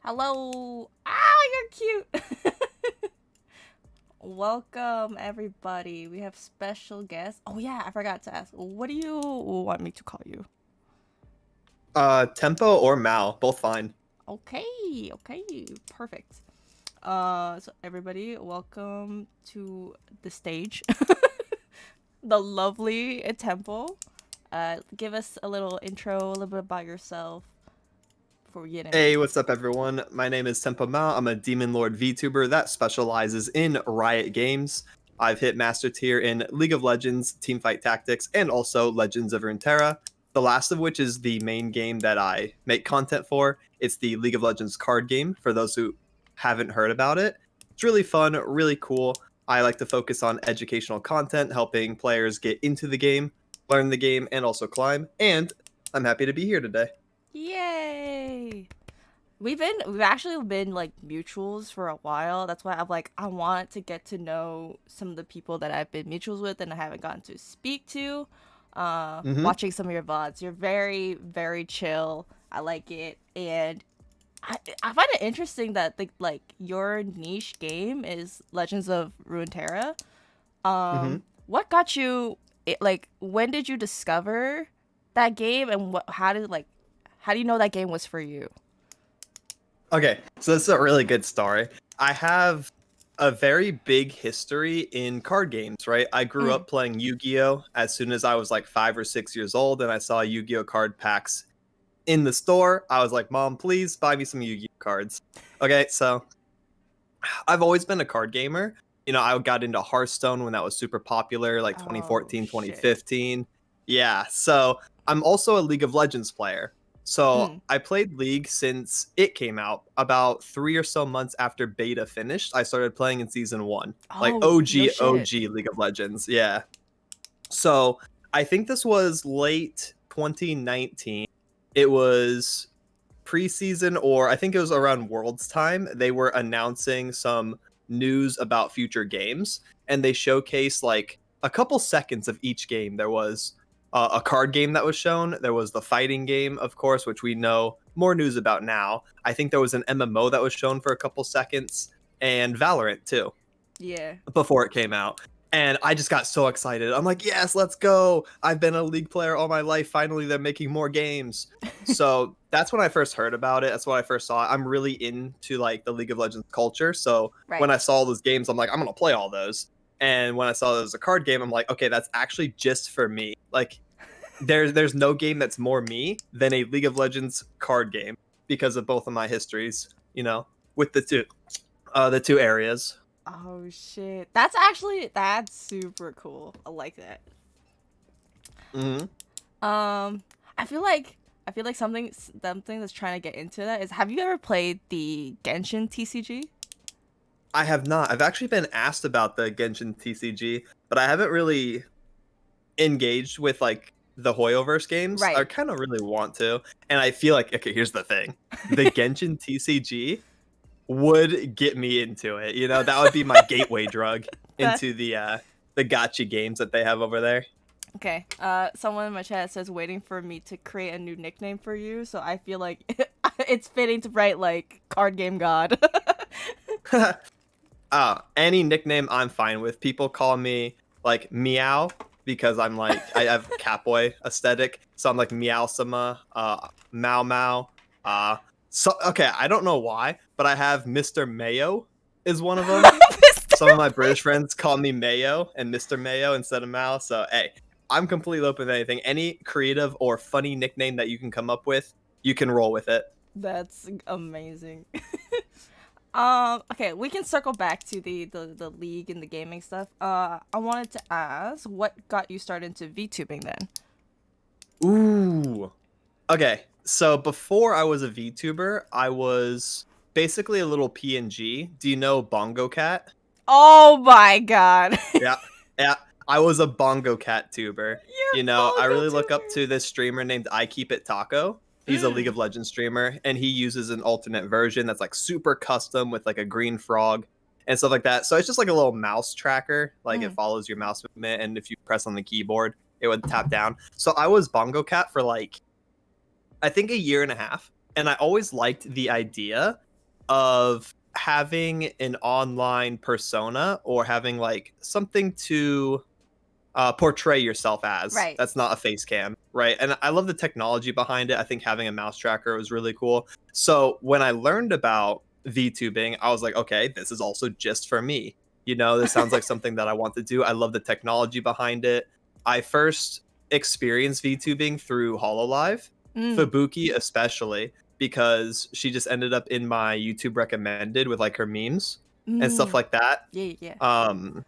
Hello. Ah, you're cute. Welcome, everybody. We have special guests. Oh, yeah, I forgot to ask. What do you want me to call you? Tempo or Mal, both fine. Okay, perfect. So everybody, welcome to the stage. The lovely Temple. Give us a little intro, a little bit about yourself before we get into Hey, this. what's up, everyone? My name is Tempo Mal. I'm a Demon Lord VTuber that specializes in Riot games. I've hit Master Tier in League of Legends, Teamfight Tactics, and also Legends of Runeterra. The last of which is the main game that I make content for. It's the League of Legends card game, for those who haven't heard about it. It's really fun, really cool. I like to focus on educational content, helping players get into the game, learn the game, and also climb. And I'm happy to be here today. Yay! We've actually been like mutuals for a while. That's why I want to get to know some of the people that I've been mutuals with and I haven't gotten to speak to. Mm-hmm. Watching some of your VODs, you're very very chill. I like it, and I find it interesting that your niche game is Legends of Runeterra. Mm-hmm. What got you? When did you discover that game, and what? How do you know that game was for you? Okay, so this is a really good story. I have a very big history in card games, right? I grew Mm. up playing Yu-Gi-Oh! As soon as I was like 5 or 6 years old, and I saw Yu-Gi-Oh! Card packs in the store. I was like, Mom, please buy me some Yu-Gi-Oh! Cards. Okay, so I've always been a card gamer. I got into Hearthstone when that was super popular, like Oh 2014, shit. 2015. Yeah, so I'm also a League of Legends player. So Mm. I played League since it came out. About 3 or so months after beta finished, I started playing in season one, like Oh no OG, shit. OG League of Legends. Yeah. So I think this was late 2019. It was preseason, or I think it was around Worlds time. They were announcing some news about future games, and they showcased like a couple seconds of each game. There was a card game that was shown. There was the fighting game, of course, which we know more news about now. I think there was an MMO that was shown for a couple seconds, and Valorant too Yeah. before it came out. And I just got so excited. I'm like, yes, let's go. I've been a League player all my life. Finally, they're making more games. So that's when I first heard about it. That's when I first saw it. I'm really into like the League of Legends culture. So when Right. I saw those games, I'm like, I'm gonna play all those. And when I saw there was a card game, I'm like, okay, that's actually just for me. Like there's no game that's more me than a League of Legends card game because of both of my histories, with the two areas. Oh shit. That's super cool. I like that. Mm-hmm. Um, I feel like something that's trying to get into that is, have you ever played the Genshin TCG? I have not. I've actually been asked about the Genshin TCG, but I haven't really engaged with like the Hoyoverse games. I Right. kind of really want to, and I feel like okay, here's the thing: the Genshin TCG would get me into it. That would be my gateway drug That into the gotcha games that they have over there. Okay. Someone in my chat says waiting for me to create a new nickname for you, so I feel like it's fitting to write like card game god. Any nickname I'm fine with. People call me like Meow because I'm like I have catboy aesthetic, so I'm like Meow Sama, Mao Mao. So okay, I don't know why, but I have Mr. Mayo is one of them. Some of my Mr. British friends call me Mayo and Mr. Mayo instead of Mao. So hey, I'm completely open to anything. Any creative or funny nickname that you can come up with, you can roll with it. That's amazing. Okay, we can circle back to the league and the gaming stuff. I wanted to ask, what got you started into VTubing then? Ooh. Okay, so before I was a VTuber, I was basically a little PNG. Do you know Bongo Cat? Oh my god. Yeah, yeah. I was a Bongo Cat tuber. You're I Bongo really look up tuber. to this streamer named I Keep It Taco. He's a League Mm. of Legends streamer, and he uses an alternate version that's like super custom with like a green frog and stuff like that. So it's just like a little mouse tracker, like it Mm. follows your mouse movement, and if you press on the keyboard, it would tap down. So I was Bongo Cat for like I think a year and a half. And I always liked the idea of having an online persona or having like something to portray yourself as. Right. That's not a face cam, right? And I love the technology behind it. I think having a mouse tracker was really cool. So when I learned about VTubing, I was like, okay, this is also just for me. This sounds like something that I want to do. I love the technology behind it. I first experienced VTubing through HoloLive, Mm, Fubuki especially, because she just ended up in my YouTube recommended with like her memes and stuff mm. like that. Yeah, yeah. Um,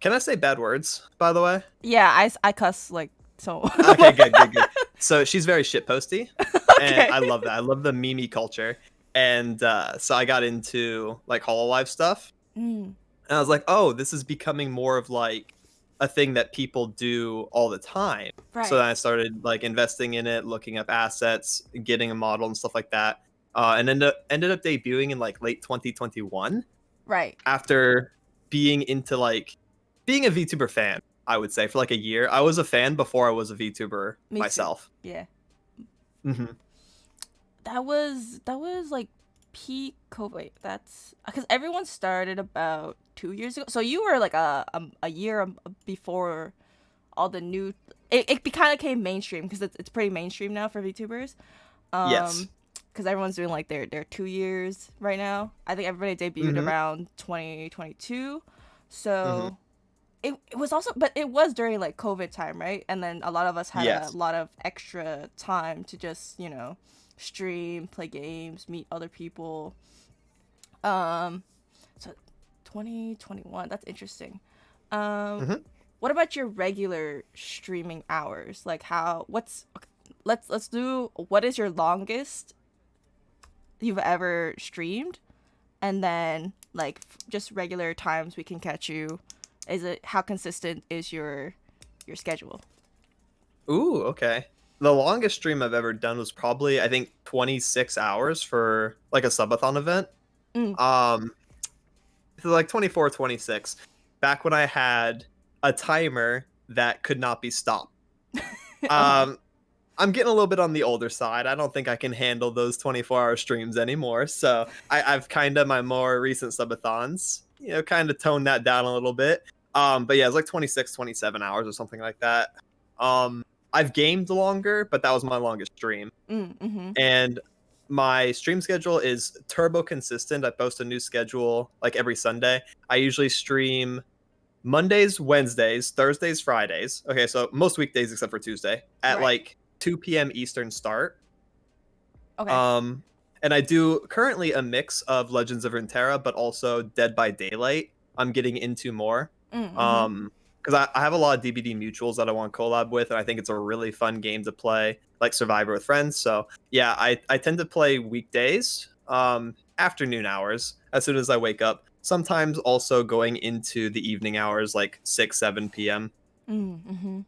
can I say bad words, by the way? Yeah, I cuss like so. Okay, good, good, good. So she's very shitposty, and Okay. I love that. I love the meme culture, and so I got into like Hololive stuff, Mm, and I was like, oh, this is becoming more of like a thing that people do all the time. So right. then I started like investing in it, looking up assets, getting a model and stuff like that, and ended up debuting in like late 2021 Right. after being into like being a VTuber fan, I would say for like a year. I was a fan before I was a VTuber Me too. myself. Yeah. Hmm. That was like peak COVID. Wait, that's because everyone started about 2 years ago. So you were like a year before all the new. It kind of came mainstream because it's pretty mainstream now for VTubers. Yes. Because everyone's doing like their 2 years right now. I think everybody debuted Hmm. around 2022. Hmm. So it was also, but it was during like COVID time, right? And then a lot of us had a Yes. lot of extra time to just, stream, play games, meet other people. Um, so 2021, that's interesting. Um, Hmm. what about your regular streaming hours? Like what's okay, let's do what is your longest you've ever streamed, and then like just regular times we can catch you. Is it how consistent is your schedule? Ooh, okay. The longest stream I've ever done was probably I think 26 hours for like a subathon event. Mm. Um, so like 24, 26. Back when I had a timer that could not be stopped. Uh-huh. Um, I'm getting a little bit on the older side. I don't think I can handle those 24-hour streams anymore. So I've kind of my more recent subathons, kind of toned that down a little bit. But yeah, it's like 26, 27 hours or something like that. I've gamed longer, but that was my longest stream. Mm-hmm. And my stream schedule is turbo consistent. I post a new schedule like every Sunday. I usually stream Mondays, Wednesdays, Thursdays, Fridays. Okay, so most weekdays except for Tuesday at Right. like 2 p.m. Eastern start. Okay. Um, and I do currently a mix of Legends of Runeterra, but also Dead by Daylight. I'm getting into more. Mm-hmm. Because I have a lot of DBD mutuals that I want to collab with, and I think it's a really fun game to play, like Survivor with friends. So yeah, I tend to play weekdays, afternoon hours as soon as I wake up. Sometimes also going into the evening hours, like 6, 7 p.m. Mm-hmm.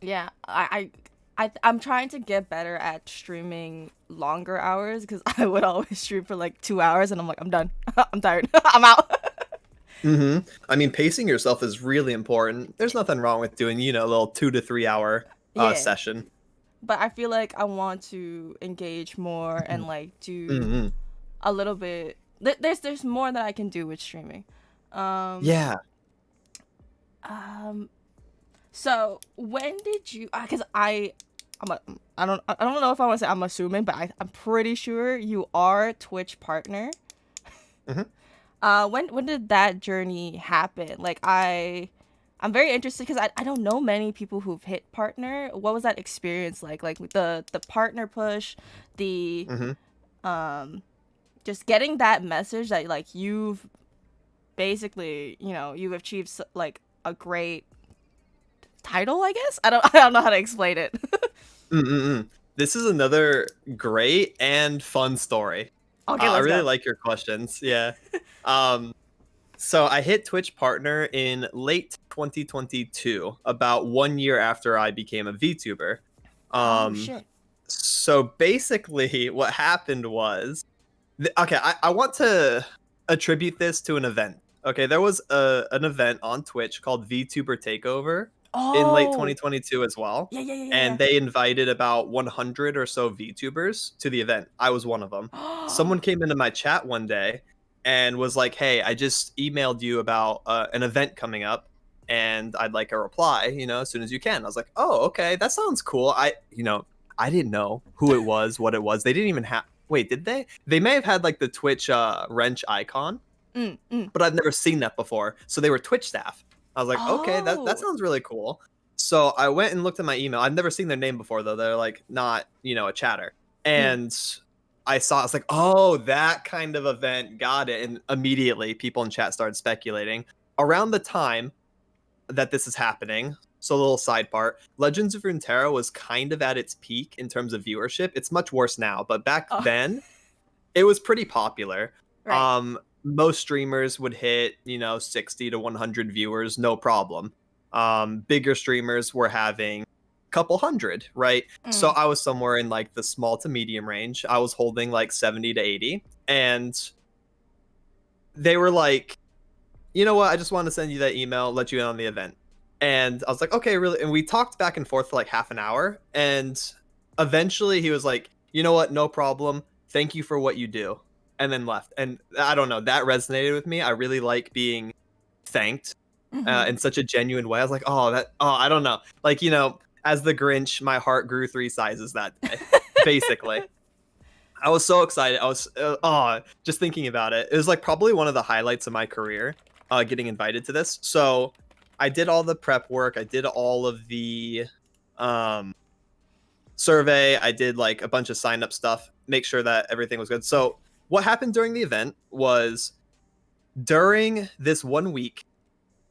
Yeah, I'm trying to get better at streaming longer hours because I would always stream for like 2 hours and I'm like, I'm done. I'm tired. I'm out. Hmm. I mean, pacing yourself is really important. There's nothing wrong with doing, a little 2 to 3 hour Yeah, session. but I feel like I want to engage more and like do Hmm. a little bit. There's more that I can do with streaming. Um, Yeah. um. So when did you? Because I don't know if I want to say I'm assuming, but I'm pretty sure you are Twitch partner. Hmm. When did that journey happen? Like I'm very interested because I don't know many people who've hit partner. What was that experience like? Like the partner push, the Hmm. um just getting that message that like you've basically, you've achieved like a great title, I guess. I don't know how to explain it. Mm-mm-mm. This is another great and fun story. Okay, I let's really go. like your questions. Yeah. Um, so I hit Twitch partner in late 2022, about 1 year after I became a VTuber. Oh Um, shit. so basically, what happened was, okay, I want to attribute this to an event. Okay, there was an event on Twitch called VTuber Takeover. in late Oh, 2022 as well. yeah, yeah, yeah, And yeah, they invited about 100 or so VTubers to the event. I was one of them. yeah. Someone came into my chat one day and was like, "Hey, I just emailed you about an event coming up, and I'd like a reply, as soon as you can." I was like, "Oh, okay, that sounds cool." I didn't know who it was, what it was. They didn't even have. Wait, did they? They may have had like the Twitch wrench icon, Mm, mm. but I've never seen that before. So they were Twitch staff. I was like, okay, that Oh. sounds really cool. So I went and looked at my email. I've never seen their name before though. They're like not, a chatter. Mm. And I was like, oh, that kind of event. Got it. And immediately people in chat started speculating. Around the time that this is happening, so a little side part, Legends of Runeterra was kind of at its peak in terms of viewership. It's much worse now, but back Oh. then it was pretty popular. Right. Most streamers would hit, 60 to 100 viewers, no problem. Bigger streamers were having a couple hundred, right? So Mm. I was somewhere in like the small to medium range. I was holding like 70 to 80. And they were like, you know what? I just want to send you that email, let you in on the event. And I was like, okay, really? And we talked back and forth for like half an hour. And eventually he was like, you know what? No problem. Thank you for what you do. And then left. And I don't know. That resonated with me. I really like being thanked Mm-hmm. in such a genuine way. I was like, I don't know. Like, as the Grinch, my heart grew 3 sizes that day, basically. I was so excited. I was just thinking about it. It was like probably one of the highlights of my career, getting invited to this. So I did all the prep work. I did all of the um, survey. I did like a bunch of sign up stuff, make sure that everything was good. So what happened during the event was during this 1 week,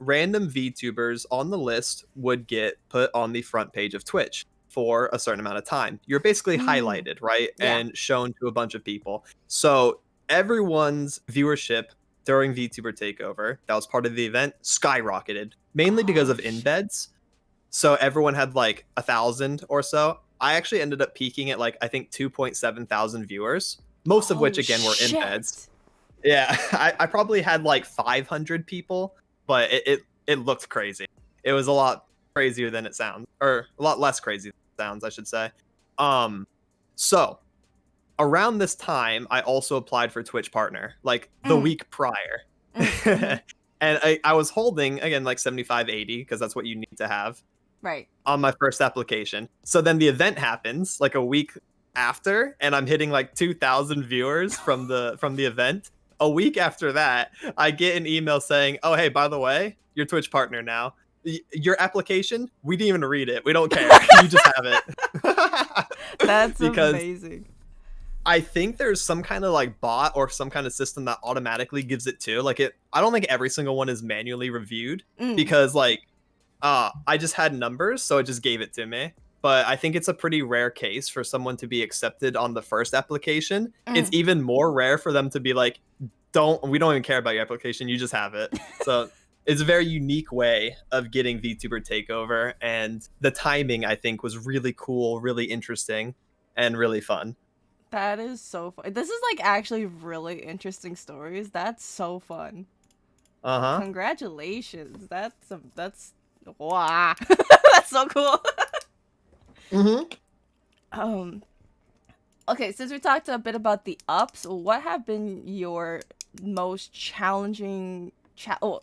random VTubers on the list would get put on the front page of Twitch for a certain amount of time. You're basically Mm. highlighted, right? Yeah. And shown to a bunch of people. So everyone's viewership during VTuber Takeover, that was part of the event, skyrocketed, mainly because Oh of shit. embeds. So everyone had like 1,000 or so. I actually ended up peaking at like, I think 2.7 thousand viewers, most of which Oh again were embeds. shit. Yeah, I probably had like 500 people, but it looked crazy. It was a lot crazier than it sounds, or a lot less crazy than it sounds, I should say. So around this time, I also applied for Twitch Partner, like the Mm. week prior. Mm. Mm-hmm. And I was holding, again, like 75, 80, because that's what you need to have Right. on my first application. So then the event happens like a week after, and I'm hitting like 2,000 viewers from the event. A week after that, I get an email saying, "Oh, hey, by the way, you're Twitch partner now. Your application, we didn't even read it. We don't care. You just have it." That's Because amazing. I think there's some kind of like bot or some kind of system that automatically gives it to. Like I don't think every single one is manually reviewed, Mm. because like I just had numbers, so it just gave it to me. But I think it's a pretty rare case for someone to be accepted on the first application. It's Mm. even more rare for them to be like, we don't even care about your application, you just have it. So it's a very unique way of getting VTuber takeover, and the timing I think was really cool, really interesting, and really fun. That is so fun. This is like actually really interesting stories. That's so fun. Uh-huh. Congratulations. That's wow. That's so cool. Mm-hmm. um okay, since we talked a bit about the ups, what have been your most challenging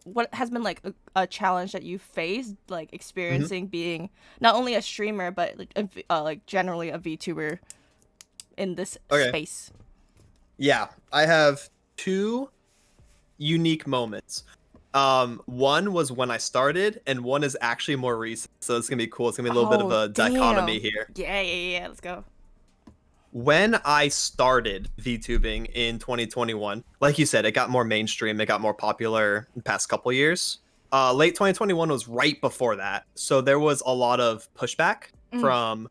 what has been like a challenge that you faced like Mm-hmm. experiencing being not only a streamer but like like generally a VTuber in this Okay. space? Yeah. I have two unique moments. One was when I started, and one is actually more recent. So it's gonna be cool. It's gonna be a little bit of Oh, a dichotomy damn. here. Yeah, yeah, yeah. Let's go. When I started VTubing in 2021, like you said, it got more mainstream, it got more popular in the past couple years. Late 2021 was right before that. So there was a lot of pushback Mm, from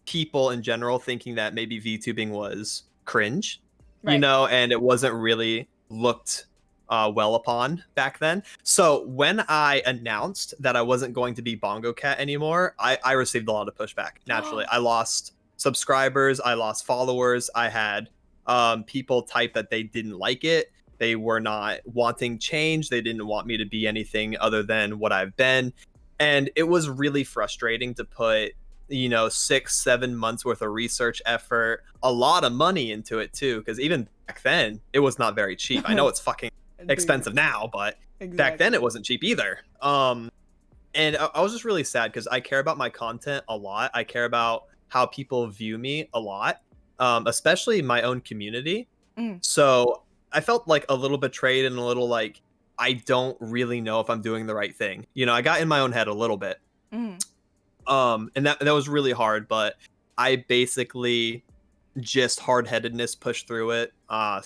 people in general thinking that maybe VTubing was cringe, right. and it wasn't really looked well upon back then. So when I announced that I wasn't going to be Bongo Cat anymore, I received a lot of pushback. Naturally, I lost subscribers, I lost followers, I had people type that they didn't like it. They were not wanting change. They didn't want me to be anything other than what I've been. And it was really frustrating to put, 6-7 months worth of research effort, a lot of money into it too, because even back then it was not very cheap. I know it's fucking Dude, expensive now, but back then it exactly. wasn't cheap either. And I was just really sad because I care about my content a lot. I care about how people view me a lot, especially my own community. Mm, So I felt like a little betrayed and a little like I don't really know if I'm doing the right thing. I got in my own head a little bit. mm, And that was really hard, but I basically just hard-headedness pushed through it.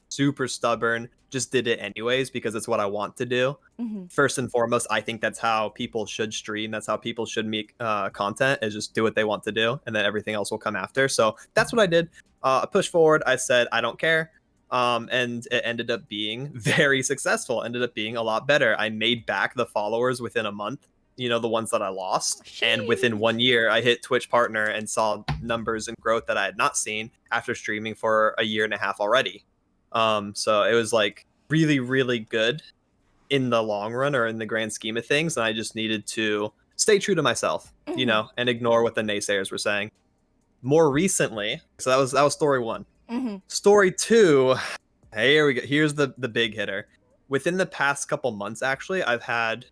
Super stubborn, just did it anyways because it's what I want to do. mm-hmm. First and foremost, I think that's how people should stream. That's how people should make content, is just do what they want to do, and then everything else will come after. So that's what I did. I pushed forward. I said I don't care, and it ended up being very successful. Ended up being a lot better. I made back the followers within a month. The ones that I lost, and within Sheesh. 1 year, I hit Twitch partner and saw numbers and growth that I had not seen after streaming for a year and a half already. So it was like really, really good in the long run or in the grand scheme of things. And I just needed to stay true to myself, Mm-hmm. and ignore what the naysayers were saying. More recently, so that was story one. Mm-hmm. Story two, here we go. Here's the big hitter. Within the past couple months, actually, I've had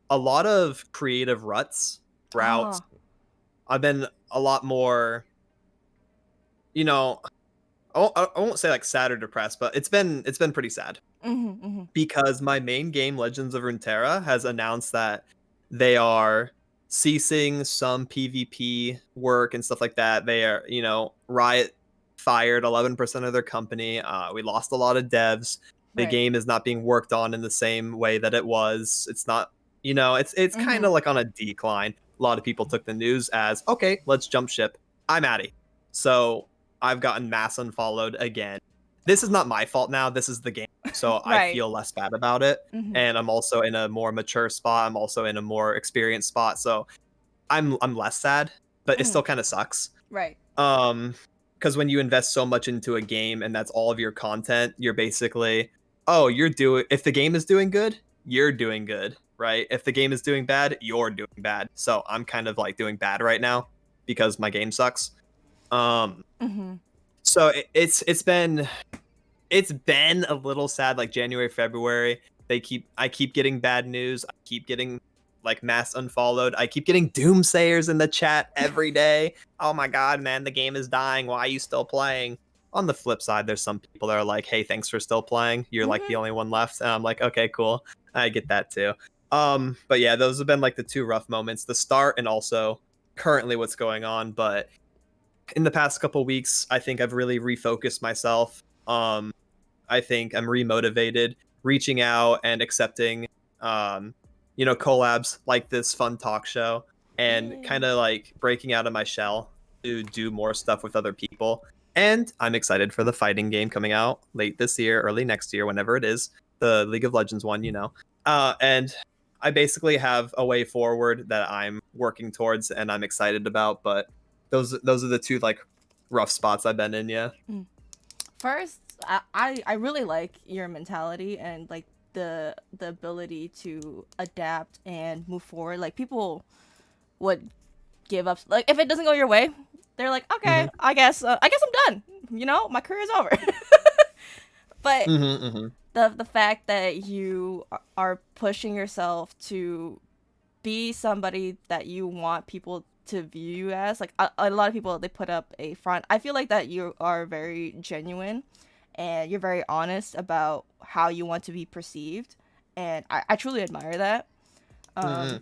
a lot of creative routes. Oh. I've been a lot more, you know, I won't say like sad or depressed, but it's been pretty sad Mm-hmm. Mm-hmm. because my main game, Legends of Runeterra, has announced that they are ceasing some PvP work and stuff like that. They are, Riot fired 11% of their company. We lost a lot of devs. The Right. game is not being worked on in the same way that it was. It's not, it's kind Mm-hmm. of like on a decline. A lot of people took the news as, okay, let's jump ship. I'm Addy. So I've gotten mass unfollowed again. This is not my fault now. This is the game. So I Right. feel less bad about it. Mm-hmm. And I'm also in a more mature spot. I'm also in a more experienced spot. So I'm less sad, but it Mm-hmm. still kind of sucks. Right. Um, because when you invest so much into a game and that's all of your content, you're basically, oh, you're doing, if the game is doing good, you're doing good, right? If the game is doing bad, you're doing bad. So I'm kind of like doing bad right now because my game sucks. Um, Mm-hmm. so it's been a little sad, like January, February. I keep getting bad news. I keep getting like mass unfollowed. I keep getting doomsayers in the chat every day. Oh my god, man, the game is dying. Why are you still playing? On the flip side, there's some people that are like, hey, thanks for still playing. You're like Mm-hmm. the only one left. And I'm like, okay, cool. I get that too. But yeah, those have been like the two rough moments, the start and also currently what's going on. But in the past couple weeks, I think I've really refocused myself. I think I'm remotivated, reaching out and accepting, collabs like this fun talk show, and kind Yay. of like breaking out of my shell to do more stuff with other people. And I'm excited for the fighting game coming out late this year, early next year, whenever it is, the League of Legends one. And I basically have a way forward that I'm working towards and I'm excited about. But those are the two like rough spots I've been in. Yeah. Mm. First, I really like your mentality and like the ability to adapt and move forward. Like people would give up. Like if it doesn't go your way, they're like, okay, Mm-hmm. I guess I'm done. My career's over. But Mm-hmm. Mm-hmm. the fact that you are pushing yourself to be somebody that you want people to view you as, like a lot of people, they put up a front. I feel like that you are very genuine and you're very honest about how you want to be perceived, and I truly admire that. Mm-hmm.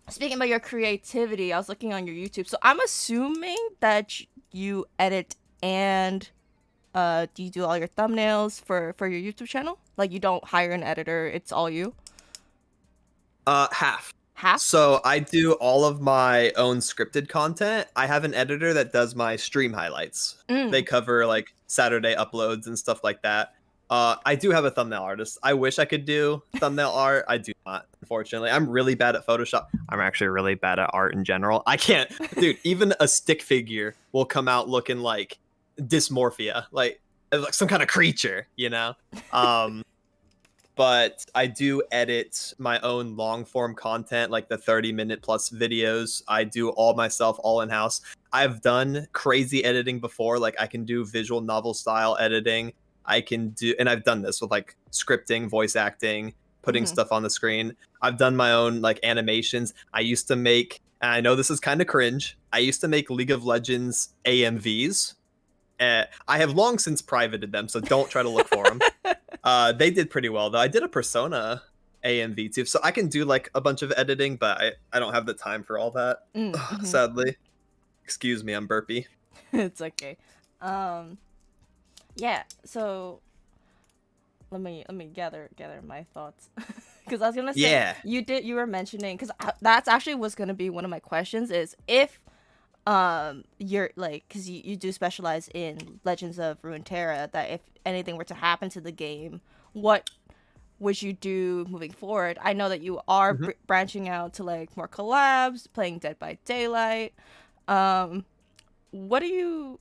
Speaking about your creativity, I was looking on your YouTube, so I'm assuming that you edit and do you do all your thumbnails for your YouTube channel? Like you don't hire an editor, it's all you? Half. Half? So I do all of my own scripted content. I have an editor that does my stream highlights. They Mm. cover like Saturday uploads and stuff like that. I do have a thumbnail artist. I wish I could do thumbnail art. I do not, unfortunately. I'm really bad at Photoshop. I'm actually really bad at art in general. I can't, dude. Even a stick figure will come out looking like dysmorphia, like some kind of creature. Um, but I do edit my own long form content, like the 30-minute plus videos. I do all myself, all in house. I've done crazy editing before. Like I can do visual novel style editing. I can do, and I've done this with like scripting, voice acting, putting Hmm. stuff on the screen. I've done my own like animations. I used to make, and I know this is kind of cringe, I used to make League of Legends AMVs. I have long since privated them, so don't try to look for them. They did pretty well though. I did a Persona AMV too, so I can do like a bunch of editing, but I don't have the time for all that. Mm-hmm. Sadly. Excuse me, I'm burpy. It's okay. Um, yeah. So let me gather my thoughts because I was gonna say Yeah. you were mentioning because that's actually was gonna be one of my questions is if you're like because you do specialize in Legends of Runeterra, that if anything were to happen to the game, what would you do moving forward? I know that you are Mhm. branching out to like more collabs, playing Dead by Daylight. um what do you,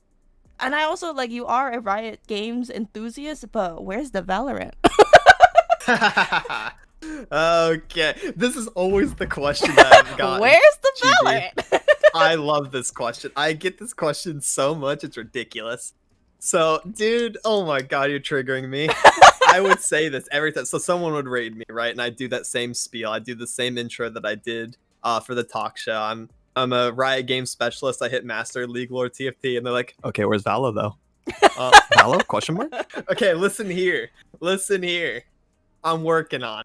and I also like you are a Riot Games enthusiast, but where's the Valorant? Okay. This is always the question that I've gotten, Where's the GB. Valorant? I love this question. I get this question so much, it's ridiculous. So, dude, oh my god, you're triggering me. I would say this every time. So someone would raid me, right? And I do that same spiel. I do the same intro that I did for the talk show. I'm a Riot Games specialist. I hit Master, League Lord, TFT, and they're like, okay, where's Valo though? Valo? Question mark? Okay, listen here. Listen here. I'm working on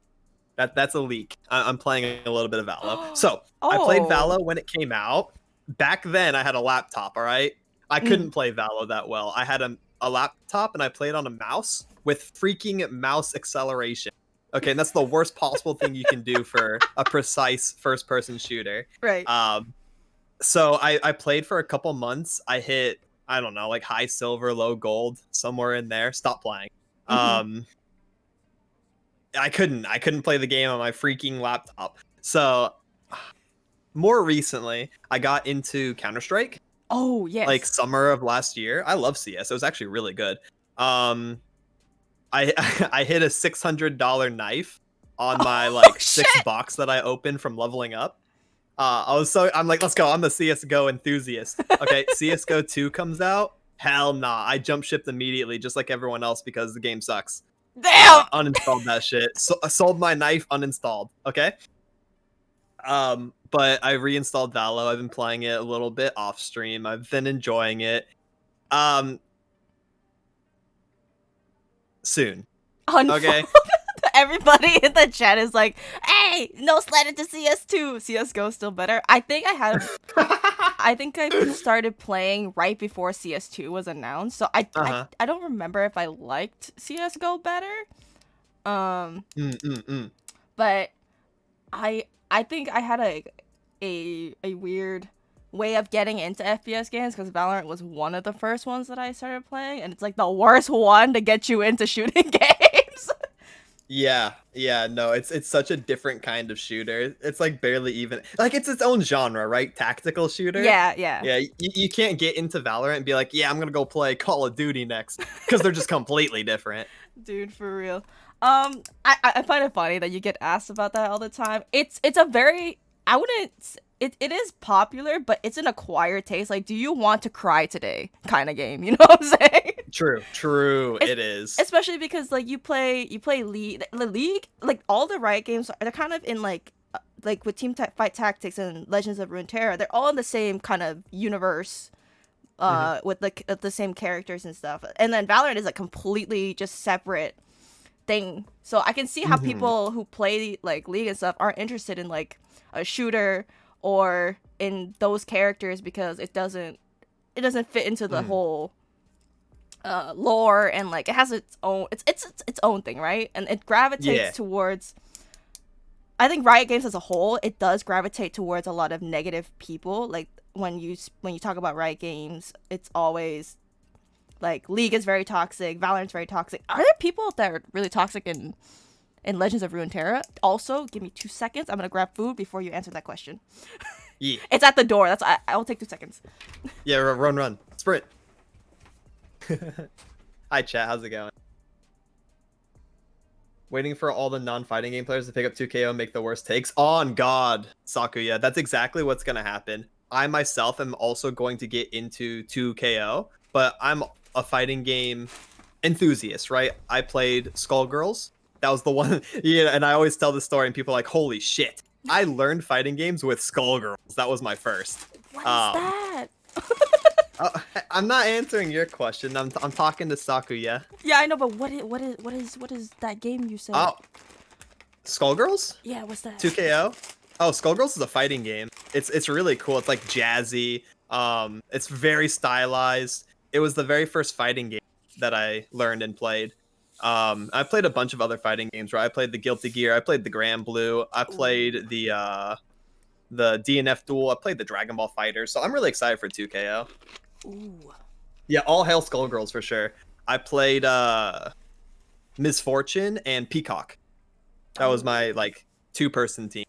that's a leak. I'm playing a little bit of Valo. So I played Oh. Valo when it came out. Back then, I had a laptop. All right, I Mm. couldn't play Valo that well. I had a laptop and I played on a mouse with freaking mouse acceleration. Okay, and that's the worst possible thing you can do for a precise first-person shooter. Right. So I played for a couple months. I hit, I don't know, like high silver, low gold, somewhere in there. Stop playing. Mm-hmm. Um, I couldn't play the game on my freaking laptop. So more recently, I got into Counter-Strike, Oh like yes. summer of last year. I love CS. It was actually really good. Um, I I hit a $600 knife on my Oh like six shit. box that I opened from leveling up. I'm like, let's go. I'm the CS:GO enthusiast. Okay, CS:GO 2 comes out. Hell nah. I jump shipped immediately, just like everyone else, because the game sucks. Damn. Uninstalled that shit. So, sold my knife, uninstalled. Okay. But I reinstalled Valo. I've been playing it a little bit off stream. I've been enjoying it. Um, Soon. Unfold. Okay. Everybody in the chat is like, "Hey, no slide into CS2. CS:GO is still better." I think I started playing right before CS2 was announced, so Uh-huh. I don't remember if I liked CS:GO better. Um, Mm. but I think I had a weird way of getting into FPS games because Valorant was one of the first ones that I started playing, and it's like the worst one to get you into shooting games. Yeah, no, it's such a different kind of shooter. It's like barely even like it's its own genre, right? Tactical shooter. Yeah, yeah. Yeah, you can't get into Valorant and be like, yeah, I'm gonna go play Call of Duty next, because they're just completely different. Dude, for real. I find it funny that you get asked about that all the time. It's a very, I wouldn't it is popular, but it's an acquired taste. Like, do you want to cry today kind of game, you know what I'm saying? True, Es- it is. Especially because like you play League, the League, like all the Riot games they're kind of in like with Fight Tactics and Legends of Runeterra, they're all in the same kind of universe Mhm. with like the same characters and stuff. And then Valorant is a completely just separate thing. So I can see how Mhm. people who play like League and stuff aren't interested in like a shooter or in those characters because it doesn't fit into the Mhm. whole lore, and like it has its own its own thing, right? And it gravitates Yeah. towards, I think Riot Games as a whole, it does gravitate towards a lot of negative people. Like when you talk about Riot Games, it's always like League is very toxic, Valorant's very toxic. Are there people that are really toxic in Legends of Runeterra? Also, give me 2 seconds. I'm gonna grab food before you answer that question. Yeah. It's at the door. I'll take 2 seconds. Yeah, run. Sprint. Hi chat, how's it going? Waiting for all the non-fighting game players to pick up 2KO and make the worst takes. On God, Sakuya, that's exactly what's gonna happen. I myself am also going to get into 2KO, but I'm a fighting game enthusiast, right? I played Skullgirls. That was the one, yeah. And I always tell the story, and people are like, "Holy shit!" I learned fighting games with Skullgirls. That was my first. What is Um, that? uh, I'm not answering your question. I'm talking to Sakuya. Yeah, I know, but what is that game you said? Oh, Skullgirls? Yeah, what's that? 2KO? Oh, Skullgirls is a fighting game. It's really cool. It's like jazzy. It's very stylized. It was the very first fighting game that I learned and played. I played a bunch of other fighting games, right? I played the Guilty Gear, I played the Grand Blue, I played the DNF Duel, I played the Dragon Ball Fighter. So I'm really excited for 2KO. Ooh. Yeah, all hail Skullgirls for sure. I played Misfortune and Peacock. That was my like 2-person team.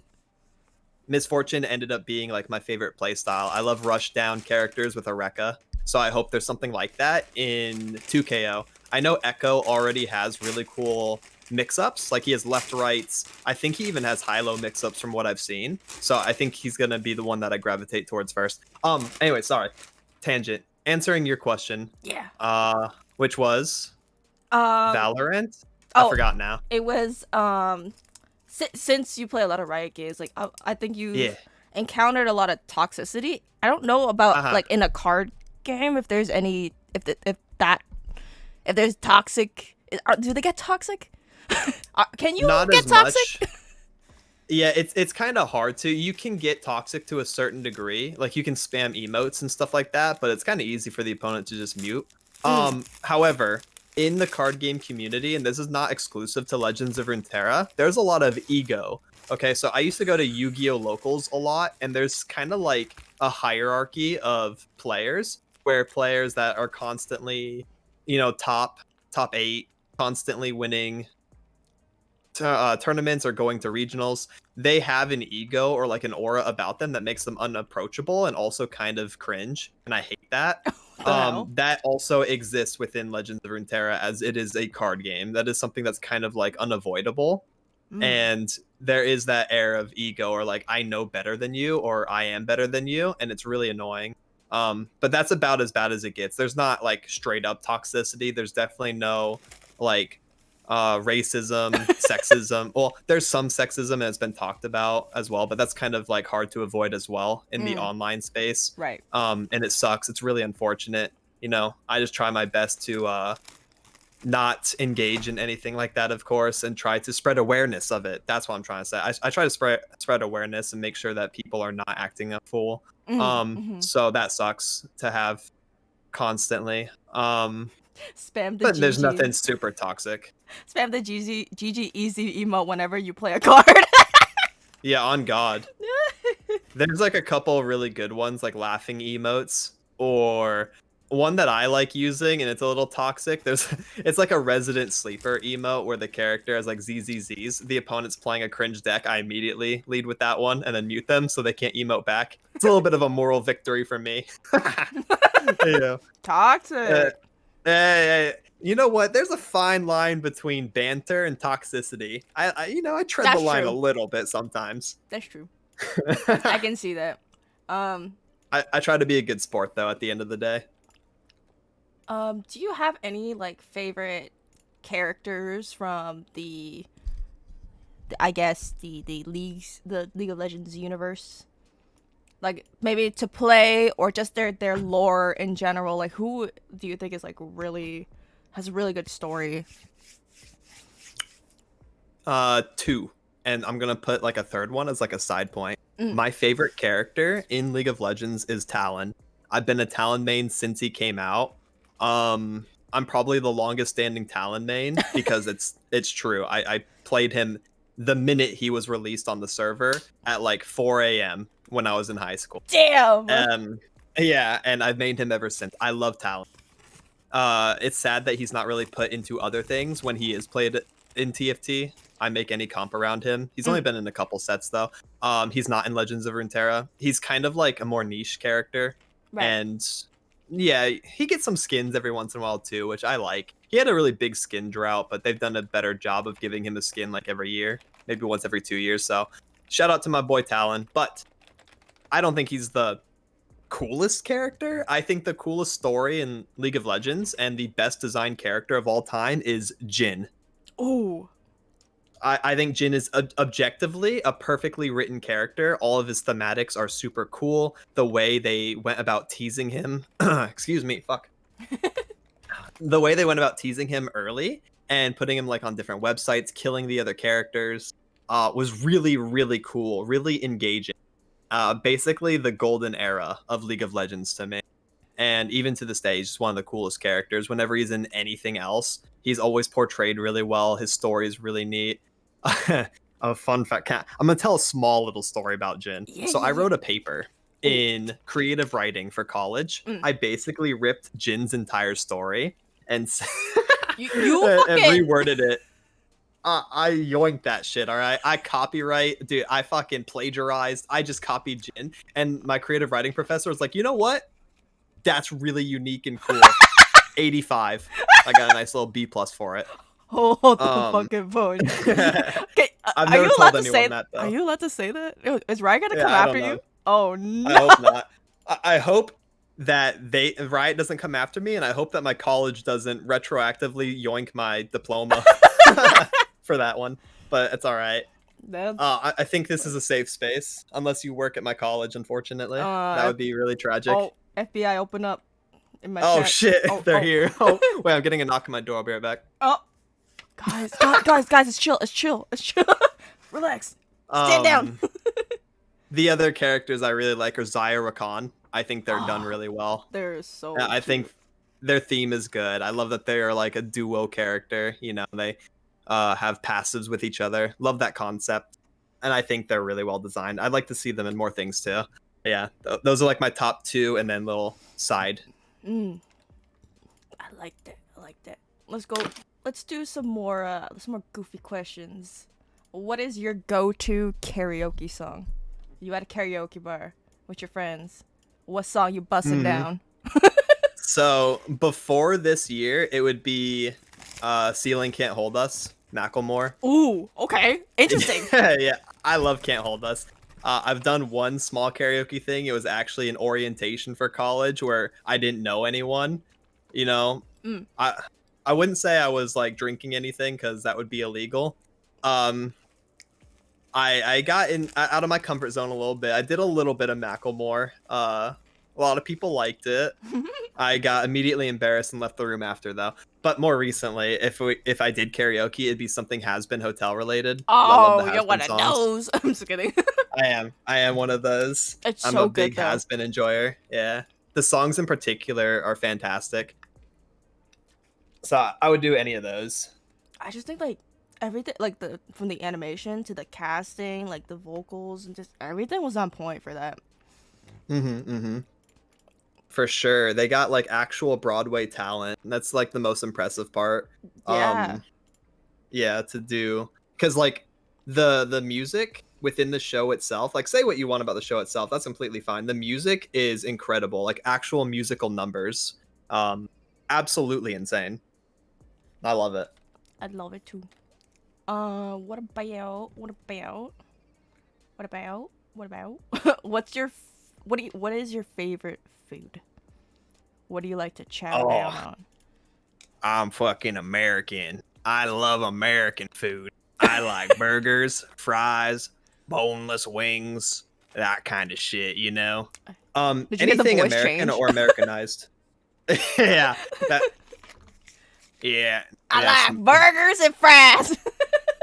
Misfortune ended up being like my favorite playstyle. I love rush down characters with a Rekka, so I hope there's something like that in 2KO. I know Echo already has really cool mix-ups, like he has left rights. I think he even has high-low mix-ups from what I've seen. So I think he's gonna be the one that I gravitate towards first. Anyway, sorry, tangent. Answering your question, Yeah. which was Um. Valorant. I forgot now. It was since you play a lot of Riot games, like I think you've Yeah. encountered a lot of toxicity. I don't know about like in a card game if there's any if there's toxic. Do they get toxic? Can you Not get as toxic? much. Yeah, it's kind of hard to. You can get toxic to a certain degree. Like you can spam emotes and stuff like that, but it's kind of easy for the opponent to just mute. However, in the card game community, and this is not exclusive to Legends of Runeterra, there's a lot of ego. Okay, so I used to go to Yu-Gi-Oh! Locals a lot, and there's kind of like a hierarchy of players where players that are constantly, top 8, constantly winning tournaments or going to regionals, they have an ego or like an aura about them that makes them unapproachable and also kind of cringe, and I hate that. What the hell? That also exists within Legends of Runeterra, as it is a card game. That is something that's kind of like unavoidable, and there is that air of ego or like I know better than you or I am better than you, and it's really annoying. But that's about as bad as it gets. There's not like straight up toxicity. There's definitely no like racism, sexism. Well, there's some sexism and it's been talked about as well, but that's kind of like hard to avoid as well in the online space. Right. And it sucks. It's really unfortunate. I just try my best to not engage in anything like that, of course, and try to spread awareness of it. That's what I'm trying to say. I try to spread awareness and make sure that people are not acting a fool. So that sucks to have constantly. Spam the But there's GG. nothing super toxic. Spam the GG easy emote whenever you play a card. Yeah, on God. There's like a couple really good ones, like laughing emotes, or one that I like using, and it's a little toxic. It's like a resident sleeper emote where the character has like ZZZs. The opponent's playing a cringe deck. I immediately lead with that one and then mute them so they can't emote back. It's a little bit of a moral victory for me. Toxic. Hey, you know what? There's a fine line between banter and toxicity. I tread That's the line true. a little bit sometimes. That's true. I can see that. I try to be a good sport though at the end of the day. Do you have any like favorite characters from I guess the League of Legends universe? Like maybe to play or just their lore in general. Like who do you think is like has a really good story? 2, and I'm gonna put like a third one as like a side point. My favorite character in League of Legends is Talon. I've been a Talon main since he came out. I'm probably the longest standing Talon main because it's true. I played him the minute he was released on the server at like 4 a.m. when I was in high school. Damn. Yeah, and I've made him ever since. I love Talon. It's sad that he's not really put into other things when he is played in TFT. I make any comp around him. He's only been in a couple sets though. He's not in Legends of Runeterra. He's kind of like a more niche character, Right. and Yeah, he gets some skins every once in a while too, which I like. He had a really big skin drought, but they've done a better job of giving him a skin like every year, maybe once every 2 years. So shout out to my boy Talon. But I don't think he's the coolest character. I think the coolest story in League of Legends and the best designed character of all time is Jhin. Oh, I think Jhin is objectively a perfectly written character. All of his thematics are super cool. The way they went about teasing him, excuse me, fuck. The way they went about teasing him early and putting him like on different websites, killing the other characters, was really, really cool, really engaging. Basically the golden era of League of Legends to me. And even to this day, he's just one of the coolest characters. Whenever he's in anything else, he's always portrayed really well. His story is really neat. A fun fact. I'm gonna tell a small little story about Jhin. yeah, So yeah, I yeah. wrote a paper in creative writing for college. Mm. I basically ripped Jin's entire story and You and fucking reworded it. I yoinked that shit. All right, I copyright, dude. I fucking plagiarized. I just copied Jhin, and my creative writing professor was like, you know what? That's really unique and cool. 85. I got a nice little B plus for it. hold the Um, fucking phone. Okay, I've are never you allowed told to say anyone that Are though. you allowed to say that? Is Ryan gonna Yeah, come I after don't you? know. Oh I no! hope not. I hope that Riot doesn't come after me, and I hope that my college doesn't retroactively yoink my diploma for that one. But it's all right. That's I think this is a safe space, unless you work at my college. Unfortunately, that F- would be really tragic. oh, FBI, open up in my Oh chat. shit, Oh, they're oh. here. Oh wait, I'm getting a knock on my door. I'll be right back. Oh, guys, it's chill, it's chill, it's chill. Relax. Stand down. The other characters I really like are Zaya Rakan. I think they're done really well. They're so. I cute. think their theme is good. I love that they are like a duo character. You know, they have passives with each other. Love that concept, and I think they're really well designed. I'd like to see them in more things too. Yeah, those are like my top two, and then little side. Mm, I like that. I like that. Let's go. Let's do some more goofy questions. What is your go-to karaoke song? You at a karaoke bar with your friends. What song you busting Mhm. down? So before this year, it would be Ceiling Can't Hold Us, Macklemore. Ooh, okay, interesting. Yeah, I love Can't Hold Us. I've done one small karaoke thing. It was actually an orientation for college where I didn't know anyone. You know, Mm. I wouldn't say I was like drinking anything because that would be illegal. Um, I got in out of my comfort zone a little bit. I did a little bit of Macklemore. A lot of people liked it. I got immediately embarrassed and left the room after though. But more recently, if I did karaoke, it'd be something Has Been Hotel related. I love Oh, the you're Has one Been of songs. those. I'm just kidding. I am one of those. It's I'm so a big good though. Has Been enjoyer. Yeah, the songs in particular are fantastic. So I would do any of those. I just think like everything, like the from the animation to the casting, like the vocals and just everything was on point for that. For sure, they got like actual Broadway talent. That's like the most impressive part. Yeah. Yeah, to do because like the music within the show itself, like say what you want about the show itself, that's completely fine. The music is incredible, like actual musical numbers. Absolutely insane. I love it. I'd love it too. What about? What is your favorite food? What do you like to chow down Oh, on? I'm fucking American. I love American food. I like burgers, fries, boneless wings, that kind of shit, you know. Did you hear the Anything voice American change? or Americanized. Yeah, that yeah, I that's like burgers and fries.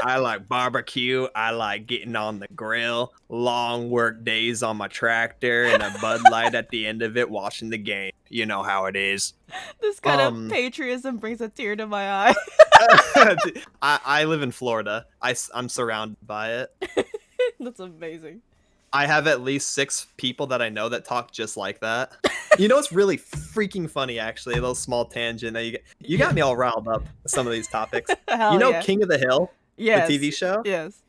I like barbecue. I like getting on the grill, long work days on my tractor, and a Bud Light at the end of it, watching the game. You know how it is. This kind of Um, patriotism brings a tear to my eye. I live in Florida. I'm surrounded by it. That's amazing. I have at least 6 people that I know that talk just like that. You know what's really freaking funny, actually? A little small tangent. That you got me all riled up with some of these topics. Hell You know yeah. King of the Hill, Yes. the TV show? Yes.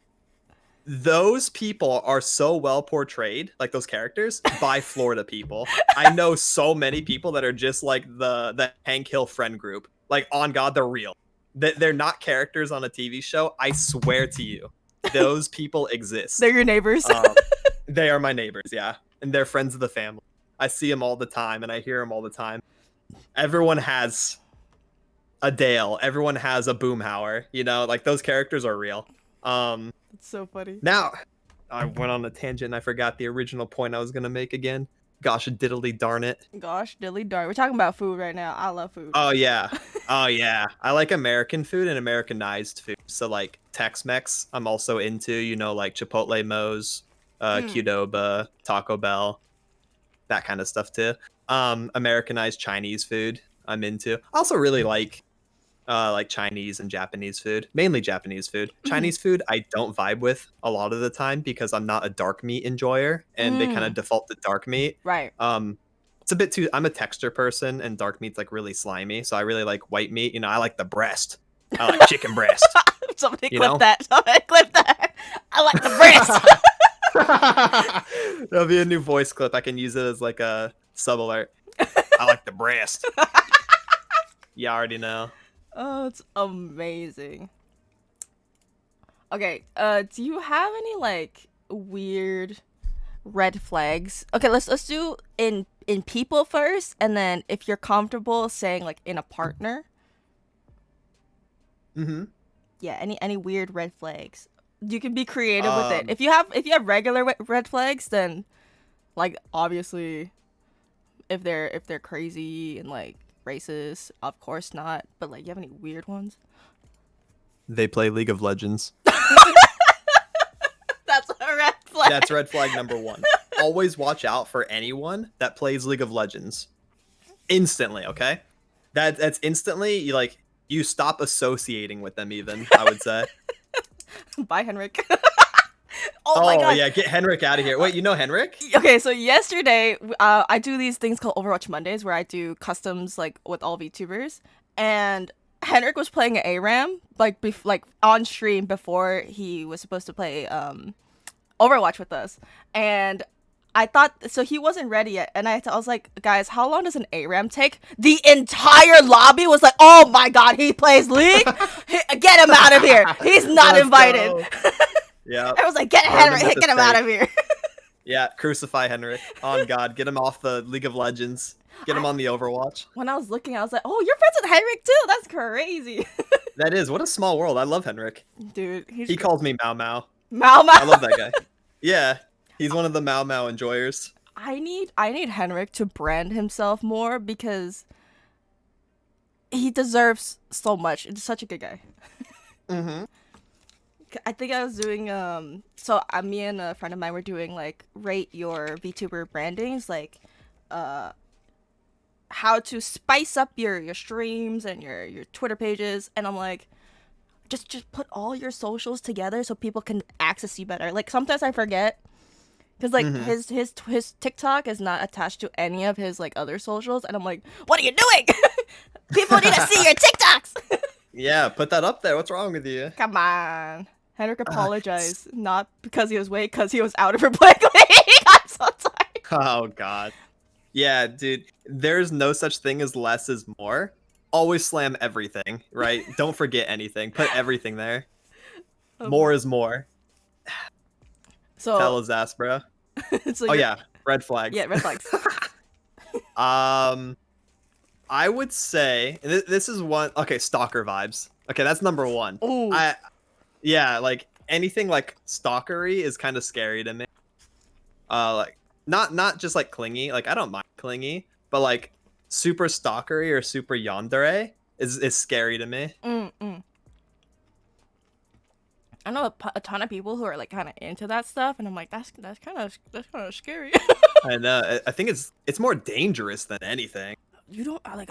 those people are so well portrayed, like those characters, by Florida people. I know so many people that are just like the Hank Hill friend group. Like, on God, they're real. They're not characters on a TV show. I swear to you, those people exist. They're your neighbors. They are my neighbors, yeah, and they're friends of the family. I see them all the time, and I hear them all the time. Everyone has a Dale. Everyone has a Boomhauer. You know, like those characters are real. It's so funny. Now, I went on a tangent and I forgot the original point I was gonna make again. Gosh, diddly darn it. Gosh, dilly darn. We're talking about food right now. I love food. Oh yeah. Oh yeah. I like American food and Americanized food. So like Tex-Mex, I'm also into, you know, like Chipotle Mo's, Qdoba, Taco Bell, that kind of stuff too. Americanized Chinese food, I'm into. I also really like Chinese and Japanese food, mainly Japanese food. Chinese food I don't vibe with a lot of the time because I'm not a dark meat enjoyer, and they kind of default to dark meat. Right. It's a bit too. I'm a texture person, and dark meat's like really slimy, so I really like white meat. You know, I like the breast. I like chicken breast. Somebody clip that. Somebody clip that. I like the breast. There'll be a new voice clip. I can use it as like a sub alert. I like the breast. You already know. Oh, it's amazing. Okay, do you have any like weird red flags? Okay, let's do in people first, and then if you're comfortable saying like in a partner. Mm-hmm. Yeah, any weird red flags. You can be creative with it. If you have regular red flags, then like obviously if they're crazy and like racist, of course not, but like you have any weird ones? They play League of Legends. That's a red flag. That's red flag number 1. Always watch out for anyone that plays League of Legends. Instantly, okay? That's instantly you stop associating with them even, I would say. Bye, Henrik. Oh my God. Yeah, get Henrik out of here. Wait, you know Henrik? Okay, so yesterday, I do these things called Overwatch Mondays where I do customs like with all VTubers, and Henrik was playing an ARAM like on stream before he was supposed to play Overwatch with us, and I thought so he wasn't ready yet, and I was like, guys, how long does an ARAM take? The entire lobby was like, oh my God, he plays League. Get him out of here. He's not invited. Yeah. I was like, get Henrik, get him out of here. Yeah, crucify Henrik. On God, get him off the League of Legends. Get him on the Overwatch. When I was looking, I was like, oh, you're friends with Henrik too? That's crazy. That is. What a small world. I love Henrik. Dude, he calls me Mao Mao. Mao Mao. I love that guy. Yeah, he's one of the Mao Mao enjoyers. I need Henrik to brand himself more because he deserves so much. He's such a good guy. Mm-hmm. I think I was doing so me and a friend of mine were doing like rate your VTuber brandings, like how to spice up your streams and your Twitter pages, and I'm like, just put all your socials together so people can access you better. Like sometimes I forget because like his TikTok is not attached to any of his like other socials, and I'm like, what are you doing? People need to see your TikToks. Yeah, put that up there. What's wrong with you? Come on. Henrik apologized, not because he was weak, because he was out of her playing League. I'm so sorry. Oh, God. Yeah, dude, there's no such thing as less is more. Always slam everything, right? Don't forget anything. Put everything there. More is more. So Tell his ass, bro. So yeah, red flags. Yeah, red flags. I would say this is one. Okay, stalker vibes. Okay, that's number 1. Ooh. Yeah, like anything like stalkery is kind of scary to me. Like not just like clingy. Like I don't mind clingy, but like super stalkery or super yandere is scary to me. I know a ton of people who are like kind of into that stuff, and I'm like, that's kind of scary. I know. I think it's more dangerous than anything. You don't like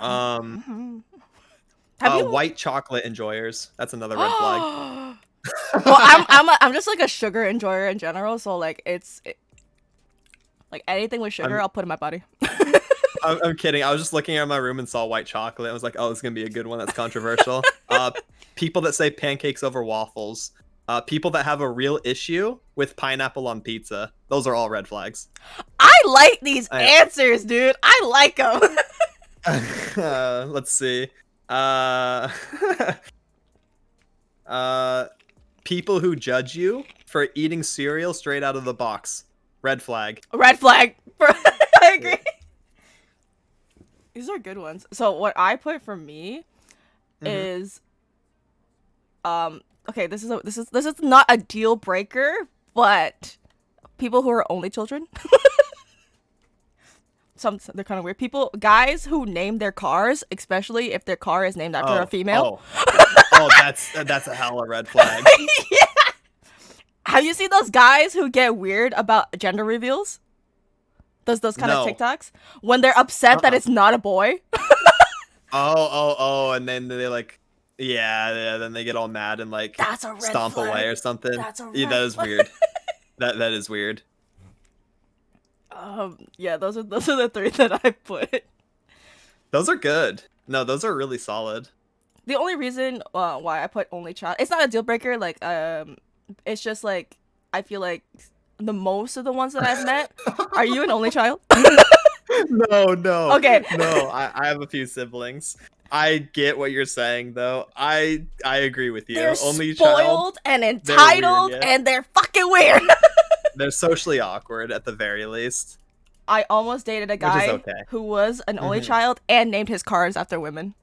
white chocolate enjoyers. That's another red flag. Well, I'm just like a sugar enjoyer in general, so like like anything with sugar, I'll put in my body. I'm kidding. I was just looking around my room and saw white chocolate. I was like, oh, this is gonna be a good one. That's controversial. People that say pancakes over waffles. People that have a real issue with pineapple on pizza. Those are all red flags. I like these answers, dude. I like them. Let's see. People who judge you for eating cereal straight out of the box. Red flag. Red flag. I agree. These are good ones. So what I put for me is, okay, this is not a deal breaker, but people who are only children. They're kind of weird. Guys who name their cars, especially if their car is named after a female. That's a hella red flag. Yeah. Have you seen those guys who get weird about gender reveals? Those kind of TikToks when they're upset that it's not a boy. and then they like, then they get all mad and like that's a red stomp flag. away or something. That's a red that is weird. that is weird. Yeah, those are the three that I put. Those are good. No, those are really solid. The only reason why I put only child, it's not a deal breaker. Like, it's just like I feel like the most of the ones that I've met. Are you an only child? No. Okay. No, I have a few siblings. I get what you're saying, though. I agree with you. They're only spoiled child, and entitled, weird, and they're fucking weird. They're socially awkward at the very least. I almost dated a guy who was an only child and named his cars after women.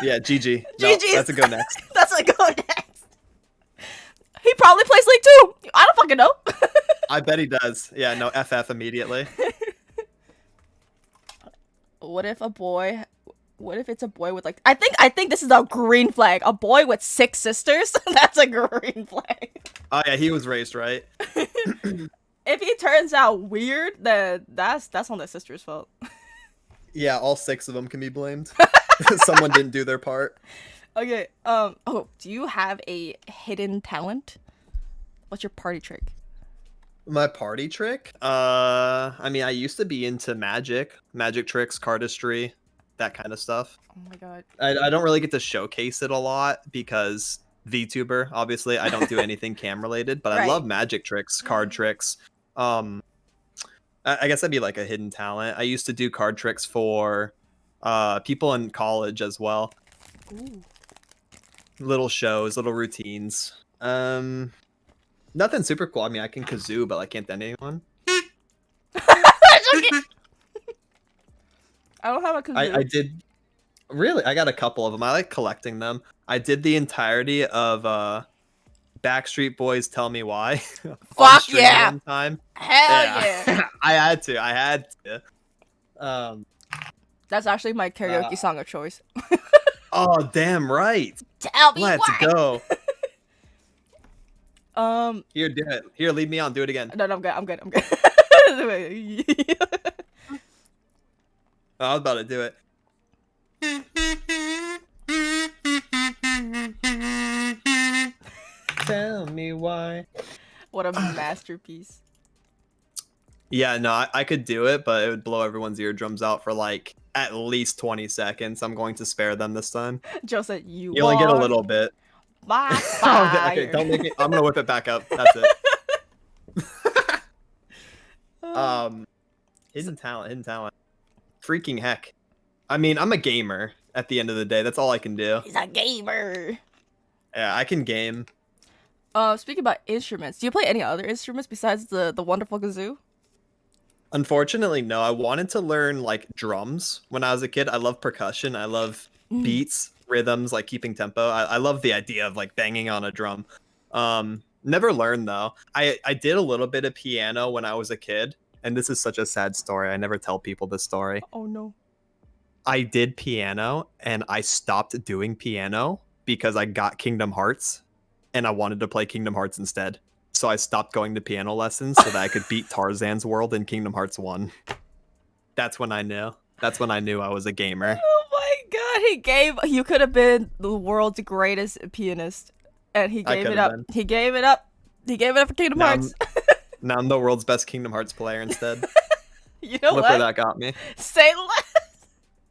Yeah, GG. No, that's a go next. That's a go next. He probably plays League 2. I don't fucking know. I bet he does. Yeah, no, FF immediately. What if it's a boy with like I think this is a green flag. A boy with 6 sisters? That's a green flag. Oh yeah, he was raised right. If he turns out weird, then that's on the sister's fault. Yeah, all 6 of them can be blamed. Someone didn't do their part. Okay. Do you have a hidden talent? What's your party trick? My party trick? I mean, I used to be into magic tricks, cardistry, that kind of stuff. Oh my god. I don't really get to showcase it a lot because VTuber, obviously, I don't do anything cam related, but I love magic tricks, card tricks. I guess that'd be like a hidden talent. I used to do card tricks for people in college as well. Ooh. Little shows, little routines. Nothing super cool. I mean, I can kazoo, but I can't dent anyone. I don't have a kazoo. I did. Really? I got a couple of them. I like collecting them. I did the entirety of Backstreet Boys Tell Me Why. Fuck yeah. One time. Hell yeah. I had to. That's actually my karaoke song of choice. Oh, damn right. Tell me Let's why. go. Here, do it. Here, lead me on. Do it again. No, I'm good. I was about to do it. Tell me why. What a masterpiece. Yeah, no, I could do it, but it would blow everyone's eardrums out for like at least 20 seconds. I'm going to spare them this time. Joe said you only get a little bit. My Okay, don't make it. I'm gonna whip it back up. That's it. Hidden talent. Freaking heck. I mean, I'm a gamer at the end of the day. That's all I can do. He's a gamer. Yeah, I can game. Speaking about instruments, do you play any other instruments besides the wonderful kazoo? Unfortunately, no. I wanted to learn like drums when I was a kid. I love percussion. I love beats, rhythms, like keeping tempo. I love the idea of like banging on a drum. Never learned though. I did a little bit of piano when I was a kid, and this is such a sad story. I never tell people this story. Oh no. I did piano and I stopped doing piano because I got Kingdom Hearts and I wanted to play Kingdom Hearts instead. So I stopped going to piano lessons so that I could beat Tarzan's world in Kingdom Hearts 1. That's when I knew. That's when I knew I was a gamer. Oh my god, you could have been the world's greatest pianist. And he gave it up. He gave it up. He gave it up for Kingdom Hearts. Now I'm the world's best Kingdom Hearts player instead. You know Look what? where that got me. Say less.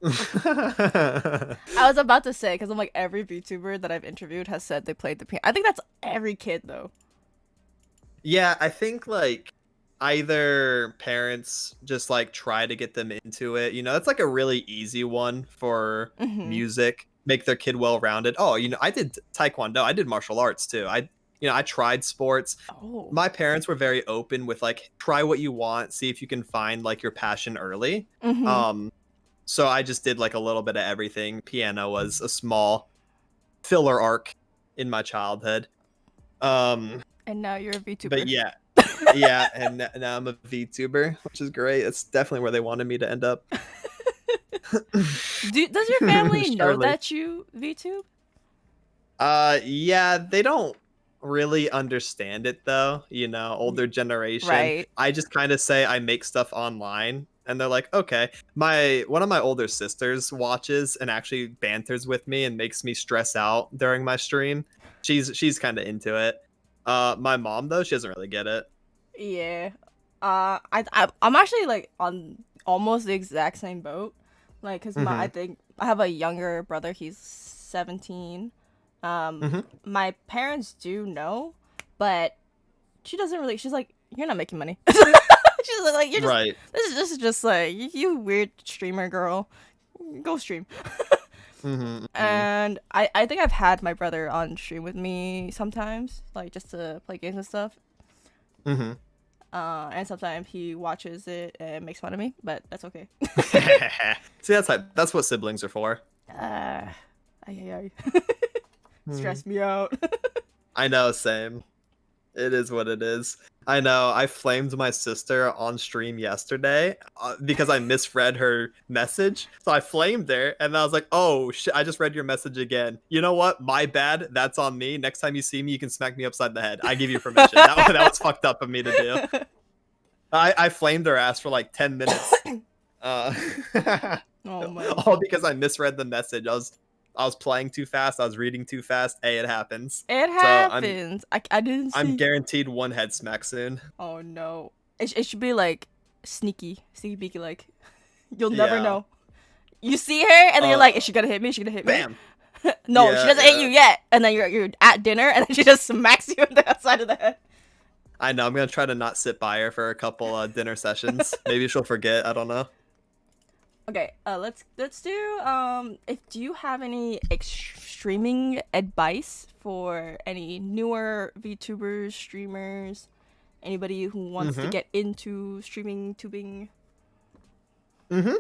I was about to say because I'm like every VTuber that I've interviewed has said they played the piano. I think that's every kid though. Yeah, I think like either parents just like try to get them into it. That's like a really easy one for Hmm. music, make their kid well-rounded. Oh, I did taekwondo, I did martial arts too. I tried sports. Oh. My parents were very open with like try what you want, see if you can find like your passion early. Hmm. Um so I just did like a little bit of everything. Piano was a small filler arc in my childhood. Um And now you're a but VTuber. yeah, yeah, and now I'm a VTuber, which is great. It's definitely where they wanted me to end up. Does your family know Surely. that you VTube? Yeah, they don't really understand it though, older generation. Right. I just kind of say I make stuff online and they're like, "Okay." One of my older sisters watches and actually banters with me and makes me stress out during my stream. She's kind of into it. My mom though, she doesn't really get it. Yeah. I'm actually like on almost the exact same boat. Like, cause I Mhm. think I have a younger brother. He's 17. Mhm. My parents do know, but she doesn't really. She's like, you're not making money. She's like, you're just. Right. This is just like you weird streamer girl. Go stream. Mhm. Mhm. And I think I've had my brother on stream with me sometimes, like just to play games and stuff. Mhm. And sometimes he watches it and makes fun of me, but that's okay. See, that's what siblings are for. uh, ay. Hmm. Stress me out. I know, same. It is what it is. I know. I flamed my sister on stream yesterday because I misread her message. So I flamed her, and I was like, "Oh shit! I just read your message again. You know what? My bad. That's on me. Next time you see me, you can smack me upside the head. I give you permission. That was fucked up of me to do. I flamed her ass for like 10 minutes. Uh, Oh man, all because I misread the message. I was playing too fast. I was reading too fast. Hey, it happens. it So I'm happens. I didn't I'm see. guaranteed one head smack soon. Oh no, it should be like sneaky beaky. Like you'll never Yeah. know. You see her, and then you're like, Uh, is she gonna hit me? Is she gonna hit me? bam. No, she Yeah, doesn't hit yeah. you yet. And then you're at dinner, and then she just smacks you on the outside of the head. I know. I'm gonna try to not sit by her for a couple dinner sessions. Maybe she'll forget. I don't know. Okay, let's do if do you have any streaming advice for any newer VTubers, streamers, anybody who wants to Mm-hmm. get into streaming tubing? Mm-hmm.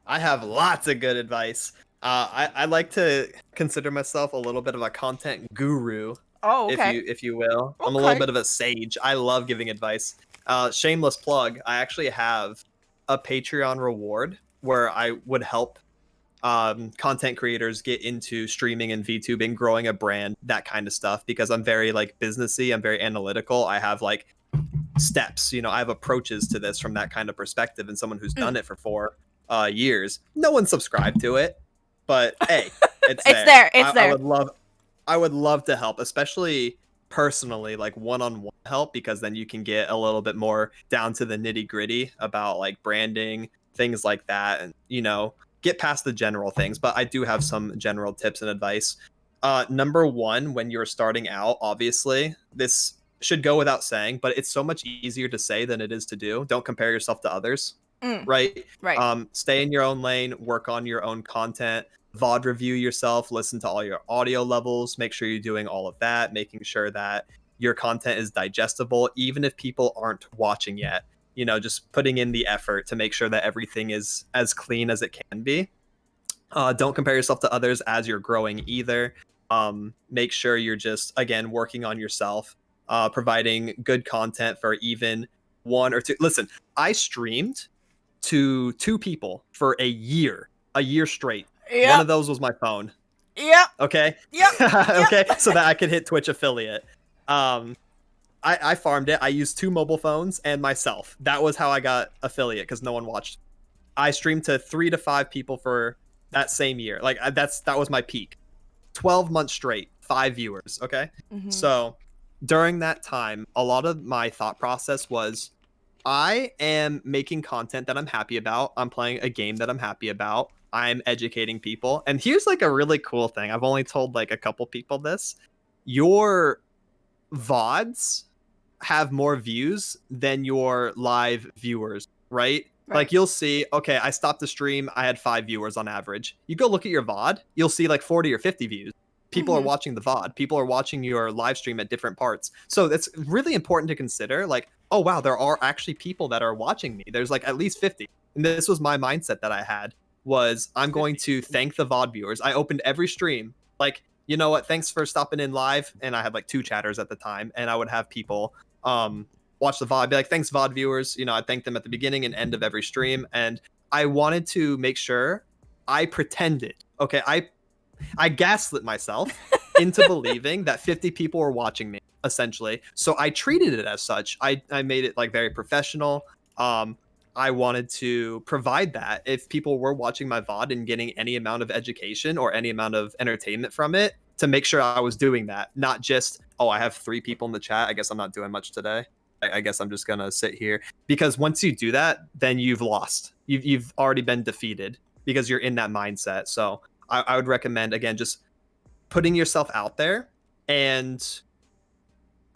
I have lots of good advice. I like to consider myself a little bit of a content guru, Oh, if okay. you will. I'm a little Okay. bit of a sage. I love giving advice. Shameless plug. I actually have a Patreon reward where I would help content creators get into streaming and VTubing, growing a brand, that kind of stuff. Because I'm very like businessy. I'm very analytical. I have like steps. I have approaches to this from that kind of perspective, and someone who's Mm. done it for 4 years. No one subscribed to it, but hey, it's It's there. there. It's I there. would love to help, especially personally, like one-on-one help, because then you can get a little bit more down to the nitty-gritty about like branding, things like that, and get past the general things. But I do have some general tips and advice. Number one, when you're starting out, obviously, this should go without saying, but it's so much easier to say than it is to do. Don't compare yourself to others, Mm. right? Right. Stay in your own lane, work on your own content, VOD review yourself, listen to all your audio levels, make sure you're doing all of that, making sure that your content is digestible, even if people aren't watching yet. Just putting in the effort to make sure that everything is as clean as it can be. Don't compare yourself to others as you're growing either. Make sure you're just, again, working on yourself, providing good content for even one or two. Listen, I streamed to 2 people for a year straight. One Yep. of those was my phone. Yep. Okay. Yep. Yep. Okay. So that I could hit Twitch affiliate. Um, I farmed it. I used 2 mobile phones and myself. That was how I got affiliate because no one watched. I streamed to 3 to 5 people for that same year. Like that was my peak. 12 months straight, 5 viewers. Okay. Mhm. So during that time, a lot of my thought process was I am making content that I'm happy about. I'm playing a game that I'm happy about. I'm educating people. And here's like a really cool thing. I've only told like a couple people this. Your VODs have more views than your live viewers, right? Right. Like you'll see, okay, I stopped the stream, I had 5 viewers on average. You go look at your VOD, you'll see like 40 or 50 views. People are Mm-hmm. watching the VOD, people are watching your live stream at different parts. So that's really important to consider. Like, oh wow, there are actually people that are watching me. There's like at least 50. And this was my mindset that I had was I'm going 50. to thank the VOD viewers. I opened every stream like, you know what, thanks for stopping in live. And I had like 2 chatters at the time, and I would have people watch the VOD, be like, thanks VOD viewers. You know, I thank them at the beginning and end of every stream. And I wanted to make sure I pretended. Okay, I gaslit myself into believing that 50 people were watching me, essentially. So I treated it as such. I made it like very professional. I wanted to provide that if people were watching my VOD and getting any amount of education or any amount of entertainment from it, to make sure I was doing that, not just, oh, I have 3 people in the chat, I guess I'm not doing much today. I guess I'm just gonna sit here. Because once you do that, then you've lost. You've already been defeated because you're in that mindset. So I would recommend, again, just putting yourself out there and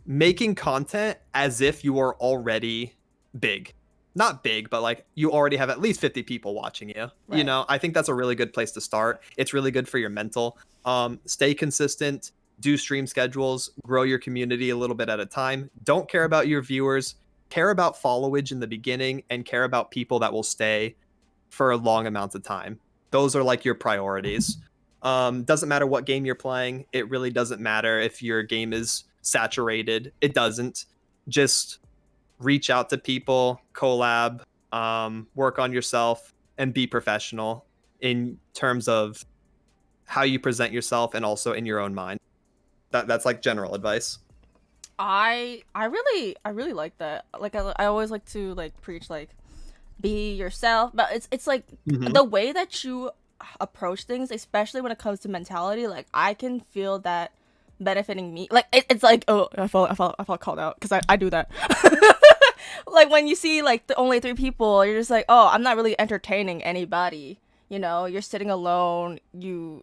making content as if you are already big. Not big, but like you already have at least 50 people watching you. You Right. know, I think that's a really good place to start. It's really good for your mental. Stay consistent, do stream schedules, grow your community a little bit at a time. Don't care about your viewers, care about followage in the beginning, and care about people that will stay for long amounts of time. Those are like your priorities. Doesn't matter what game you're playing. It really doesn't matter if your game is saturated. It doesn't. Just reach out to people, collab, work on yourself, and be professional in terms of how you present yourself and also in your own mind. That's like general advice. I really like that. Like I always like to like preach like be yourself, but it's like Mm-hmm. the way that you approach things, especially when it comes to mentality. Like I can feel that benefiting me. Like it's like, oh, I felt called out because I do that. Like when you see like the only 3 people, you're just like, oh, I'm not really entertaining anybody. You know, you're sitting alone. You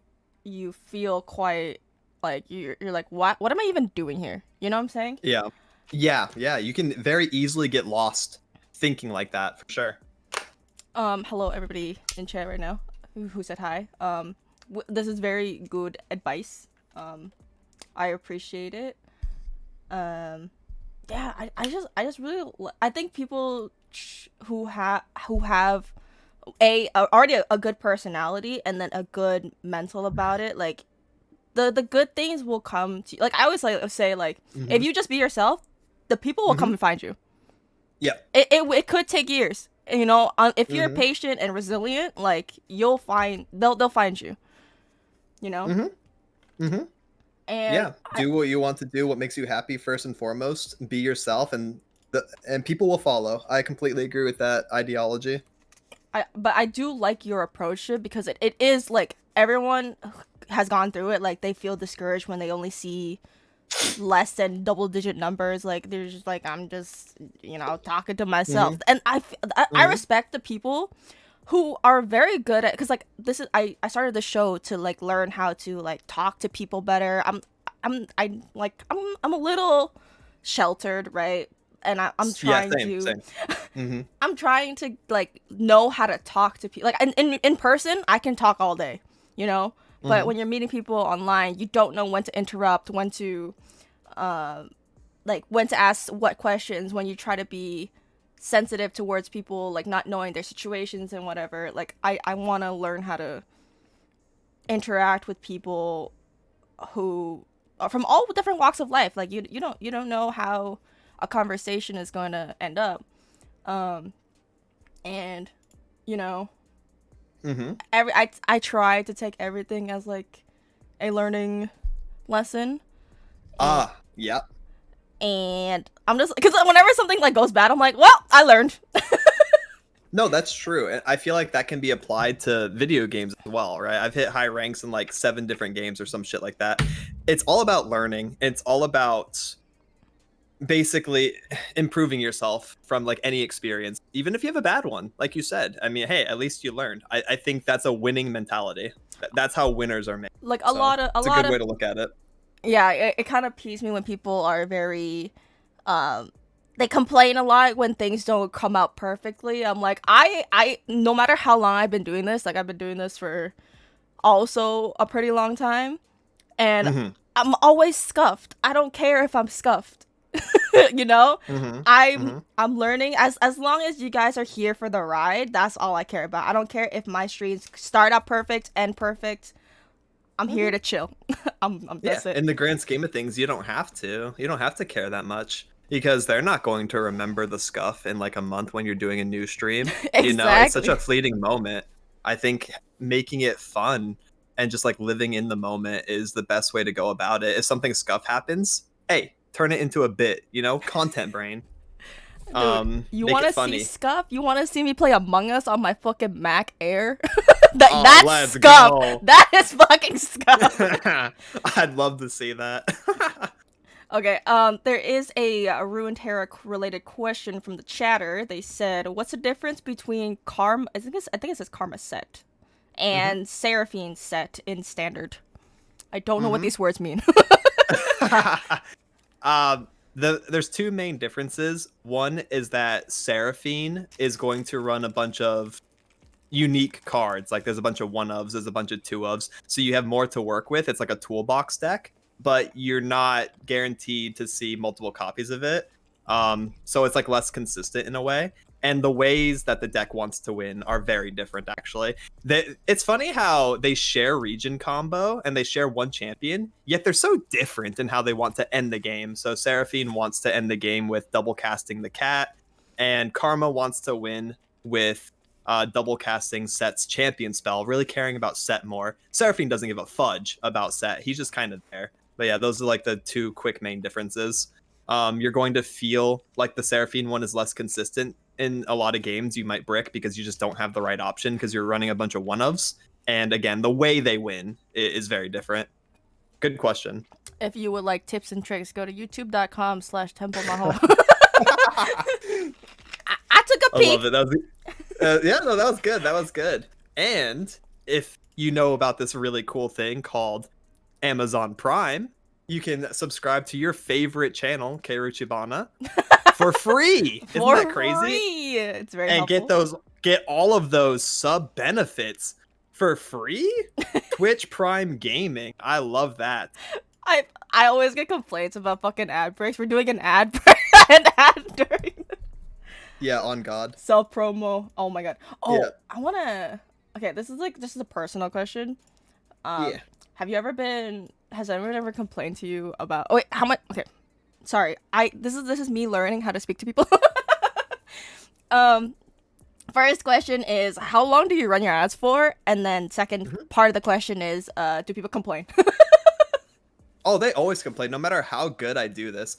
feel quite like you're like, what am I even doing here? You know what I'm saying? Yeah. Yeah. You can very easily get lost thinking like that, for sure. Hello everybody in chat right now who said hi. This is very good advice. I appreciate it. Yeah, I just really I think people who have already a good personality and then a good mental about it, like the good things will come to you. Like I always like say like Mm-hmm. if you just be yourself, the people will come and find you. Yeah. It could take years, you know. If you're Mm-hmm. patient and resilient, like they'll find you, you know. Mm-hmm. Mm-hmm. And Yeah. Do what you want to do, what makes you happy first and foremost. Be yourself, and people will follow. I completely agree with that ideology. but I do like your approach to it because it is like everyone has gone through it. Like they feel discouraged when they only see less than double digit numbers. Like they're just like, I'm just, you know, talking to myself. Mm-hmm. And I respect the people who are very good at, because like this is I started the show to like learn how to like talk to people better. I'm a little sheltered, right? And I'm Yeah, trying to same. Mm-hmm. I'm trying to like know how to talk to people. Like in person, I can talk all day, you know. But Mm-hmm. when you're meeting people online, you don't know when to interrupt, when to, when to ask what questions. When you try to be sensitive towards people, like not knowing their situations and whatever. Like I want to learn how to interact with people who are from all different walks of life. Like you don't know how a conversation is going to end up. And you know, Mm-hmm. I try to take everything as like a learning lesson. Yeah. And I'm just because whenever something like goes bad, I'm like, well, I learned. No, that's true. And I feel like that can be applied to video games as well, right? I've hit high ranks in like 7 different games or some shit like that. It's all about learning. It's all about basically improving yourself from like any experience, even if you have a bad one, like you said. I mean, hey, at least you learned. I think that's a winning mentality. That's how winners are made. Like So a it's a lot good of way to look at it. yeah, it kind of peeves me when people are very um they complain a lot when things don't come out perfectly. I'm like, I no matter how long I've been doing this, like I've been doing this for also a pretty long time, and Hmm. I'm always scuffed. I don't care if I'm scuffed. You know? Hmm. I'm Hmm. I'm learning as long as you guys are here for the ride, that's all I care about. I don't care if my streams start out perfect, end perfect. I'm here Hmm. to chill. Yeah, That's it. in the grand scheme of things, you don't have to. You don't have to care that much because they're not going to remember the scuff in like a month when you're doing a new stream. You know, it's such Exactly. a fleeting moment. I think making it fun and just like living in the moment is the best way to go about it. If something scuff happens, hey, turn it into a bit, you know, content brain. Dude, you Make want it to see funny. scuff? You want to see me play Among Us on my fucking Mac Air? Oh, That's let's scuff. go. That is fucking scuff. I'd love to see that. Okay, there is a Ruinterra related question from the chatter. They said, "What's the difference between Karma? I think it says Karma set Hmm. and Seraphine set in standard." I don't know what Hmm. these words mean. There's two main differences. One is that Seraphine is going to run a bunch of unique cards. Like there's a bunch of one ofs, there's a bunch of two ofs. So you have more to work with. It's like a toolbox deck, but you're not guaranteed to see multiple copies of it. So it's like less consistent in a way. And the ways that the deck wants to win are very different, actually. It's funny how they share region combo and they share one champion, yet they're so different in how they want to end the game. So Seraphine wants to end the game with double casting the cat, and Karma wants to win with double casting Set's champion spell, really caring about Set more. Seraphine doesn't give a fudge about Set. He's just kind of there. But yeah, those are like the two quick main differences. You're going to feel like the Seraphine one is less consistent in a lot of games. You might brick because you just don't have the right option because you're running a bunch of one ofs. And again, the way they win is very different. Good question. If you would like tips and tricks, go to youtube.com/Temple Maho. I took a I love peek. it. That was yeah, no, that was good. That was good. And if you know about this really cool thing called Amazon Prime, you can subscribe to your favorite channel, Keiruchibana, for free. Isn't that For crazy? free. It's very And helpful. get all of those sub benefits for free? Twitch Prime Gaming. I love that. I I always get complaints about fucking ad breaks. We're doing an ad break, an ad during Yeah, on God. self promo. Oh my god. Yeah. Oh, I wanna. Okay, this is a personal question. Yeah. Have you ever been? Has anyone ever complained to you about? Oh wait, how much? Okay, sorry. This is me learning how to speak to people. um, First question is how long do you run your ads for? And then second Mhm. part of the question is do people complain? Oh, they always complain, no matter how good I do this.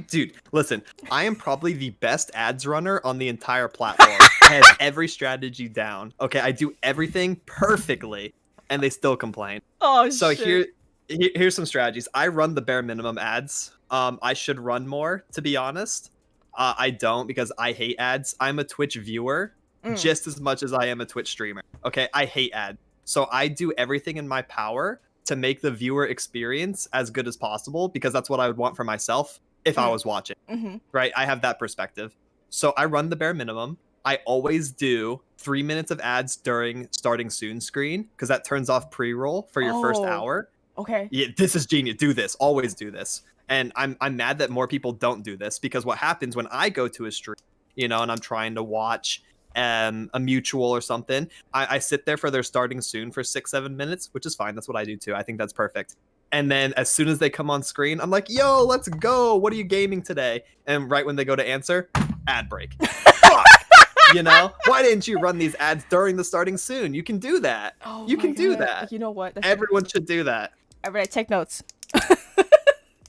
Dude, listen, I am probably the best ads runner on the entire platform. I have every strategy down. Okay, I do everything perfectly, and they still complain. Oh So shit. here's some strategies. I run the bare minimum ads. I should run more, to be honest. I don't because I hate ads. I'm a Twitch viewer Mm, just as much as I am a Twitch streamer. Okay, I hate ads. So I do everything in my power to make the viewer experience as good as possible because that's what I would want for myself if I mm, was watching, mm-hmm. right? I have that perspective. So I run the bare minimum. I always do 3 minutes of ads during starting soon screen because that turns off pre-roll for your first Oh, hour. okay. Yeah, this is genius. Do this. Always do this. And I'm mad that more people don't do this because what happens when I go to a stream, you know, and I'm trying to watch a mutual or something, I sit there for their starting soon for 6-7 minutes, which is fine. That's what I do too. I think that's perfect. And then as soon as they come on screen, I'm like, yo, let's go. What are you gaming today? And right when they go to answer, ad break. Fuck. You know, why didn't you run these ads during the starting soon? You can do that. Oh You my can do god. that. You know what? That's Everyone should do that. everybody take notes.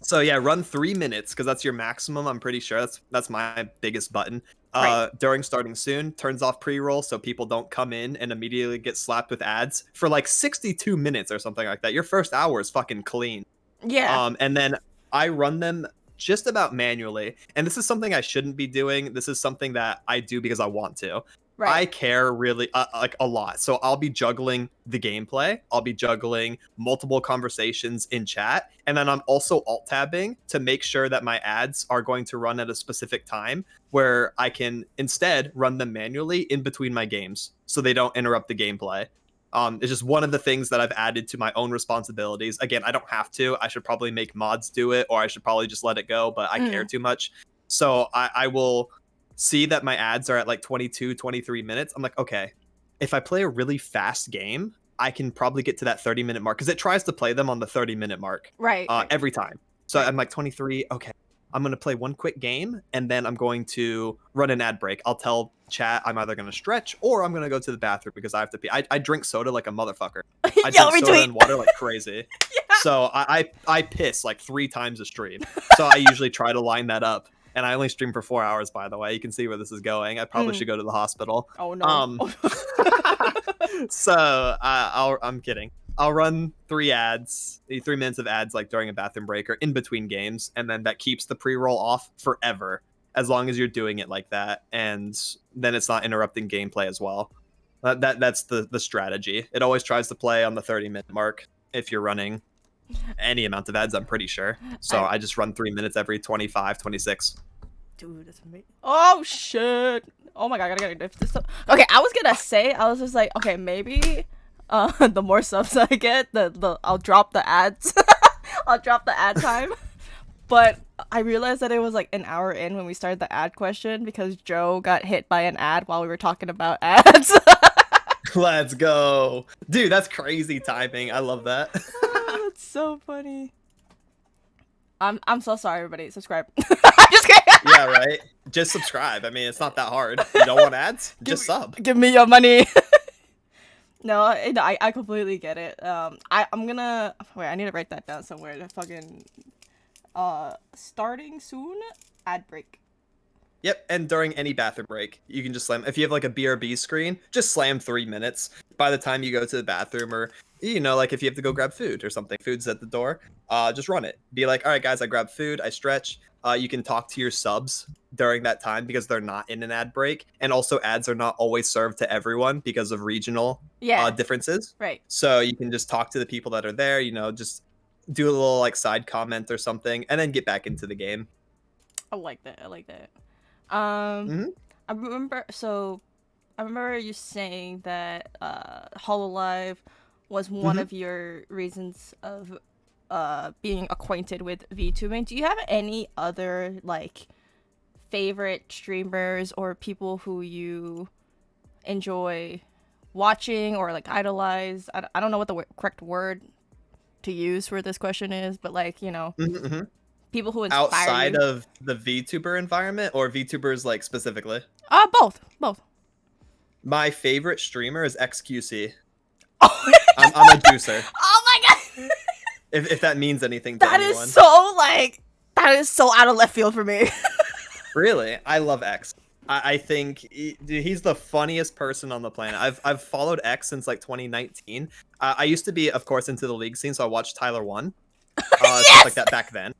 So yeah, run 3 minutes because that's your maximum. I'm pretty sure that's my biggest button. Right. During starting soon, turns off pre-roll so people don't come in and immediately get slapped with ads for like 62 minutes or something like that. Your first hour is fucking clean. Yeah. And then I run them just about manually. And this is something I shouldn't be doing. This is something that I do because I want to. Right. I care really like a lot. So I'll be juggling the gameplay. I'll be juggling multiple conversations in chat. And then I'm also alt tabbing to make sure that my ads are going to run at a specific time where I can instead run them manually in between my games so they don't interrupt the gameplay. It's just one of the things that I've added to my own responsibilities. Again, I don't have to. I should probably make mods do it, or I should probably just let it go, but I care too much. So I will see that my ads are at like 22, 23 minutes. I'm like, okay, if I play a really fast game, I can probably get to that 30-minute mark because it tries to play them on the 30-minute mark Right. every time. So I'm like 23. Okay, I'm going to play one quick game and then I'm going to run an ad break. I'll tell chat I'm either going to stretch or I'm going to go to the bathroom because I have to pee. I drink soda like a motherfucker. I drink soda and water like crazy. Yeah. So I piss like 3 times a stream. So I usually try to line that up. And I only stream for 4 hours, by the way. You can see where this is going. I probably should go to the hospital. Oh no. So I'm kidding. I'll run 3 ads, 3 minutes of ads, like during a bathroom break or in between games, and then that keeps the pre-roll off forever, as long as you're doing it like that, and then it's not interrupting gameplay as well. That's the strategy. It always tries to play on the 30-minute mark if you're running any amount of ads, I'm pretty sure. So I just run 3 minutes every 25, 26. Dude, that's amazing. Oh shit. Oh my god, I gotta get this up. Okay, I was gonna say, I was just like, okay, maybe the more subs I get, the I'll drop the ads. I'll drop the ad time. But I realized that it was like an hour in when we started the ad question because Joe got hit by an ad while we were talking about ads. Let's go. Dude, that's crazy timing. I love that. That's so funny. I'm so sorry, everybody. Subscribe. I'm just kidding. Yeah, right. Just subscribe. I mean, it's not that hard. You don't want ads? Just sub. Give me your money. No, I completely get it. I'm gonna wait. I need to write that down somewhere. To fucking starting soon. Ad break. Yep, and during any bathroom break, you can just slam. If you have like a BRB screen, just slam 3 minutes. By the time you go to the bathroom, or like if you have to go grab food or something, food's at the door. Just run it. Be like, all right, guys, I grab food, I stretch. You can talk to your subs during that time because they're not in an ad break, and also ads are not always served to everyone because of regional differences. Right. So you can just talk to the people that are there. Just do a little like side comment or something, and then get back into the game. I like that. I remember you saying that Hololive was one of your reasons of being acquainted with VTubing. Do you have any other like favorite streamers or people who you enjoy watching or like idolize? I don't know what the correct word to use for this question is, but like, people who inspire outside you. of the VTuber environment, or VTubers like specifically? Both. My favorite streamer is XQC. Oh, I'm a juicer. oh my god. If that means anything to anyone. That is so out of left field for me. Really, I love X. I think he's the funniest person on the planet. I've followed X since like 2019. I used to be, of course, into the league scene, so I watched Tyler 1. Stuff like that back then.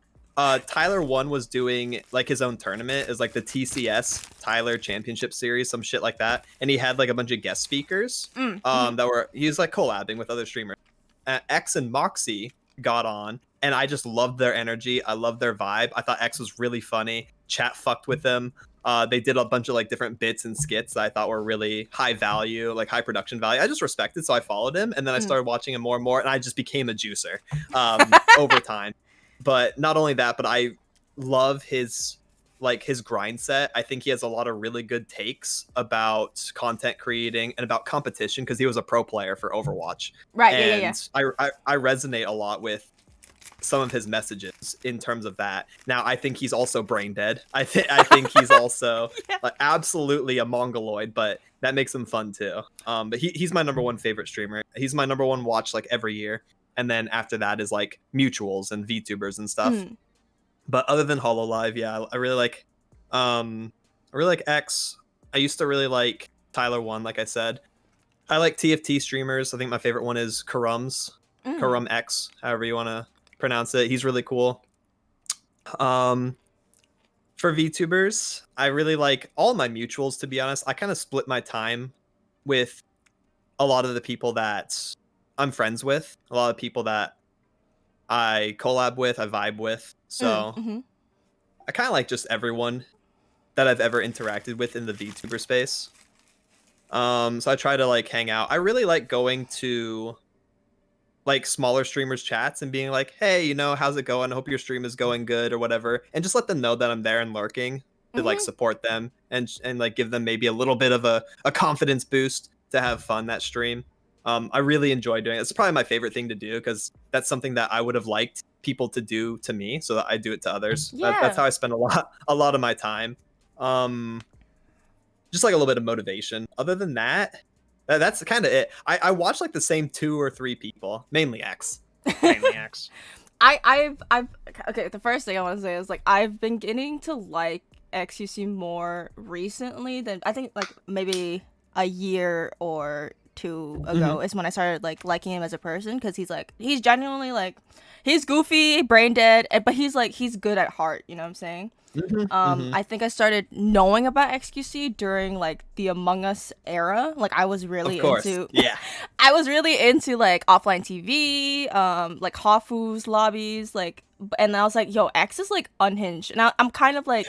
Tyler 1 was doing like his own tournament. Is like the TCS Tyler Championship Series, some shit like that. And he had like a bunch of guest speakers he was like collabing with other streamers. X and Moxie got on, and I just loved their energy. I loved their vibe. I thought X was really funny. Chat fucked with them. They did a bunch of like different bits and skits that I thought were really high value, like high production value. I just respected, so I followed him, and then I started watching him more and more, and I just became a juicer over time. But not only that, but I love his grind set. I think he has a lot of really good takes about content creating and about competition because he was a pro player for Overwatch. Right. And I resonate a lot with some of his messages in terms of that. Now, I think he's also brain dead. I think he's also like absolutely a mongoloid, but that makes him fun too. But he's my number one favorite streamer. He's my number one watch like every year. And then after that is like mutuals and VTubers and stuff. But other than Hololive, yeah, I really like X. I used to really like Tyler 1, like I said. I like TFT streamers. I think my favorite one is Karum X, however you want to pronounce it. He's really cool. Um, for VTubers, I really like all my mutuals. To be honest, I kind of split my time with a lot of the people that I'm friends with, a lot of people that I collab with, I vibe with. So Mm-hmm. I kind of like just everyone that I've ever interacted with in the VTuber space. So I try to like hang out. I really like going to like smaller streamers chats and being like, hey, how's it going? I hope your stream is going good or whatever, and just let them know that I'm there and lurking to like Mm-hmm. support them and like give them maybe a little bit of a confidence boost to have fun that stream. I really enjoy doing it. It's probably my favorite thing to do because that's something that I would have liked people to do to me, so that I do it to others. That's Yeah. how I spend a lot of my time. Um, just like a little bit of motivation. Other than that, that's kind of it. I watch like the same 2 or 3 people, mainly X, mainly X. I've okay. The first thing I want to say is like I've been getting to like XUC more recently than I think like maybe a year or two Hmm. ago is when I started like liking him as a person because he's genuinely like he's goofy, brain dead, but he's good at heart. You know what I'm saying? Hmm. Hmm. I think I started knowing about XQC during like the Among Us era. Like I was Of really course, into yeah. I was really into like offline TV, like Hafu's lobbies, like and I was like, yo, X is like unhinged. And I'm kind of like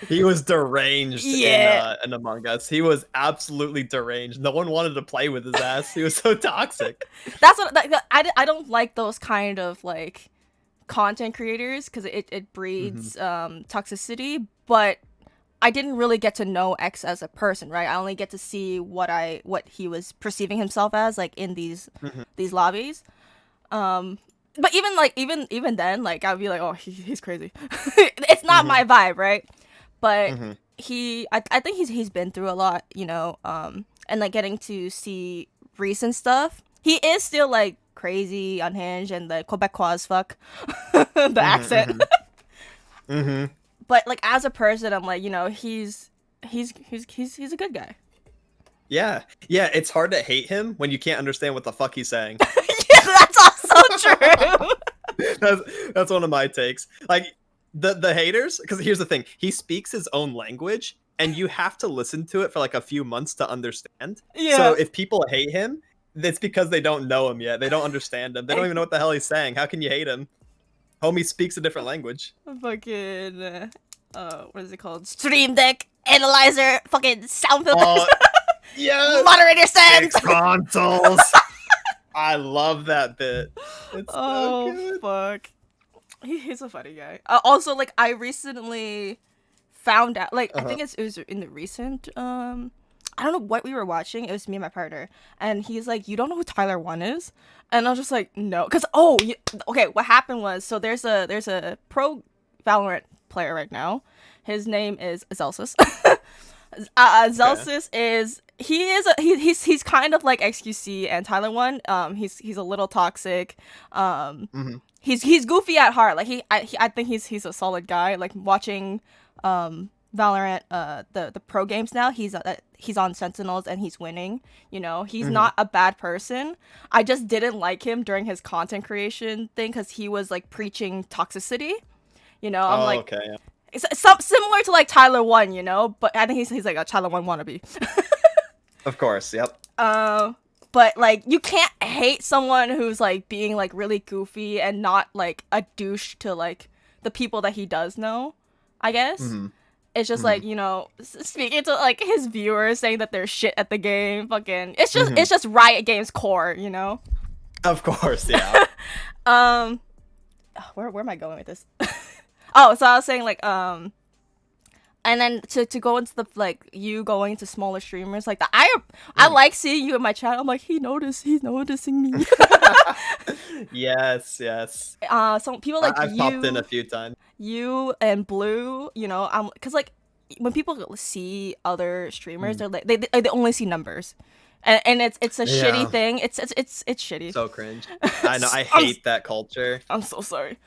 He was deranged yeah. in Among Us. He was absolutely deranged. No one wanted to play with his ass. He was so toxic. That's what I don't like those kind of like content creators because it Hmm. breeds toxicity, but I didn't really get to know X as a person, right? I only get to see what he was perceiving himself as like in Hmm. these lobbies. Um but even then like I'd be like, "Oh, he's crazy." It's not Hmm. my vibe, right? But Hmm. I think he's been through a lot, and like getting to see recent stuff. He is still like crazy, unhinged and the Quebecois as fuck. The accent. Hmm. Hmm. But like as a person, I'm like, he's a good guy. Yeah, yeah. It's hard to hate him when you can't understand what the fuck he's saying. Yeah, that's also true. that's that's one of my takes. Like the haters, because here's the thing: he speaks his own language, and you have to listen to it for like a few months to understand. So Yeah. if people hate him, it's because they don't know him yet. They don't understand him. They don't I even know what the hell he's saying. How can you hate him? Homie speaks a different language. fucking what is it called? Stream deck analyzer, fucking sound filters, Oh yes, moderator stand. fix consoles. I love that bit. It's so Oh good. fuck. He's a funny guy. Also, like I recently found out, like I Uh-huh. think it was in the recent I don't know what we were watching. It was me and my partner, and he's like, "You don't know who Tyler One is?" And I was just like, "No," because okay. What happened was, so there's a pro Valorant player right now. His name is Zelsus. Okay. Zelsus is he's kind of like XQC and Tyler One. He's a little toxic. Hmm. He's goofy at heart. Like I think he's a solid guy. Like watching Valorant the pro games now. He's on Sentinels and he's winning. He's Hmm. not a bad person. I just didn't like him during his content creation thing because he was like preaching toxicity. I'm Oh, like okay. Yeah. it's similar to like Tyler One. But I think he's like a Tyler One wannabe. Of course. Yep. Uh, but like you can't hate someone who's like being like really goofy and not like a douche to like the people that he does know. I guess Hmm. it's just Hmm. like speaking to like his viewers saying that they're shit at the game. Fucking, it's just Hmm. it's just Riot Games core. Of course. Yeah. Um, where am I going with this? Oh, so I was saying like and then to go into the like you going to smaller streamers like that, I Mhm. like seeing you in my chat. I'm like he's noticing me. Yes. Yes. Some people like I've popped in a few times. you and Blue, I'm because like when people see other streamers, Mm. they're like they only see numbers, and it's a shitty Yeah. thing. It's shitty. So cringe. I know. I I'm hate that culture. I'm so sorry.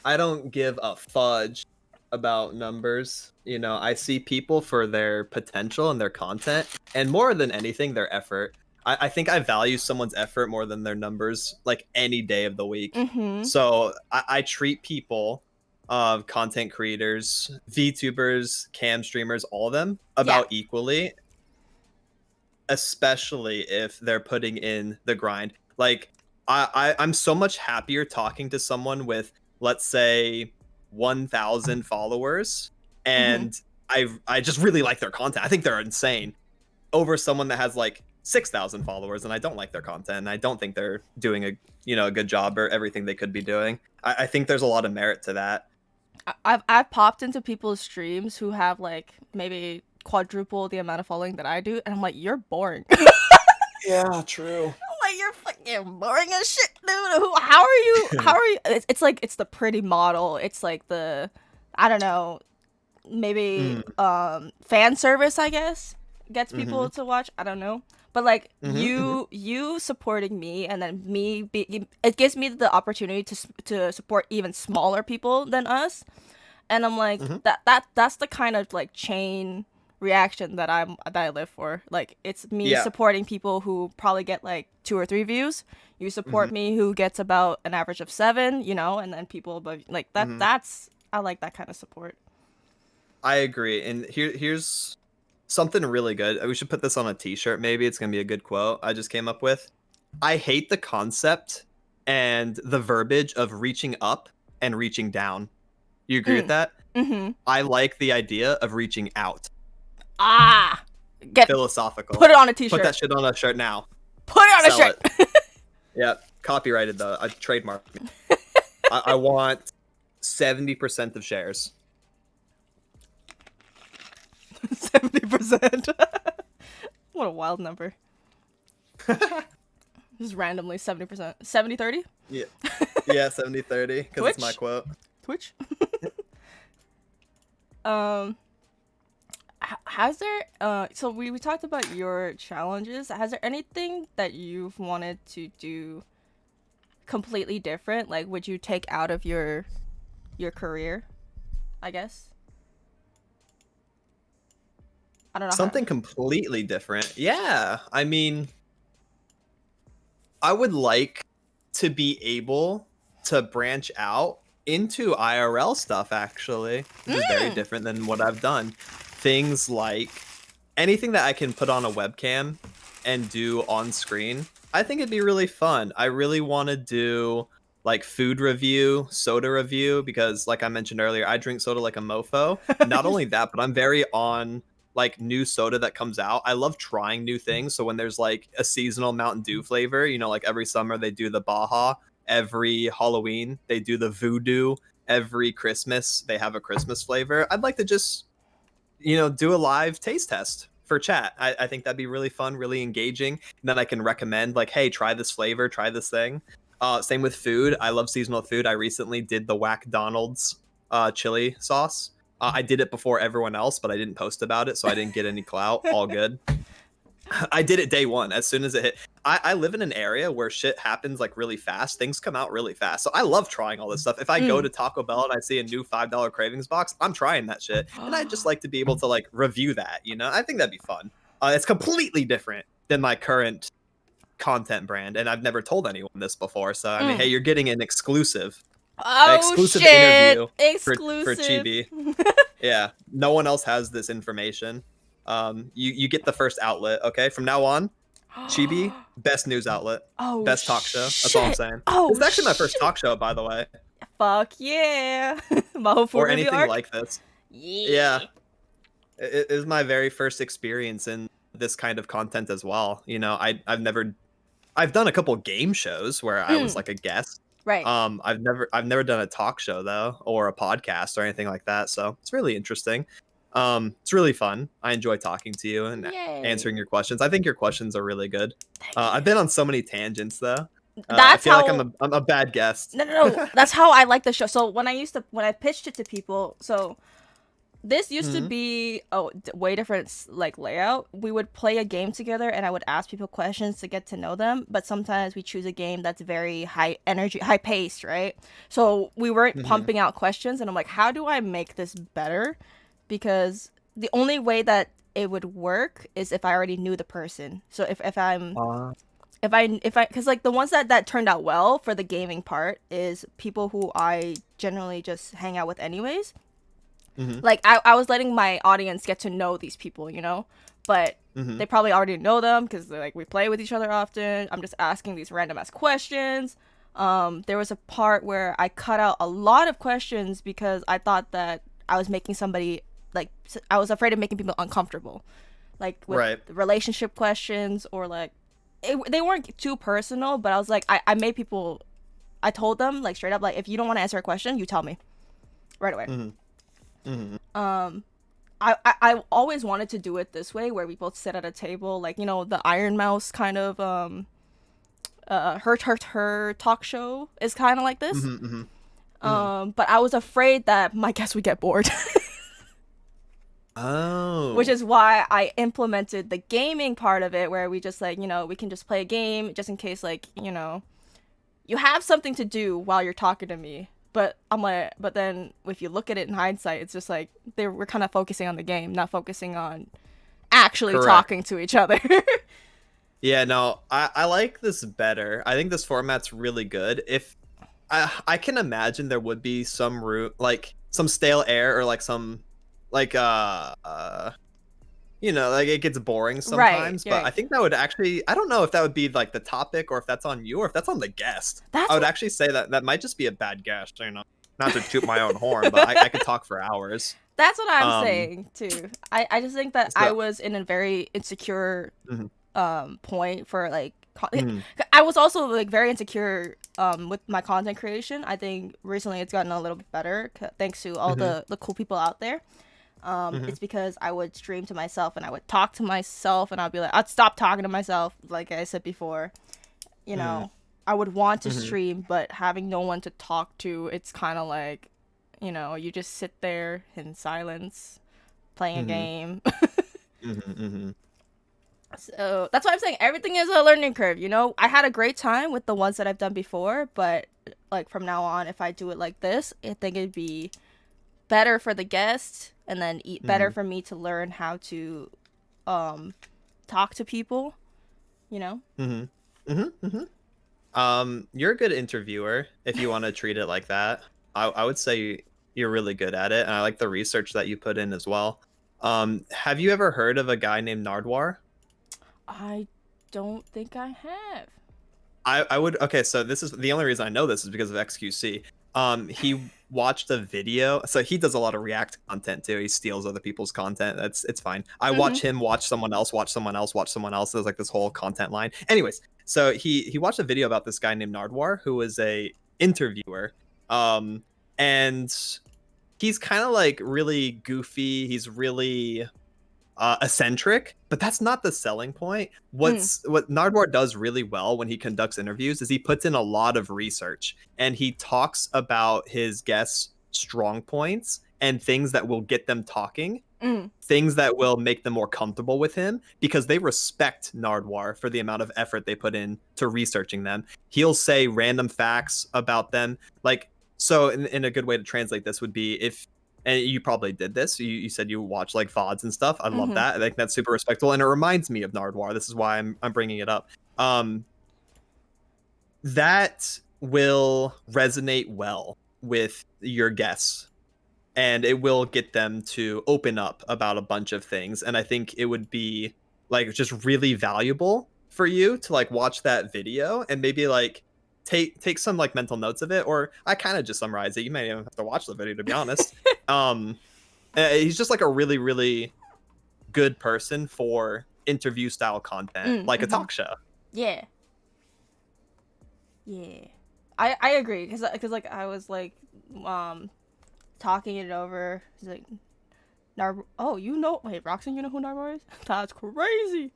I don't give a fudge about numbers. I see people for their potential and their content, and more than anything, their effort. I think I value someone's effort more than their numbers, like any day of the week. Mm-hmm. So I treat people, content creators, VTubers, cam streamers, all of them Yeah. about equally, especially if they're putting in the grind. Like I'm so much happier talking to someone with, let's say, 1,000 followers, Mm-hmm. and I just really like their content. I think they're insane, over someone that has like 6,000 followers and I don't like their content. And I don't think they're doing a good job or everything they could be doing. I think there's a lot of merit to that. I've popped into people's streams who have like maybe quadruple the amount of following that I do, and I'm like, you're boring. Yeah, true. Like, you're fucking boring as shit, dude. How are you? How are you? It's like it's the pretty model. It's like the, I don't know, maybe fan service, I guess, gets people to watch. I don't know, but like you supporting me, and then it gives me the opportunity to support even smaller people than us, and I'm like that's the kind of like chain reaction that I live for. Like, it's me Yeah. supporting people who probably get like 2 or 3 views. You support me who gets about an average of 7, and then people above, like that's I like that kind of support. I agree. And here's something really good. We should put this on a t-shirt. Maybe it's going to be a good quote I just came up with. I hate the concept and the verbiage of reaching up and reaching down. You agree with that? Mm-hmm. I like the idea of reaching out. Ah, get Philosophical. put it on a t-shirt. Put that shit on a shirt now. Put it on Sell a shirt. it. Yeah, copyrighted though. I trademark. I want 70% of shares. 70%. What a wild number. Just randomly 70%. 70-30? Yeah. Yeah, 70-30 because it's my quote. Twitch. Has there so we talked about your challenges. Has there anything that you've wanted to do completely different? Like, would you take out of your career, I guess? I don't know. Something completely different. Yeah. I mean, I would like to be able to branch out into IRL stuff, actually, which is very different than what I've done. Things like anything that I can put on a webcam and do on screen. I think it'd be really fun. I really want to do like food review, soda review, because like I mentioned earlier, I drink soda like a mofo. Not only that, but I'm very on like new soda that comes out. I love trying new things. So when there's like a seasonal Mountain Dew flavor, like every summer they do the Baja, every Halloween they do the Voodoo, every Christmas they have a Christmas flavor. I'd like to just, do a live taste test for chat. I think that'd be really fun, really engaging. And then I can recommend like, hey, try this flavor, try this thing. Same with food. I love seasonal food. I recently did the Whack Donald's chili sauce. I did it before everyone else, but I didn't post about it, so I didn't get any clout. All good. I did it day one as soon as it hit. I live in an area where shit happens like really fast. Things come out really fast. So I love trying all this stuff. If I go to Taco Bell and I see a new $5 cravings box, I'm trying that shit. And I just like to be able to like review that, I think that'd be fun. It's completely different than my current content brand. And I've never told anyone this before. So I mean, hey, you're getting an exclusive. Exclusive interview for Chibi. Yeah, no one else has this information. You get the first outlet. Okay, from now on, Chibi, best news outlet, best talk show. That's all I'm saying. It's actually my first talk show, by the way. Fuck yeah. Or anything like this. Yeah. It is my very first experience in this kind of content as well. I've done a couple game shows where I was like a guest. Right. I've never done a talk show though, or a podcast or anything like that. So it's really interesting. It's really fun. I enjoy talking to you and answering your questions. I think your questions are really good. I've been on so many tangents though. I feel like I'm a bad guest. No. That's how I like the show. So when I pitched it to people, so this used to be a way different like layout. We would play a game together and I would ask people questions to get to know them, but sometimes we choose a game that's very high energy, high paced, right? So we weren't pumping out questions, and I'm like, how do I make this better? Because the only way that it would work is if I already knew the person. So if I'm Uh, if I because like the ones that turned out well for the gaming part is people who I generally just hang out with anyways. mm-hmm, Like I was letting my audience get to know these people, you know, but mm-hmm. they probably already know them because like we play with each other often. I'm just asking these random ass questions. There was a part where I cut out a lot of questions because I thought that I was making somebody like I was afraid of making people uncomfortable, like with Right. relationship questions or like they weren't too personal, but I was like I made people. I told them like straight up like if you don't want to answer a question, you tell me right away. Mm-hmm, mm-hmm. I always wanted to do it this way where we both sit at a table like you know the Iron Mouse kind of her talk show is kind of like this. Mm-hmm, mm-hmm, mm-hmm. But I was afraid that my guests would get bored. Which Oh, is why I implemented the gaming part of it where we just like you know we can just play a game just in case like you know you have something to do while you're talking to me. But I'm like, but then if you look at it in hindsight, it's just like we're kind of focusing on the game, not focusing on actually correct. talking to each other. Yeah, no, I like this better. I think this format's really good. If I can imagine there would be some root like some stale air or like some like like it gets boring Right, sometimes, but I right. think that would actually I don't know if that would be like the topic or if that's on you or if that's on the guest. I That's would what actually say that that might just be a bad guest, Not to toot my own horn, but I could talk for hours. that's what I'm Um saying too. I just think that I so was in a very insecure mhm, point for like mhm, I was also like very insecure with my content creation. I think recently it's gotten a little bit better thanks to all mhm, the cool people out there. mhm, It's because I would stream to myself and I would talk to myself and I'd be like, I'd stop talking to myself, like I said before. You mhm, know, I would want to mhm, stream, but having no one to talk to, it's kind of like, you know, you just sit there in silence playing a mhm, game. mhm, mhm. So that's why I'm saying everything is a learning curve. You know, I had a great time with the ones that I've done before, but like from now on, if I do it like this, I think it'd be better for the guest and then better Mhm. for me to learn how to um talk to people, you know. Mhm. Mhm. Mhm. You're a good interviewer if you want to treat it like that. I would say you're really good at it, and I like the research that you put in as well. Have you ever heard of a guy named Nardwar? I don't think I have. I would okay, so this is the only reason I know this is because of XQC. He watched a video, so he does a lot of React content too. He steals other people's content. It's fine. I Mhm. watch him watch someone else, watch someone else, watch someone else. There's like this whole content line. Anyways, so he watched a video about this guy named Nardwar, who was a interviewer. And he's kind of like really goofy. He's really eccentric, but that's not the selling point. Mm. What Nardwar does really well when he conducts interviews is he puts in a lot of research and he talks about his guests' strong points and things that will get them talking, Mm. things that will make them more comfortable with him because they respect Nardwar for the amount of effort they put in to researching them. He'll say random facts about them. Like, so in a good way to translate this would be if, and you probably did this, you said you watch like VODs and stuff. I love Mhm. that. I think that's super respectful. And it reminds me of Nardwar. This is why I'm bringing it up. Um, that will resonate well with your guests and it will get them to open up about a bunch of things and I think it would be like just really valuable for you to like watch that video and maybe like take some like mental notes of it or I kind of just summarize it. You may even have to watch the video to be honest. um he's just like a really really good person for interview style content Mm. like a Mhm. talk show. Yeah. Yeah. I agree cuz like I was like um talking it over. He's like oh, you know wait, Roxanne, you know who Narbor is? That's crazy.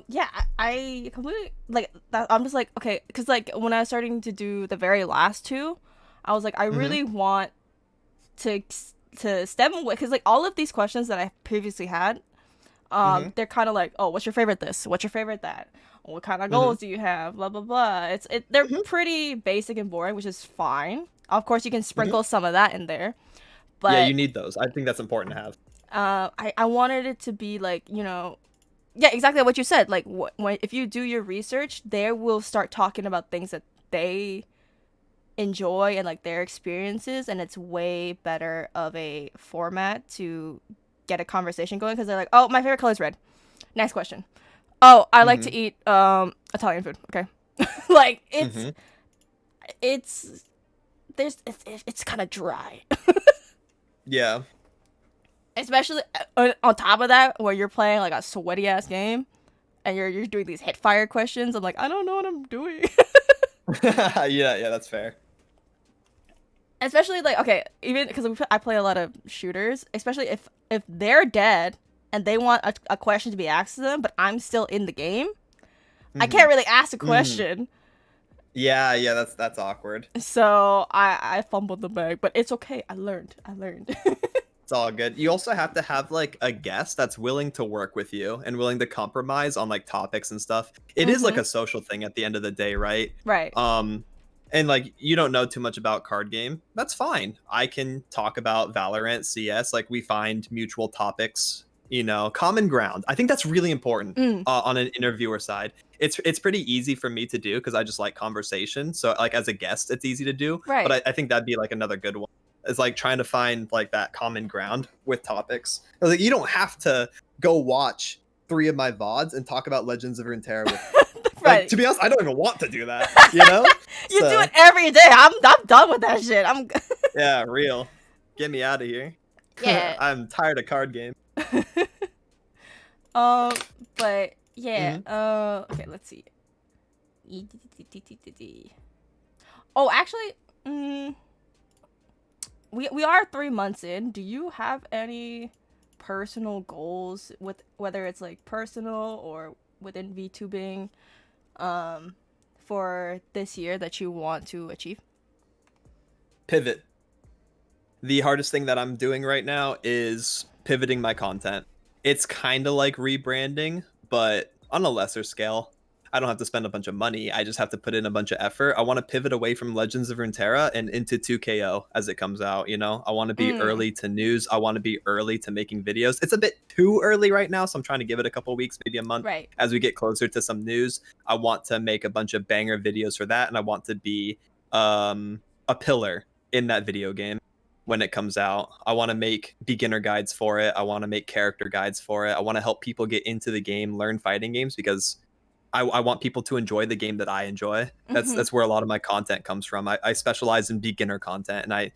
Yeah, I completely like that. I'm just like okay, because like when I was starting to do the very last two, I was like I Mm-hmm, really want to stem away because like all of these questions that I previously had, mm-hmm, they're kind of like, oh, what's your favorite this? What's your favorite that? What kind of mm-hmm, goals do you have? Blah blah blah. They're mm-hmm, pretty basic and boring, which is fine. Of course, you can mm-hmm. sprinkle some of that in there, Yeah, you but need those. I think that's important to have. I wanted it to be like, yeah, exactly what you said. Like, when if you do your research, they will start talking about things that they enjoy and like their experiences, and it's way better of a format to get a conversation going because they're like, oh, my favorite color is red. Next question. Oh, I like to Mm-hmm. eat Italian food. Okay, like Mm-hmm. it's there's it's kind of dry. Yeah. Especially on top of that, where you're playing like a sweaty ass game and you're doing these hit fire questions. I'm like, I don't know what I'm doing. Yeah, yeah, that's fair. Especially like, okay, even because I play a lot of shooters. Especially if they're dead and they want a question to be asked to them, but I'm still in the game, I Mm-hmm. can't really ask a Mm. question. Yeah, yeah, that's awkward. So I fumbled the bag, but it's okay. I learned. It's all good. You also have to have like a guest that's willing to work with you and willing to compromise on like topics and stuff. It is like Mhm. a social thing at the end of the day, right? Right. Um and like you don't know too much about card game. That's fine. I can talk about Valorant, CS, like we find mutual topics, common ground. I think that's really important Mm. on an interviewer side. It's pretty easy for me to do because I just like conversation. So like as a guest, it's easy to do. But Right. I think that'd be like another good one. Is like trying to find like that common ground with topics. Like you don't have to go watch 3 of my VODs and talk about Legends of Runeterra with me. Like Right. to be honest, I don't even want to do that. You do it So every day. I'm done with that shit. I'm yeah, real. Get me out of here. yeah. I'm tired of card game. um, but yeah. Hmm. Okay. Let's see. Oh, actually, we are 3 months in. Do you have any personal goals with whether it's like personal or within VTubing, um, for this year that you want to achieve? Pivot. The hardest thing that I'm doing right now is pivoting my content. It's kind of like rebranding, but on a lesser scale. I don't have to spend a bunch of money. I just have to put in a bunch of effort. I want to pivot away from Legends of Runeterra and into 2KO as it comes out. I want to be Mm. early to news. I want to be early to making videos. It's a bit too early right now, so I'm trying to give it a couple weeks, maybe a month. Right. As we get closer to some news, I want to make a bunch of banger videos for that, and I want to be a pillar in that video game when it comes out. I want to make beginner guides for it. I want to make character guides for it. I want to help people get into the game, learn fighting games because I want people to enjoy the game that I enjoy. That's Mm-hmm. that's where a lot of my content comes from. I specialize in beginner content, and I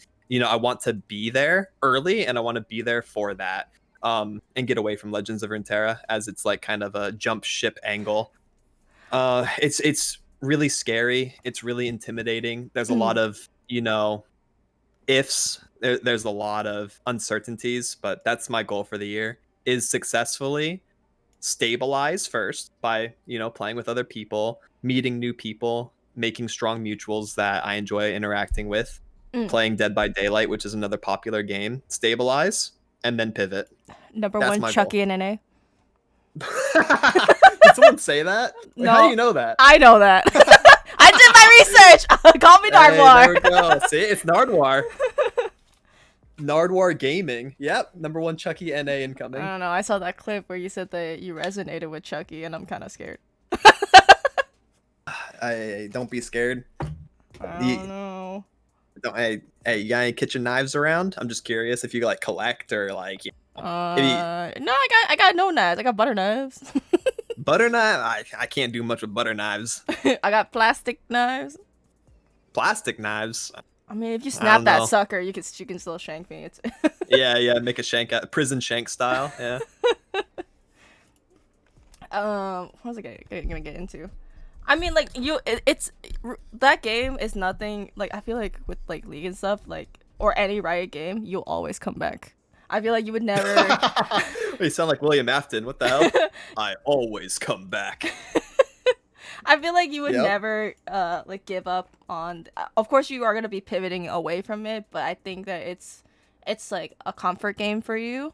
want to be there early, and I want to be there for that. And get away from Legends of Runeterra as it's like kind of a jump ship angle. It's really scary. It's really intimidating. There's a Mm. lot of ifs. There's a lot of uncertainties, but that's my goal for the year is successfully stabilize first by playing with other people, meeting new people, making strong mutuals that I enjoy interacting with, Mm. playing Dead by Daylight, which is another popular game. Stabilize and then pivot. Number That's one, my goal. Chucky and NA. Did someone say that? Like, how do No, you know that? I know that. I did my research. Call me Hey, there we Nardwar. go. See, it's Nardwar. Nardwar Gaming. Yep, number one Chucky NA I incoming. don't know. I saw that clip where you said that you resonated with Chucky, and I'm kind of scared. I don't be scared. I don't You, know. don't, hey, you got any kitchen knives around? I'm just curious if you like collect or like if you No, I got no knives. I got butter knives. butter knife. I can't do much with butter knives. I got plastic knives. Plastic knives. I mean, if you I snap don't that know. sucker, you can still shank me. It's Yeah, yeah. Make a shank out prison shank style. Yeah. what was I gonna get into? I mean, like it's that game is nothing. Like I feel like with like League and stuff, like or any Riot game, you'll always come back. I feel like you would never. You sound like William Afton. What the hell? I always come back. I feel like you would Yep. never like give up on. Of course, you are gonna be pivoting away from it, but I think that it's like a comfort game for you.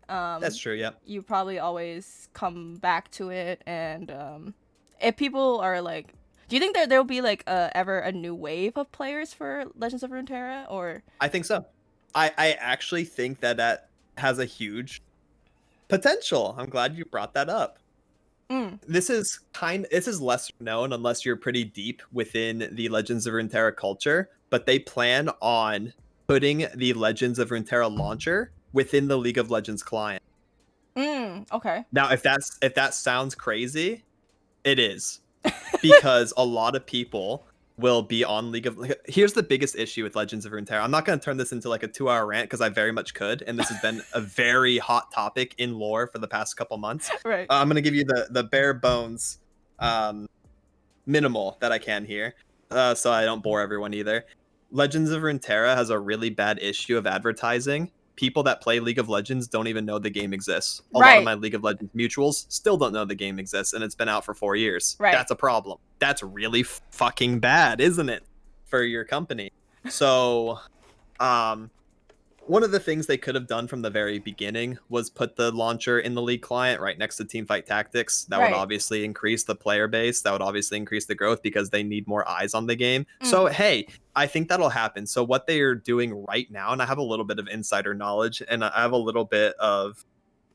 That's true. Yep. You probably always come back to it, and if people are like, do you think that there will be like ever a new wave of players for Legends of Runeterra, or I think so. I actually think that has a huge potential. I'm glad you brought that up. Mm. This is less known unless you're pretty deep within the Legends of Runeterra culture, but they plan on putting the Legends of Runeterra launcher within the League of Legends client. Okay. Now, if that sounds crazy, it is, because a lot of people will be on League of. Here's the biggest issue with Legends of Runeterra. I'm not going to turn this into like a 2-hour rant because I very much could, and this has been a very hot topic in lore for the past couple months. Right. I'm going to give you the bare bones, minimal that I can here, so I don't bore everyone either. Legends of Runeterra has a really bad issue of advertising. People that play League of Legends don't even know the game exists. A lot of Right. my League of Legends mutuals still don't know the game exists, and it's been out for 4 years. Right. That's a problem. That's really fucking bad, isn't it, for your company? So, one of the things they could have done from the very beginning was put the launcher in the League client right next to Teamfight Tactics. That would Right. obviously increase the player base. That would obviously increase the growth because they need more eyes on the game. Mm. So, hey, I think that'll happen. So, what they are doing right now, and I have a little bit of insider knowledge, and I have a little bit of,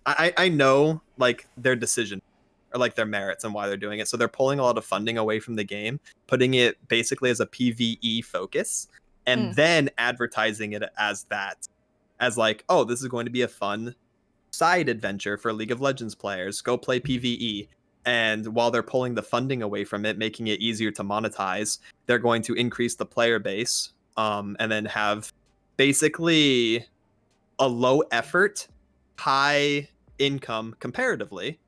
I know like their decision or like their merits and why they're doing it. So, they're pulling a lot of funding away from the game, putting it basically as a PvE focus, and then advertising it as that. As like, oh, this is going to be a fun side adventure for League of Legends players. Go play PvE. And while they're pulling the funding away from it, making it easier to monetize, they're going to increase the player base, and then have basically a low effort, high income comparatively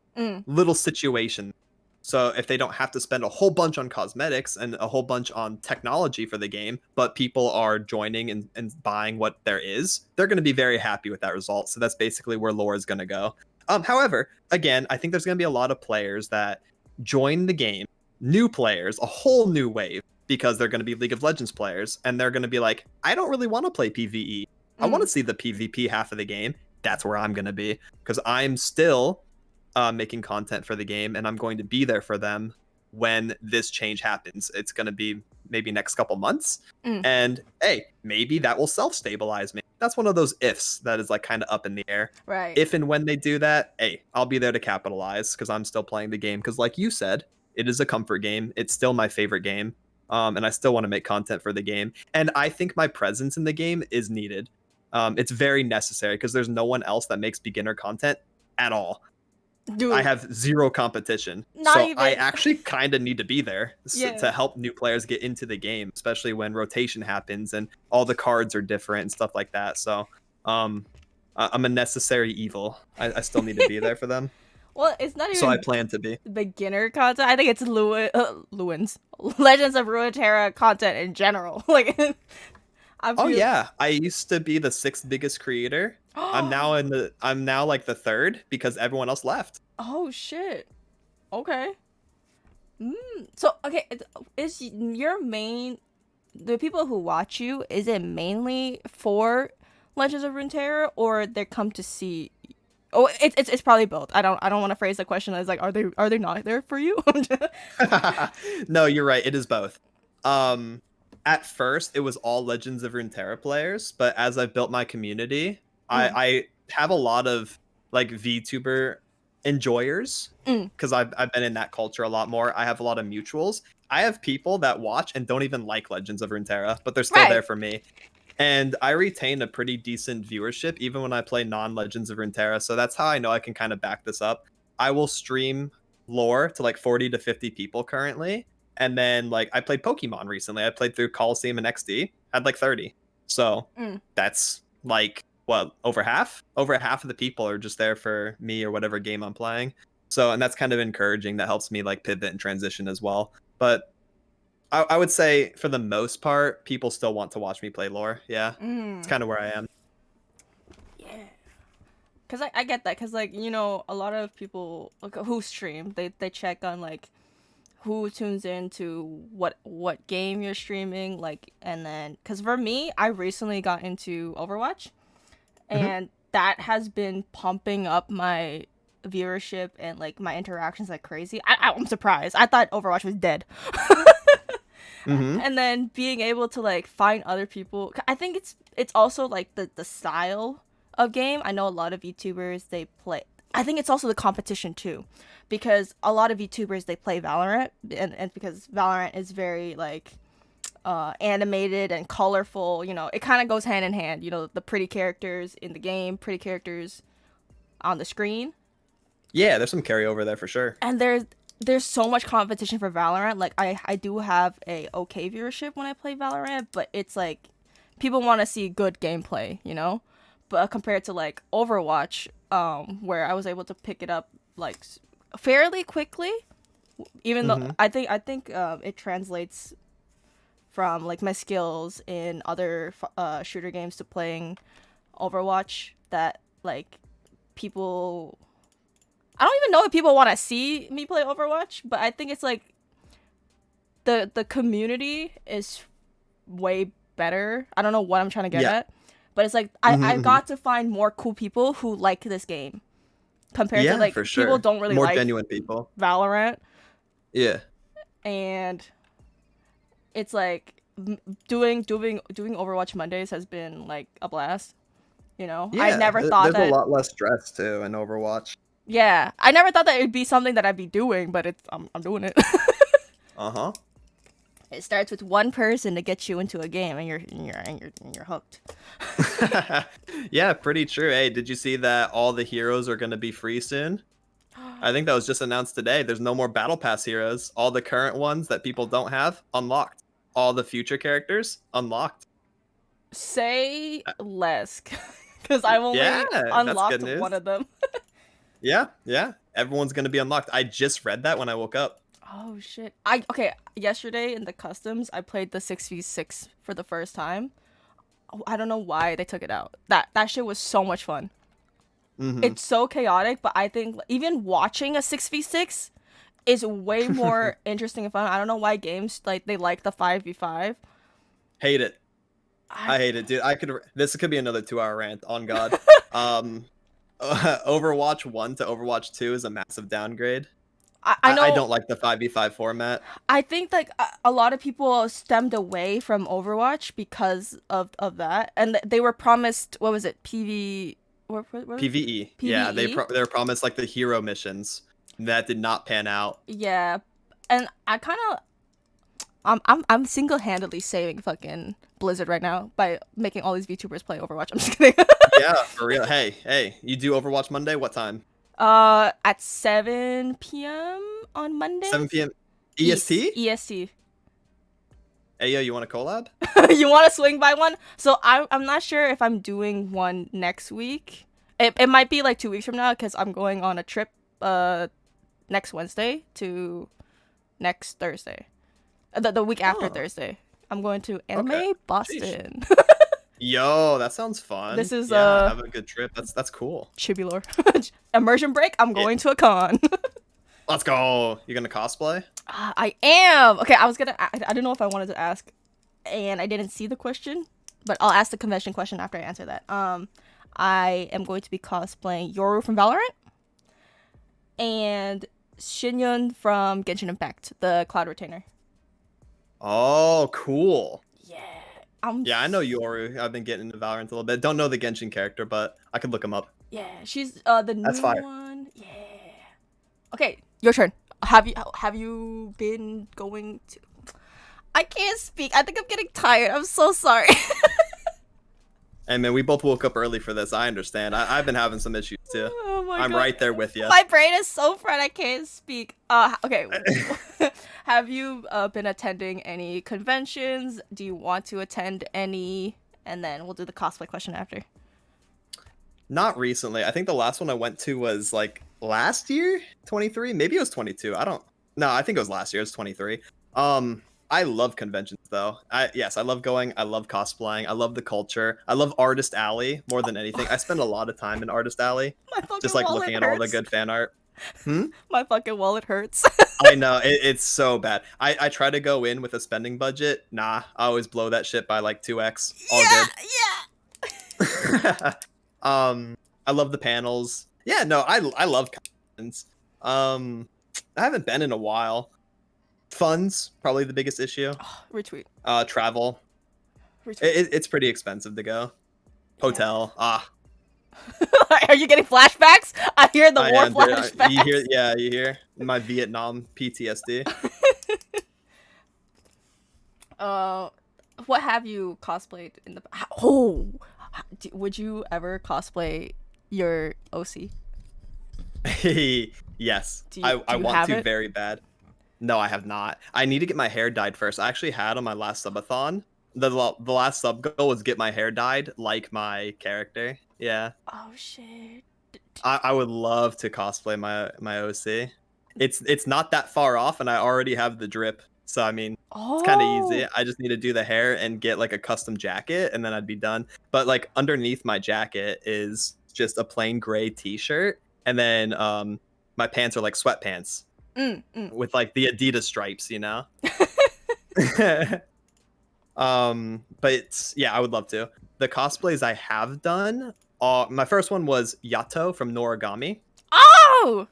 little situation. So if they don't have to spend a whole bunch on cosmetics and a whole bunch on technology for the game, but people are joining and buying what there is, they're going to be very happy with that result. So that's basically where lore is going to go. However, again, I think there's going to be a lot of players that join the game, new players, a whole new wave, because they're going to be League of Legends players, and they're going to be like, I don't really want to play PvE. I want to see the PvP half of the game. That's where I'm going to be, because I'm still making content for the game, and I'm going to be there for them when this change happens. It's going to be maybe next couple months, and hey, maybe that will self-stabilize me. That's one of those ifs that is like kind of up in the air. Right. If and when they do that, hey, I'll be there to capitalize because I'm still playing the game. Because like you said, it is a comfort game. It's still my favorite game, and I still want to make content for the game. And I think my presence in the game is needed. It's very necessary because there's no one else that makes beginner content at all. Dude, I have zero competition. Not so even. I actually kind of need to be there Yeah. to help new players get into the game, especially when rotation happens and all the cards are different and stuff like that. So I'm a necessary evil. I still need to be there for them. Well, it's not even So I plan to be. beginner content. I think it's Lewin's Legends of Runeterra content in general. Like, Oh yeah, I used to be the 6th biggest creator. I'm now like the 3rd because everyone else left. Oh shit. Okay. So okay, is your main the people who watch you? Is it mainly for Legends of Runeterra, or they come to see? Oh, it's probably both. I don't want to phrase the question as like, are they not there for you? No, you're right. It is both. At first, it was all Legends of Runeterra players, but as I've built my community, I have a lot of like VTuber enjoyers because I've been in that culture a lot more. I have a lot of mutuals. I have people that watch and don't even like Legends of Runeterra, but they're still there for me. And I retain a pretty decent viewership even when I play non-Legends of Runeterra. So that's how I know I can kind of back this up. I will stream lore to like 40 to 50 people currently. And then like I played Pokemon recently. I played through Coliseum and XD, had like 30. So that's like what, over half? Over half of the people are just there for me or whatever game I'm playing. So, and that's kind of encouraging. That helps me like pivot and transition as well. But I would say for the most part, people still want to watch me play lore. Yeah, it's kind of where I am. Yeah, cause I get that. Cause like, you know, a lot of people like, who stream, they check on like who tunes in to what game you're streaming, like, and then cause for me, I recently got into Overwatch, and that has been pumping up my viewership and like my interactions like crazy. I'm surprised. I thought Overwatch was dead. And then being able to like find other people, I think it's also like the style of game. I know a lot of VTubers they play. I think it's also the competition too, because a lot of VTubers they play Valorant, and because Valorant is very like animated and colorful. You know, it kind of goes hand in hand. You know, the pretty characters in the game, pretty characters on the screen, Yeah, there's some carryover there for sure. and there's so much competition for Valorant. Like I do have a okay viewership when I play Valorant, but it's like people want to see good gameplay, you know? But compared to like Overwatch, where I was able to pick it up like fairly quickly, even though Hmm. I think it translates from like my skills in other shooter games to playing Overwatch that like people I don't even know if people want to see me play Overwatch, but I think it's like the community is way better. I don't know what I'm trying to get Yeah. at, but it's like I Hmm. got to find more cool people who like this game compared to Yeah, like for people sure. don't really More like genuine people. Valorant, Yeah. and it's like doing Overwatch Mondays has been like a blast. You know, I Yeah. never thought There's a that. lot less stress too in Overwatch. Yeah, I never thought that it'd be something that I'd be doing, but it's I'm doing it. Uh-huh. It starts with one person to get you into a game, and you're hooked. Yeah, pretty true. Hey, did you see that all the heroes are going to be free soon? I think that was just announced today. There's no more battle pass heroes. All the current ones that people don't have unlocked. All the future characters unlocked. Say less, because I've Yeah, only that's good unlocked one news. of them. Yeah, yeah. Everyone's going to be unlocked. I just read that when I woke up. Oh shit! I okay. Yesterday in the customs, I played the 6v6 for the first time. Oh, I don't know why they took it out. That shit was so much fun. Hmm. It's so chaotic, but I think even watching a 6v6 is way more interesting and fun. I don't know why games like they like the 5v5. Hate it. I I hate it, dude. This could be another 2-hour rant on God. Um Overwatch 1 to Overwatch 2 is a massive downgrade. I I know. don't like the 5v5 format. I think like a lot of people stemmed away from Overwatch because of that, and they were promised what was it PV what was it? PvE. Yeah, PVE? they were promised like the hero missions. That did not pan out. Yeah, and I kind of I'm single handedly saving fucking Blizzard right now by making all these VTubers play Overwatch. I'm just kidding. Yeah, for real. Hey, you do Overwatch Monday? What time? At 7 p.m. on 7 Mondays. p.m. EST? EST. Hey, yo, you want a collab? You want to swing by one? So I'm not sure if I'm doing one next week. It might be like 2 weeks from now because I'm going on a trip next Wednesday to next Thursday. The week after Oh, Thursday. I'm going to okay. Anime Sheesh. Boston. Yo, that sounds fun. This is Yeah, have a good trip. That's cool. Chibulor. Immersion break. I'm Yeah, going to a con. let's go. You gonna cosplay? I am. Okay, I was gonna. I don't know if I wanted to ask, and I didn't see the question, but I'll ask the convention question after I answer that. I am going to be cosplaying Yoru from Valorant and Shinyon from Genshin Impact, the Cloud Retainer. Oh, cool. Yeah, I'm. Yeah, I know Yoru. I've been getting into Valorant a little bit. Don't know the Genshin character, but I could look him up. Yeah, she's the That's new fire. one. Yeah. Okay, your turn. Have you been going to? I can't speak. I think I'm getting tired. I'm so sorry. And man, we both woke up early for this. I understand. I've been having some issues too. Oh my I'm god. right there with you. My brain is so fried I can't speak. Okay. Have you been attending any conventions? Do you want to attend any? And then we'll do the cosplay question after. Not recently. I think the last one I went to was like last year, 23. Maybe it was 22. I don't. No, I think it was last year. It was 23. I love conventions though. I love going. I love cosplaying. I love the culture. I love Artist Alley more than anything. I spend a lot of time in Artist Alley, My fucking just like wallet looking at all the hurts. good fan art. Hmm? My fucking wallet hurts. I know it's so bad. I try to go in with a spending budget. Nah, I always blow that shit by like 2x. All Yeah, good. yeah. I love the panels. Yeah, no, I love conventions. I haven't been in a while. Funds probably the biggest issue. Retweet. Travel. Retweet. It's pretty expensive to go. Yeah. Hotel. Ah. Are you getting flashbacks? I hear the I war am, dude. You flashbacks. hear? Yeah, you hear my Vietnam PTSD. uh, what have you cosplayed in the? Oh, would you ever cosplay your OC? Yes, Do you I do you want have to it? very bad. No, I have not. I need to get my hair dyed first. I actually had on my last subathon. The last sub goal was get my hair dyed like my character. Yeah, Oh shit. I would love to cosplay my OC. It's not that far off, and I already have the drip. So I mean, it's kind of easy. Oh. I just need to do the hair and get like a custom jacket, and then I'd be done. But like underneath my jacket is just a plain gray T-shirt, and then my pants are like sweatpants Mm. with like the Adidas stripes, you know. But yeah, I would love to. The cosplays I have done, my first one was Yato from Noragami. Oh,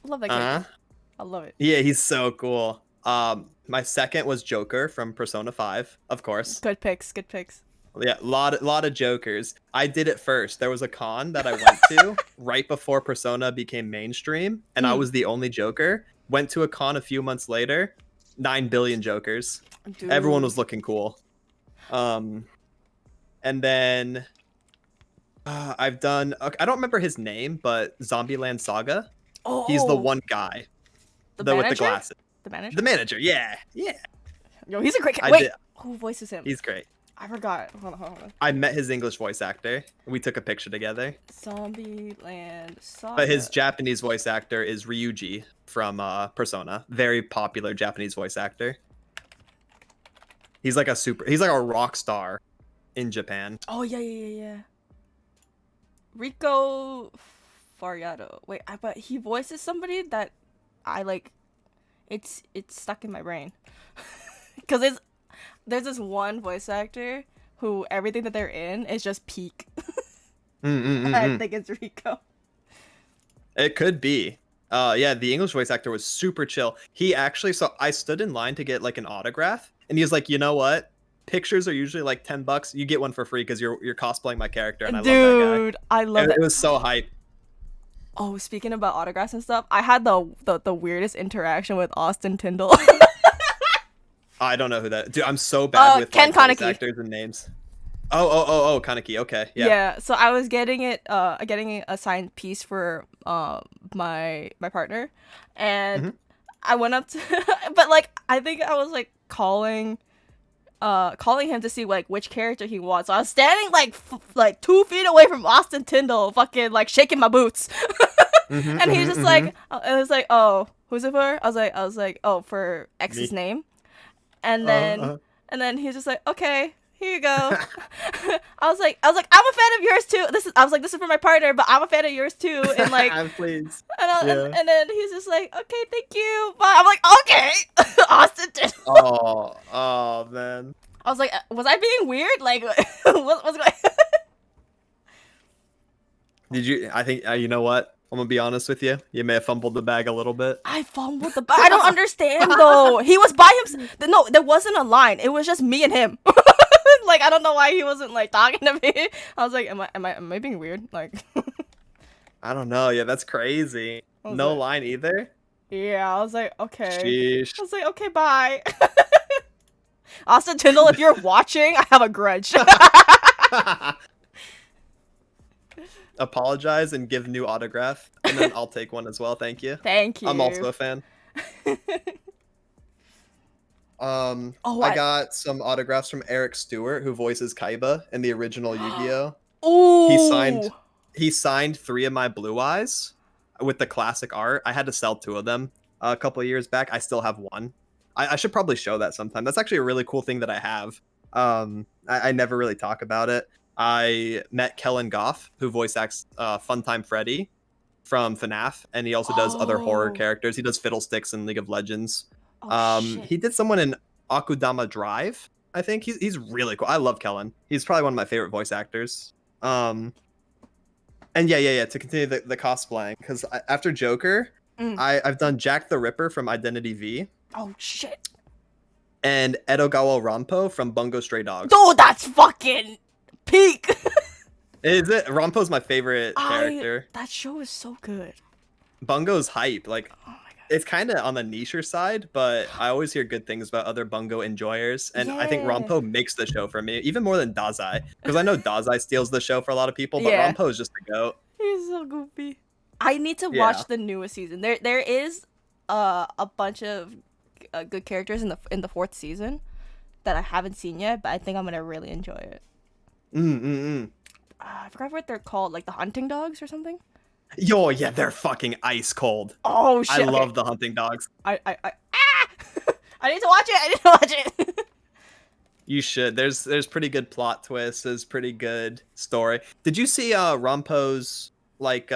I love that character. Uh, I love it. yeah, he's so cool. My second was Joker from Persona 5, of course. Good picks. Good picks. Yeah, lot of Jokers. I did it first. There was a con that I went to right before Persona became mainstream, and I Mm, was the only Joker. Went to a con a few months later, 9 billion Jokers. Everyone dude. was looking cool. Um, and then I've done. Okay, I don't remember his name, but Zombieland Saga. He's the Oh, one guy, the with the manager. glasses. The manager. The manager. Yeah, yeah. Yo, he's a great. I Wait, did. who voices him? He's great. I forgot. Hold on. I met his English voice actor. We took a picture together. Zombieland But his Saga. Japanese voice actor is Ryuji from Persona. Very popular Japanese voice actor. He's like a rock star in Japan. Oh yeah. Rico Fariato. Wait, but he voices somebody that I like. It's stuck in my brain. Cause there's this one voice actor who everything that they're in is just peak. I Mm-mm-mm-mm. think it's Rico. It could be. Yeah, the English voice actor was super chill. He actually, so I stood in line to get like an autograph, and he was like, you know what? Pictures are usually like $10. You get one for free because you're cosplaying my character, and I love that guy. Dude, I love It that. was so hype. Oh, speaking about autographs and stuff, I had the weirdest interaction with Austin Tyndall. I don't know who that. Dude, I'm so bad with Ken like voice Kaneki. actors and names. Oh, Kaneki. Okay, yeah. Yeah, so I was getting a signed piece for my partner, and hmm I went up to, but like I think I was like calling him to see like which character he wants. So I was standing like like 2 feet away from Austin Tyndall, fucking like shaking my boots, and he's just like, it was like, oh, who's it for? I was like, oh, for X's Me. name, and Uh, then uh. and then he's just like, okay, here you go. I was like, I'm a fan of yours too. I was like, this is for my partner, but I'm a fan of yours too. And like, Please. and then he's just like, okay, thank you. Bye. I'm like, okay, Austin. Oh man. I was like, was I being weird? Like, what's going? Did you? I think you know what? I'm gonna be honest with you. You may have fumbled the bag a little bit. I fumbled the. I don't understand though. He was by himself. No, there wasn't a line. It was just me and him. Like I don't know why he wasn't like talking to me. I was like, am I being weird? Like, I don't know. Yeah, that's crazy. I was No like, line either. yeah. I was like, okay. Sheesh. I was like, okay, bye. Austin Tyndall, if you're watching, I have a grudge. Apologize and give new autograph, and then I'll take one as well. Thank you. Thank you. I'm also a fan. Oh, I got some autographs from Eric Stewart, who voices Kaiba in the original Yu-Gi-Oh. He signed Ooh. he signed 3 of my Blue Eyes with the classic art. I had to sell 2 of them a couple of years back. I still have one. I should probably show that sometime. That's actually a really cool thing that I have. I never really talk about it. I met Kellen Goff, who voice acts Funtime Freddy from FNAF, and he also does other horror Oh. characters. He does Fiddlesticks in League of Legends. Oh shit. He did someone in Akudama Drive. I think he's really cool. I love Kellen. He's probably one of my favorite voice actors. And yeah. To continue the cosplaying, because after Joker, Mm. I've done Jack the Ripper from Identity V Oh shit. and Edogawa Rampo from Bungo Stray Dogs. Dude, that's fucking peak. Is it? Rampo's my favorite character. That show is so good. Bungo's hype. Like, Oh my god. it's kind of on the nicher side, but I always hear good things about other Bungo enjoyers, and I think Yeah. Rampo makes the show for me, even more than Dazai, because I know Dazai steals the show for a lot of people, but Yeah. Rampo is just the goat. He's so goofy. I need to Yeah. watch the newest season. There is a bunch of good characters in the fourth season that I haven't seen yet, but I think I'm gonna really enjoy it. I forgot what they're called, like the hunting dogs or something. Yo, yeah, they're fucking ice cold. Oh shit! I love the hunting dogs. I need to watch it. I need to watch it. You should. There's pretty good plot twists. There's pretty good story. Did you see Rampo's like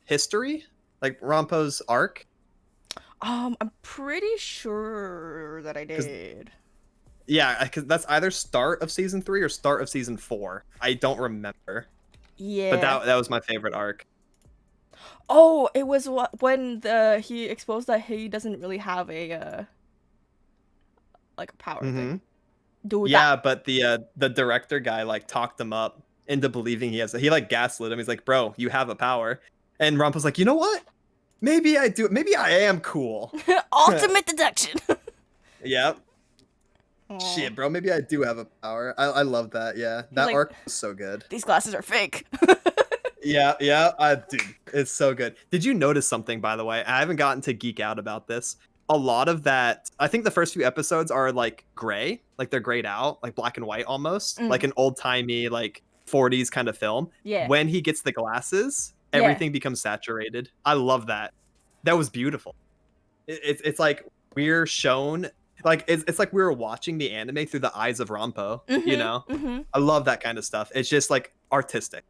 history? Like Rampo's arc? I'm pretty sure that I did. Yeah, because that's either start of season 3 or start of season 4. I don't remember. Yeah. But that was my favorite arc. Oh, it was when he exposed that he doesn't really have a like a power thing. Dude, Yeah, but the director guy like talked him up into believing he has. He like gaslit him. He's like, "Bro, you have a power," and Rampo's like, "You know what? Maybe I do. Maybe I am cool." Ultimate deduction. Yep. Aw. Shit, bro. Maybe I do have a power. I love that. Yeah, that like, arc was so good. These glasses are fake. Yeah. Dude, it's so good. Did you notice something, by the way? I haven't gotten to geek out about this. A lot of that, I think the first few episodes are like gray, like they're grayed out, like black and white almost, like an old timey like 40s kind of film. Yeah. When he gets the glasses, everything becomes saturated. I love that. That was beautiful. It's like we're shown, like it's like we were watching the anime through the eyes of Rampo. You know, I love that kind of stuff. It's just like artistic,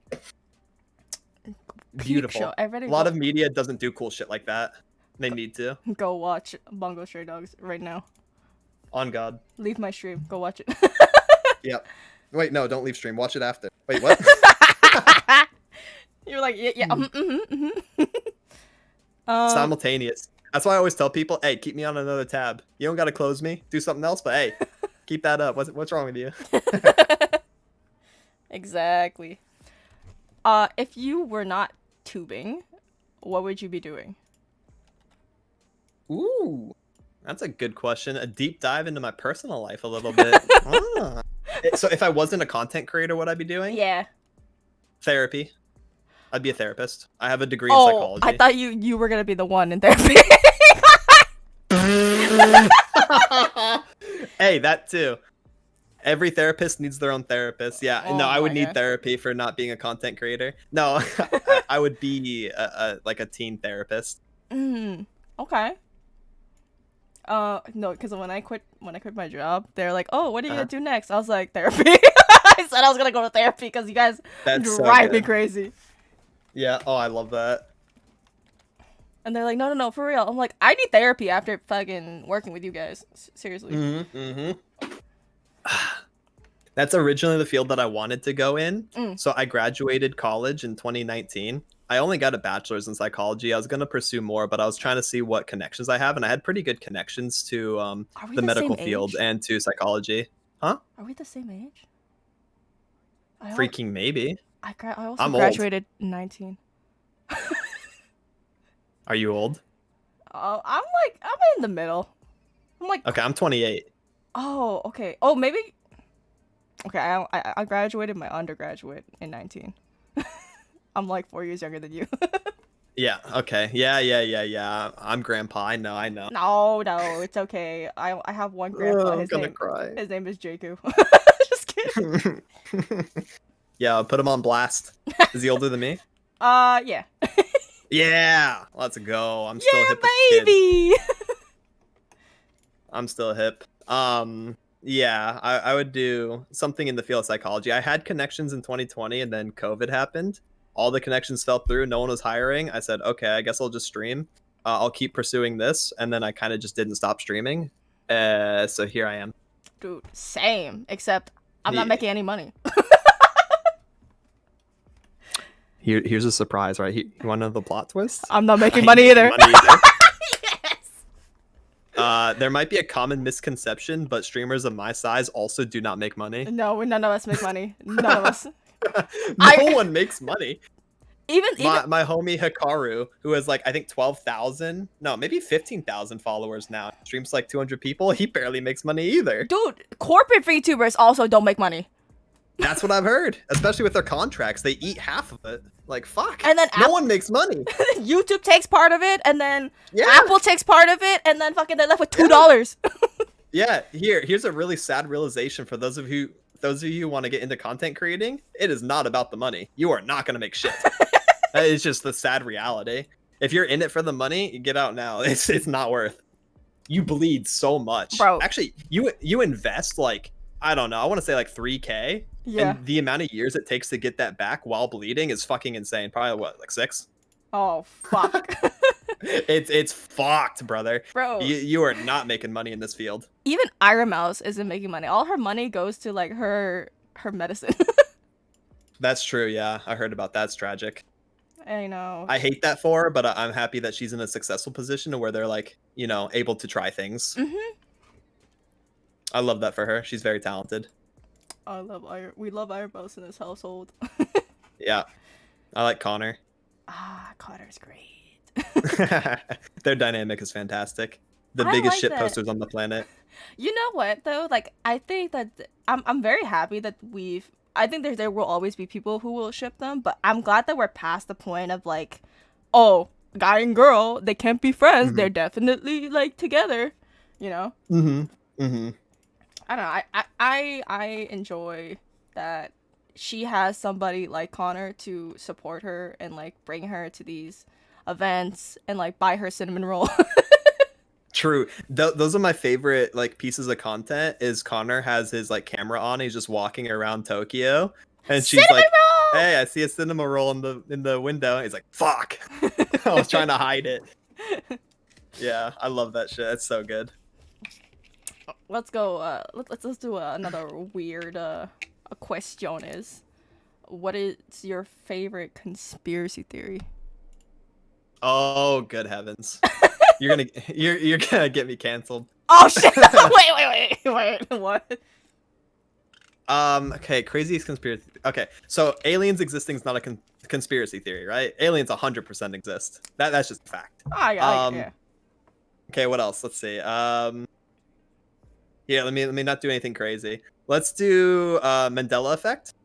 beautiful. A lot of media doesn't do cool shit like that. They need to. Go watch Bungo Stray Dogs right now. On God. Leave my stream. Go watch it. Yep. Wait, no, don't leave stream. Watch it after. Wait, what? You're like, yeah. Simultaneous. That's why I always tell people, hey, keep me on another tab. You don't got to close me. Do something else, but hey, keep that up. What's wrong with you? Exactly. If you were not tubing, what would you be doing? Ooh, that's a good question. A deep dive into my personal life a little bit. So if I wasn't a content creator, what I'd be doing? Yeah. Therapy. I'd be a therapist. I have a degree in psychology. I thought you were gonna be the one in therapy. Hey, that too. Every therapist needs their own therapist. Yeah, Oh no, I would my need God. therapy for not being a content creator. No, I would be like a teen therapist. Okay. No, because when I quit my job, they're like, "Oh, what are you gonna do next?" I was like, "Therapy." I said I was gonna go to therapy because you guys drive me crazy. Yeah. Oh, I love that. And they're like, "No, for real." I'm like, "I need therapy after fucking working with you guys. Seriously." That's originally the field that I wanted to go in. So I graduated college in 2019. I only got a bachelor's in psychology. I was going to pursue more, but I was trying to see what connections I have, and I had pretty good connections to the medical field and to psychology. Huh? Are we the same age? Freaking maybe. I also graduated in 19. Are you old? I'm in the middle. I'm like, okay, I'm 28. Oh, okay. Oh, maybe. Okay, I graduated my undergraduate in 19. I'm like 4 years younger than you. Yeah. Okay. Yeah. I'm grandpa. I know. No, it's okay. I have one grandpa. I'm gonna cry. His name is Jaku. Just kidding. Yeah, I'll put him on blast. Is he older than me? Yeah. Yeah. Let's go. I'm still hip. Baby. I'm still hip. Yeah, I would do something in the field of psychology. I had connections in 2020 and then COVID happened. All the connections fell through. No one was hiring. I said, okay, I guess I'll just stream. I'll keep pursuing this. And then I kind of just didn't stop streaming. So here I am. Dude, same. Except I'm not making any money. Here's a surprise, right? You want to know the plot twist? I'm not making money either. Yes. There might be a common misconception, but streamers of my size also do not make money. No, none of us make money. None of us. No I one makes money. even My homie Hikaru, who has like I think 12,000, no, maybe 15,000 followers now, streams like 200 people. He barely makes money either. dude, corporate VTubers also don't make money. That's what I've heard, especially with their contracts. They eat half of it. Like fuck, And then no one makes money. YouTube takes part of it, and then Yeah, Apple takes part of it, and then fucking they're left with yeah, $2. yeah. Here's a really sad realization for those of you who want to get into content creating. It is not about the money. You are not going to make shit. That is just the sad reality. If you're in it for the money, you get out now. It's not worth. You bleed so much, Bro. Actually, you invest like I don't know. I want to say like 3K, Yeah. and the amount of years it takes to get that back while bleeding is fucking insane. Probably what, like 6? Oh fuck. It's fucked, brother. Bro. You are not making money in this field. Even Ira Mouse isn't making money. All her money goes to like her medicine. That's true. Yeah, I heard about that. It's tragic. I know. I hate that for her, but I'm happy that she's in a successful position where they're like, able to try things. Mm-hmm. I love that for her. She's very talented. We love Ira Mouse in this household. Yeah, I like Connor. Connor's great. Their dynamic is fantastic. The I biggest like shit that. posters on the planet. You know what though? Like I think that I'm very happy that I think there will always be people who will ship them, but I'm glad that we're past the point of like, oh, guy and girl, they can't be friends. Mm-hmm. They're definitely like together, you know? Mm-hmm. Mm-hmm. I don't know. I enjoy that she has somebody like Connor to support her and like bring her to these events and like buy her cinnamon roll. True. Those are my favorite like pieces of content. Is Connor has his like camera on, he's just walking around Tokyo, and she's Cinnamon like, roll! "Hey, I see a cinema roll in the window." He's like, "Fuck!" I was trying to hide it. Yeah, I love that shit. It's so good. Let's go. Let's do another weird question. Is what is your favorite conspiracy theory? Oh, good heavens! You're gonna get me canceled. Oh shit! wait. What? Okay, craziest conspiracy. Okay, so aliens existing is not a conspiracy theory, right? Aliens 100% exist. That's just a fact. Yeah. Okay, what else? Let's see. Yeah, let me not do anything crazy. Let's do Mandela effect,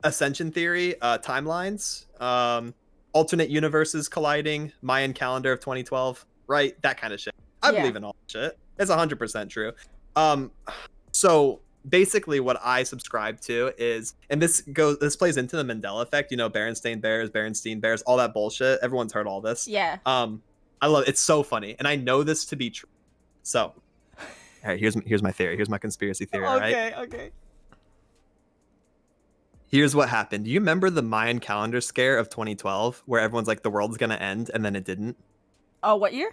ascension theory, timelines, alternate universes colliding, Mayan calendar of 2012, right? That kind of shit. I believe in all that shit. It's 100% true. So basically what I subscribe to is, and this plays into the Mandela effect, Berenstain Bears, all that bullshit. Everyone's heard all this. Yeah. I love it. It's so funny, and I know this to be true. So, all right, here's my theory. Here's my conspiracy theory. Okay. Right? Okay. Here's what happened. Do you remember the Mayan calendar scare of 2012, where everyone's like, the world's gonna end, and then it didn't? Oh, what year?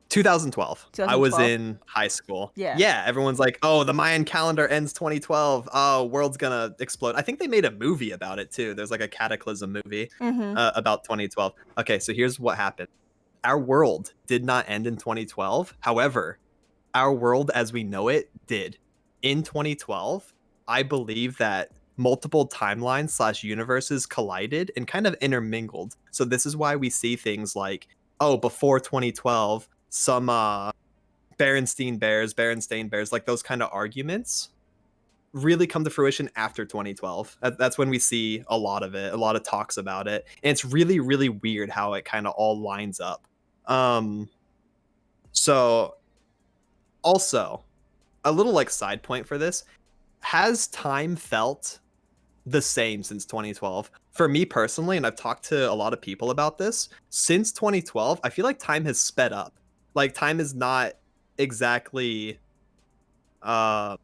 2012. I was in high school. Yeah. Everyone's like, oh, the Mayan calendar ends 2012. Oh, world's gonna explode. I think they made a movie about it too. There's like a Cataclysm movie about 2012. Okay, so here's what happened. Our world did not end in 2012. However, our world as we know it did. In 2012, I believe that multiple timelines / universes collided and kind of intermingled. So this is why we see things like, oh, before 2012, some Berenstain Bears, like those kind of arguments really come to fruition after 2012. That's when we see a lot of it, a lot of talks about it. And it's really, really weird how it kind of all lines up. So also a little like side point for this, has time felt the same since 2012? For me personally, and I've talked to a lot of people about this, since 2012, I feel like time has sped up. Like time is not exactly the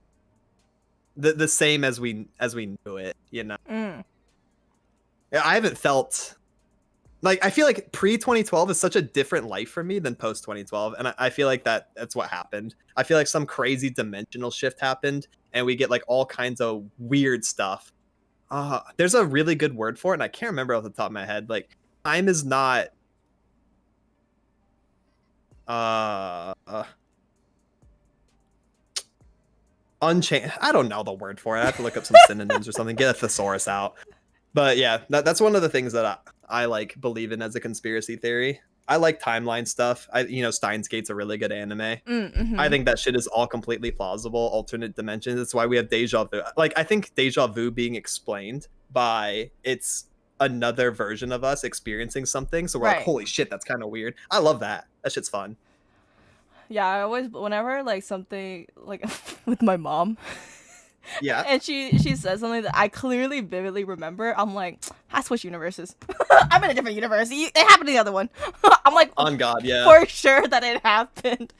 same as we knew it, I haven't felt like, I feel like pre-2012 is such a different life for me than post-2012, and I feel like that's what happened. I feel like some crazy dimensional shift happened, and we get like all kinds of weird stuff. There's a really good word for it, and I can't remember off the top of my head. Like, time is not Unchained. I don't know the word for it. I have to look up some synonyms or something. Get a thesaurus out. But yeah, that's one of the things that I like believe in as a conspiracy theory. I like timeline stuff. Steins Gate's a really good anime. I Mm-hmm. think that shit is all completely plausible, alternate dimensions. That's why we have deja vu. Like, I think deja vu being explained by it's another version of us experiencing something. So we're like, Right. holy shit, that's kind of weird. I love that. That shit's fun. Yeah, I always whenever like something like with my mom Yeah. and she says something that I clearly vividly remember, I'm like, I switch universes. I'm in a different universe. It happened in the other one. I'm like On God, yeah. for sure that it happened.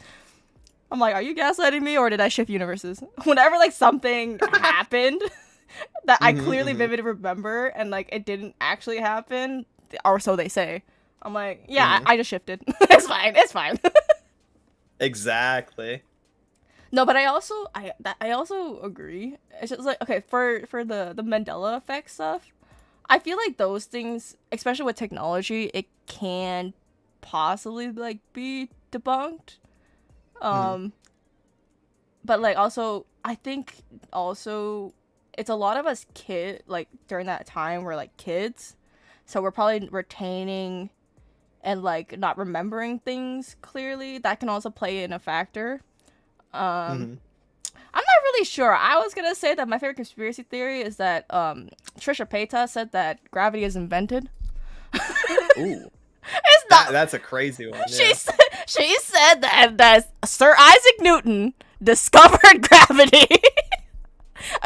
I'm like, are you gaslighting me or did I shift universes? Whenever like something happened that I Mm-hmm, clearly mm-hmm. vividly remember and like it didn't actually happen, or so they say. I'm like, yeah, Mm-hmm. I just shifted. It's fine. It's fine. Exactly. No, but I also agree. It's just like okay for the Mandela effect stuff. I feel like those things, especially with technology, it can possibly like be debunked. Mm-hmm. Um, but like also, I think also it's a lot of us like during that time we're like kids, so we're probably retaining and like not remembering things clearly. That can also play in a factor. Um, Mm-hmm. I'm not really sure. I was gonna say that my favorite conspiracy theory is that Trisha Paytas said that gravity is invented. Ooh. It's That not. that's a crazy one, She yeah. said, she said that Sir Isaac Newton discovered gravity.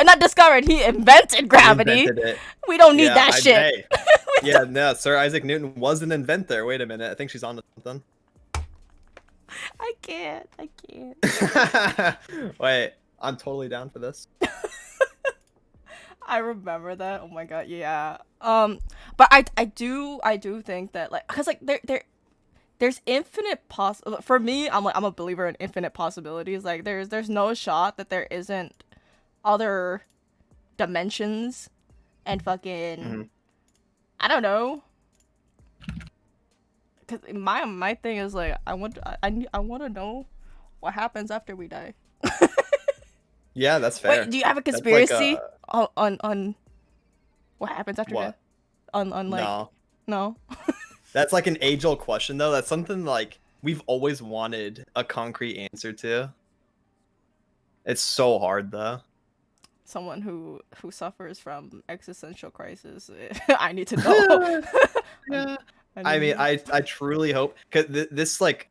Not discovered. He invented He gravity. invented it. We don't need Yeah, that I shit. hey. Yeah, no, Sir Isaac Newton was an inventor. Wait a minute. I think she's on to something. I can't. I can't. Wait, I'm totally down for this. I remember that. Oh my god, yeah. But I do think that like cuz like there's infinite for me, I'm a believer in infinite possibilities. Like there's no shot that there isn't other dimensions and fucking Hmm. I don't know. Cuz my thing is like I want to know what happens after we die. Yeah, that's Wait, fair. do you have a That's like conspiracy on what happens after death? what? On like No. no. That's like an age-old question though. That's something like we've always wanted a concrete answer to. It's so hard though. Someone who suffers from existential crisis. I need to know. I, Yeah. I I mean, need. I truly hope cuz this like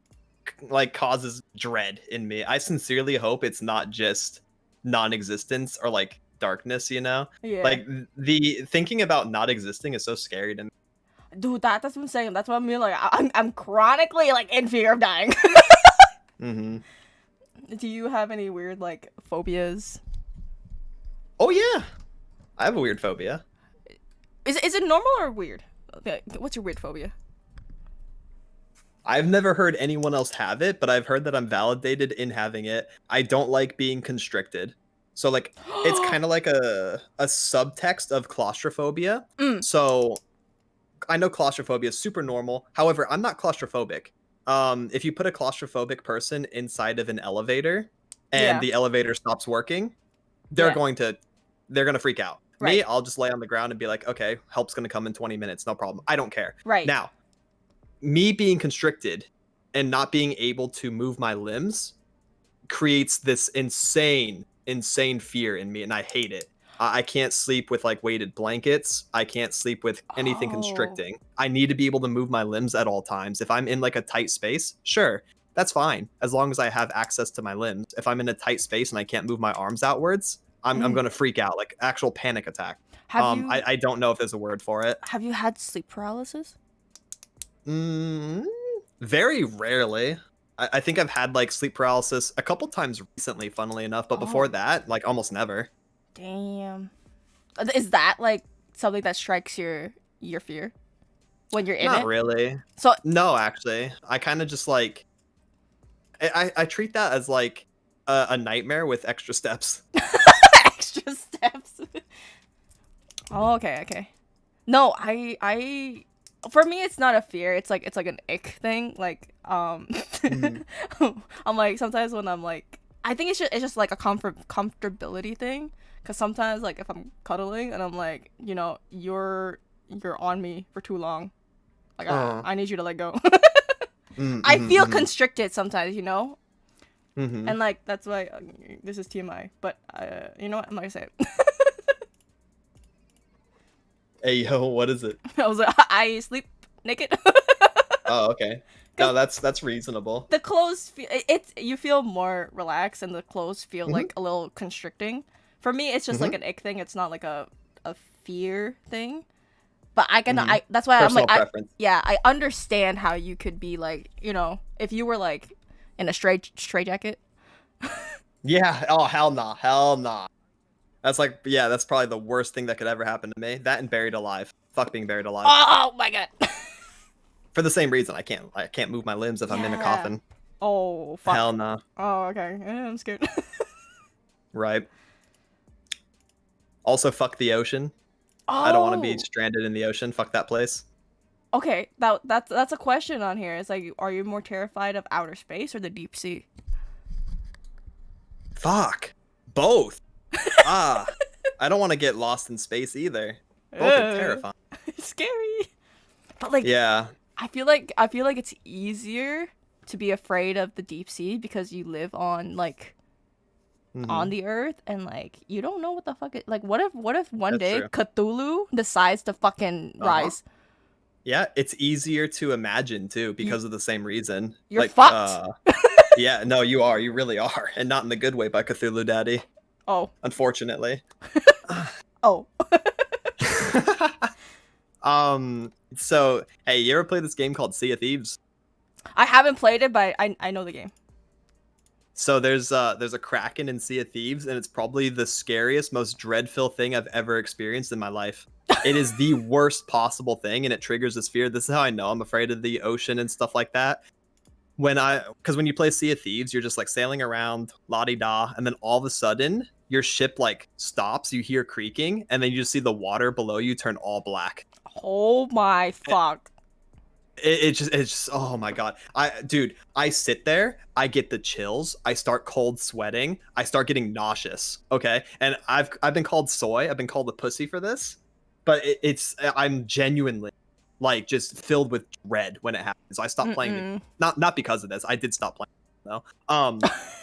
causes dread in me. I sincerely hope it's not just non-existence or like darkness, you know? Yeah, Like the thinking about not existing is so scary to me. dude. That's what I'm saying. That's what I mean. Like I'm chronically like in fear of dying. Mhm. Do you have any weird like phobias? Oh yeah. I have a weird phobia. Is it normal or weird? Okay, what's your weird phobia? I've never heard anyone else have it, but I've heard that I'm validated in having it. I don't like being constricted. So like it's kind of like a subtext of claustrophobia. Mm, So I know claustrophobia is super normal. However, I'm not claustrophobic. If you put a claustrophobic person inside of an elevator and yeah, the elevator stops working, they're yeah, going to they're going to freak out. Me, right, I'll just lay on the ground and be like, "Okay, help's going to come in 20 minutes, no problem." I don't care. right. Now, me being constricted and not being able to move my limbs creates this insane fear in me, and I hate it. I can't sleep with like weighted blankets. I can't sleep with anything Oh, constricting. I need to be able to move my limbs at all times. If I'm in like a tight space, sure, that's fine as long as I have access to my limbs. If I'm in a tight space and I can't move my arms outwards, I'm mm. going to freak out, like actual panic attack. Have you I don't know if there's a word for it. have you had sleep paralysis? Mm, very rarely. I think I've had like sleep paralysis a couple times recently, funnily enough, but before Oh, that, like almost never. damn. Is that like something that strikes your fear when you're in Not it? really. So No, actually. I kind of just like I treat that as like a nightmare with extra steps. extra steps. Oh, okay, okay. No, I for me it's not a fear. It's like an ick thing. Like Mhm. I'm like sometimes when I'm like I think it's just like a comfortability thing. Cause sometimes like if I'm cuddling and I'm like, you're on me for too long. Like Uh, I need you to let go. I mm-hmm, feel mm-hmm, constricted sometimes, mm-hmm. and like that's why this is TMI. But you know what? I'm not gonna say it. Hey, yo, what is it? I was like, I sleep naked. Oh, okay. Cause No, that's reasonable. the clothes it's you feel more relaxed and the clothes feel Mm-hmm, like a little constricting. For me, it's just mm-hmm, like an ick thing. It's not like a fear thing. But I can mm-hmm. I that's why I'm like Personal preference. I understand how you could be like, if you were like in a straight jacket. Yeah. Oh, hell nah. Hell nah. That's like, yeah, that's probably the worst thing that could ever happen to me. That and buried alive. Fuck being buried alive. Oh my god. For the same reason, I can't move my limbs if I'm in a Yeah. coffin. Oh Hell fuck. nah. Oh okay. I'm scared. Right. Also, fuck the ocean. I don't want to be Oh. stranded in the ocean. Fuck that place. Okay. That's a question on here. It's like, are you more terrified of outer space or the deep sea? Fuck. Both. Ah. I don't want to get lost in space either. Both are Ugh. terrifying. It's scary. But like, Yeah. I feel like it's easier to be afraid of the deep sea because you live on Hmm. the earth and like you don't know what the fuck like what if one That's day true. Cthulhu decides to fucking Uh-huh. rise? Yeah, it's easier to imagine too You because of the same reason. you're Like, fucked. yeah, no, you are. You really are. And not in the good way by Cthulhu Daddy, Oh. unfortunately. Oh. So, hey, you ever play this game called Sea of Thieves? I haven't played it, but I know the game. So there's a kraken in Sea of Thieves, and it's probably the scariest, most dreadful thing I've ever experienced in my life. It is the worst possible thing, and it triggers this fear. This is how I know I'm afraid of the ocean and stuff like that. Because when you play Sea of Thieves, you're just like sailing around, la di da, and then all of a sudden your ship like stops. You hear creaking, and then you just see the water below you turn all black. Oh my fuck. It's just oh my god, I sit there, I get the chills, I start cold sweating, I start getting nauseous. Okay, and I've been called soy, I've been called a pussy for this, but I'm genuinely like just filled with dread when it happens. So I stopped playing the Mm-mm. not because of this, I did stop playing though.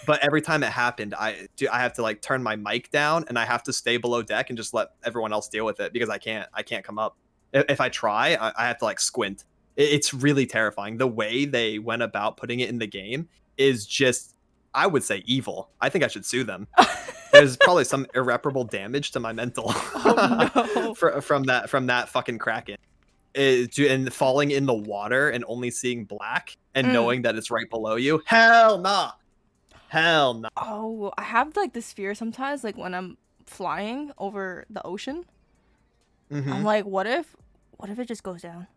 But every time it happened, I have to like turn my mic down and I have to stay below deck and just let everyone else deal with it because I can't come up. If I try, I have to like squint. It's really terrifying. The way they went about putting it in the game is just, I would say, evil. I think I should sue them. There's probably some irreparable damage to my mental Oh no. from that fucking kraken. And falling in the water and only seeing black and Mm. knowing that it's right below you. Hell nah. Hell nah. Oh, I have like this fear sometimes, like when I'm flying over the ocean. I'm Mm-hmm. like, what if it just goes down?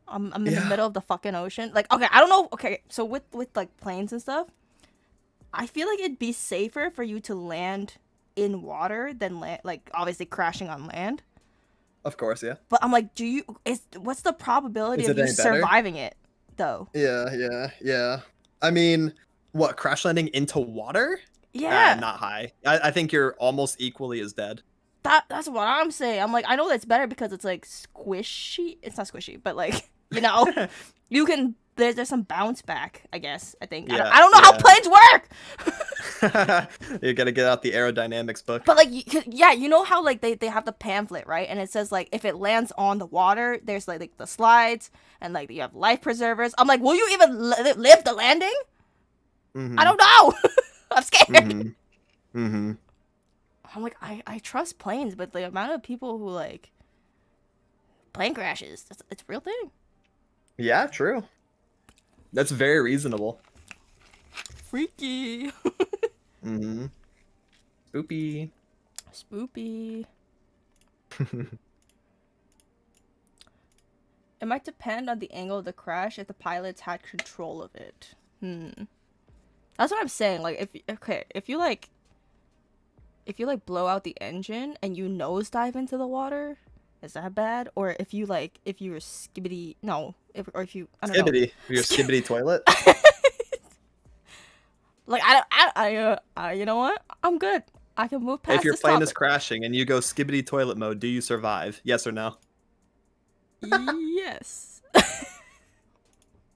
I'm in the Yeah. middle of the fucking ocean. Like, okay, I don't know. Okay, so with like planes and stuff, I feel like it'd be safer for you to land in water than land, like obviously crashing on land. Of course, yeah. But I'm like, what's the probability Is of it you any better? surviving it though? Yeah, yeah, yeah. I mean, what, crash landing into water? Yeah, Not high. I think you're almost equally as dead. that's what I'm saying. I'm like, I know that's better because it's like squishy. It's not squishy, but like you can. There's some bounce back. I guess I think Yeah, I don't know how yeah. planes work. You gotta get out the aerodynamics book. But like, yeah, you know how like they have the pamphlet, right? And it says like if it lands on the water, there's like the slides and like you have life preservers. I'm like, will you even live the landing? I Mm-hmm. don't know. I'm scared. Mm-hmm. Mm-hmm. I'm like, I trust planes, but the amount of people who like plane crashes, it's a real thing. Yeah, true. That's very reasonable. Freaky. Mm-hmm. Spoopy. Spoopy. It might depend on the angle of the crash if the pilots had control of it. That's what I'm saying. Like, if you blow out the engine and you nosedive into the water, is that bad? Or if you were skibbity, no, if you, I don't know, Skibbity. Your skibbity toilet. Like you know what? I'm good. I can move If past your this plane is topic. crashing and you go skibbity toilet mode, do you survive? Yes or no? Yes.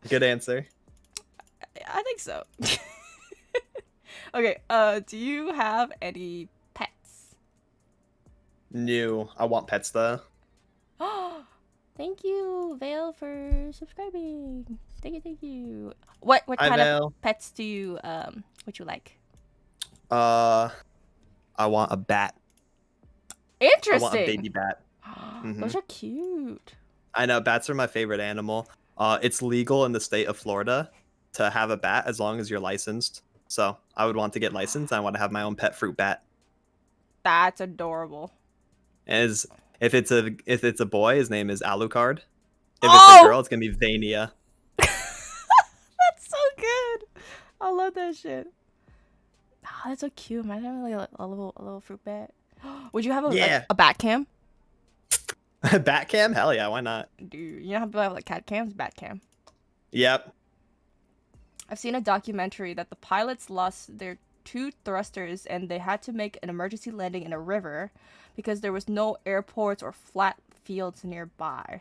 Good answer. I think so. Okay, do you have any pets? New. I want pets though. Thank you, Vale, for subscribing. Thank you. What Hi, kind of Val. pets do you would you like? Uh, I want a bat. I want a Interesting. baby bat. Those are cute. I know bats are my favorite animal. It's legal in the state of Florida to have a bat as long as you're licensed. So I would want to get licensed. I want to have my own pet fruit bat. That's adorable. As if it's a boy, his name is Alucard. If it's a Oh, girl, it's gonna be Vania. that's so good. I love that shit. Oh, that's so cute. Imagine having like a little fruit bat. Would you have Yeah, a bat cam? bat cam. Hell yeah, why not? Dude, you know how people have like cat cams, bat cam. Yep. I've seen a documentary that the pilots lost their two thrusters and they had to make an emergency landing in a river because there was no airports or flat fields nearby.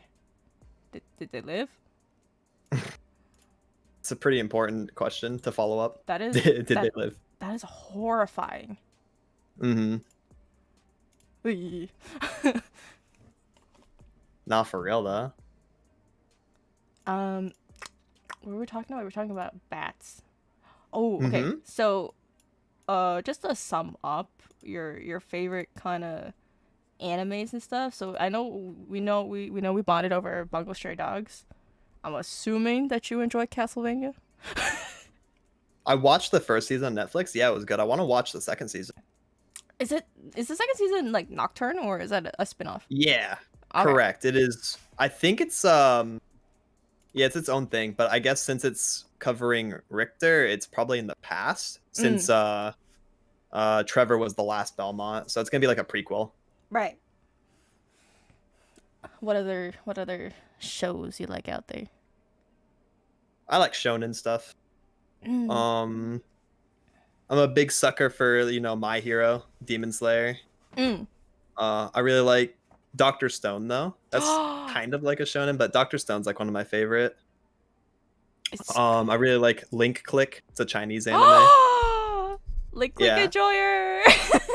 Did they live? It's a pretty important question to follow up. That is Did that they live? that is horrifying. Mm-hmm. Eee. Not for real though. um, what were we talking about? We were talking about bats. Oh, okay. Mm-hmm. So, just to sum up your favorite kind of animes and stuff. So I know we bonded over Bungo Stray Dogs. I'm assuming that you enjoy Castlevania. I watched the first season on Netflix. Yeah, it was good. I want to watch the second season. Is the second season like Nocturne or is that a spin-off? Yeah, Okay. correct. It is. I think it's yeah, it's its own thing, but I guess since it's covering Richter, it's probably in the past since Mm, Trevor was the last Belmont. So it's going to be like a prequel. right. What other shows you like out there? I like shonen stuff. Mm. Um I'm a big sucker for, My Hero, Demon Slayer. Mm. I really like Doctor Stone though. That's kind of like a shonen, but Doctor Stone's like one of my favorite. It's I really like Link Click. It's a Chinese anime. Lick Click Yeah. Enjoyer.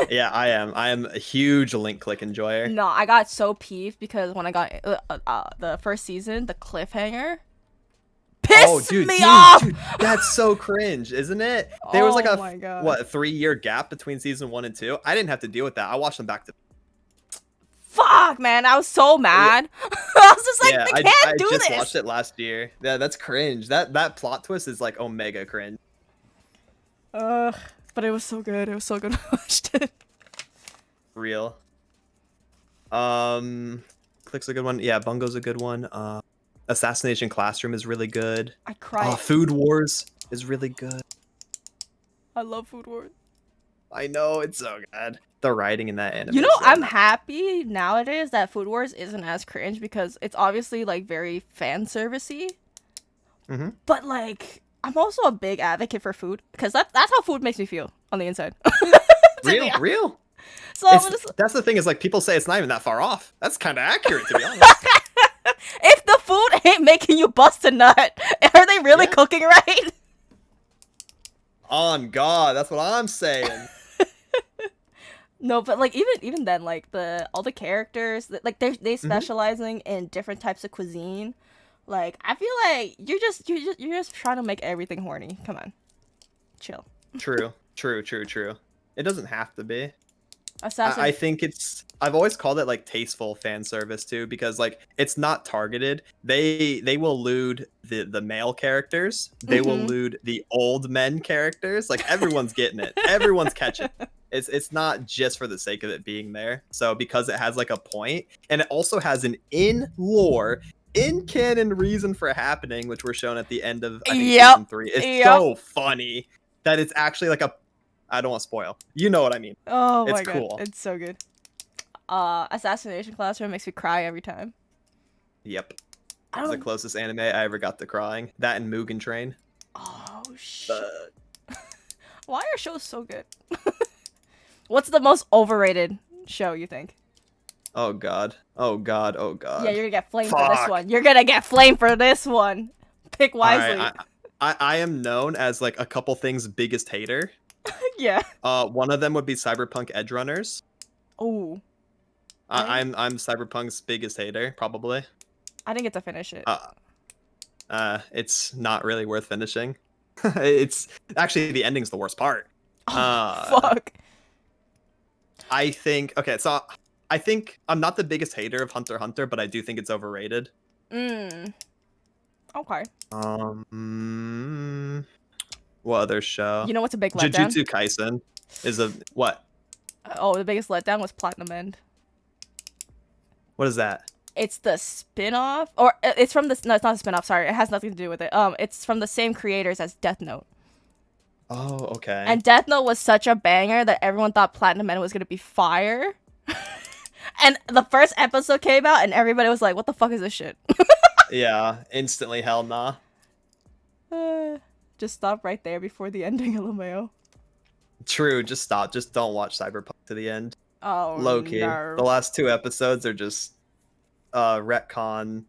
Yeah, I am. I am a huge Link Click enjoyer. No, I got so peeved because when I got the first season, the cliffhanger Oh, pissed dude, me dude, off. dude, that's so cringe, isn't it? There was like Oh a my god. what, 3-year gap between season 1 and 2. I didn't have to deal with that. I watched them back to. Fuck, man, I was so mad. I was just like, Yeah, they I can't do just this. watched it last year. Yeah, that's cringe. That plot twist is like omega cringe. Ugh, but it was so good. It was so good. I watched it. Real. Click's a good one. Yeah, Bungo's a good one. Assassination Classroom is really good. I cried. Food Wars is really good. I love Food Wars. I know, it's so good. The writing in that anime. You know, is so I'm nice. happy nowadays that Food Wars isn't as cringe because it's obviously like very fan servicey. Mhm. But like, I'm also a big advocate for food because that's how food makes me feel on the inside. Real. So I'm just, That's the thing is like people say it's not even that far off. That's kind of accurate to be honest. if the food ain't making you bust a nut, are they really Yeah. cooking right? On God, that's what I'm saying. No, but like even then, like all the characters, like they specializing in different types of cuisine. Like I feel like you're just trying to make everything horny. Come on, chill. True. It doesn't have to be. Assassin. I think I've always called it like tasteful fan service too, because like it's not targeted. They will lewd the male characters. They will lewd the old men characters. Like everyone's getting it. Everyone's catching it. It's not just for the sake of it being there. So because it has like a point, and it also has an in lore, in canon reason for happening, which we're shown at the end of I think season 3. It's so funny that it's actually like I don't want to spoil. You know what I mean. Oh It's my god, cool. it's so good. Assassination Classroom makes me cry every time. Yep. I It's the don't. closest anime I ever got to crying. That and Mugen Train. Oh shit. Why are shows so good? What's the most overrated show you think? Oh god. Oh god. Oh Yeah, god. you're gonna get flamed for this Fuck. one. You're gonna get flamed for this one. Pick All right. wisely. I am known as like a couple things biggest hater. Yeah. One of them would be Cyberpunk Edge Runners. Oh. I'm Cyberpunk's biggest hater, probably. I didn't get to finish it. It's not really worth finishing. It's actually the ending's the worst part. Fuck. I think I think I'm not the biggest hater of Hunter x Hunter, but I do think it's overrated. Okay. What other show? You know what's a big letdown? Jujutsu Kaisen is a what? Oh, the biggest letdown was Platinum End. What is that? It's the spin-off, or it's from the no, it's not a spin-off. Sorry, it has nothing to do with it. It's from the same creators as Death Note. Oh, okay. And Death Note was such a banger that everyone thought Platinum End was gonna be fire. And the first episode came out, and everybody was like, "What the fuck is this shit?" Yeah, instantly hell nah. Just stop right there before the ending, LMAO. True, just stop. Just don't watch Cyberpunk to the end. Oh, Low-key. no. The last 2 episodes are just retcon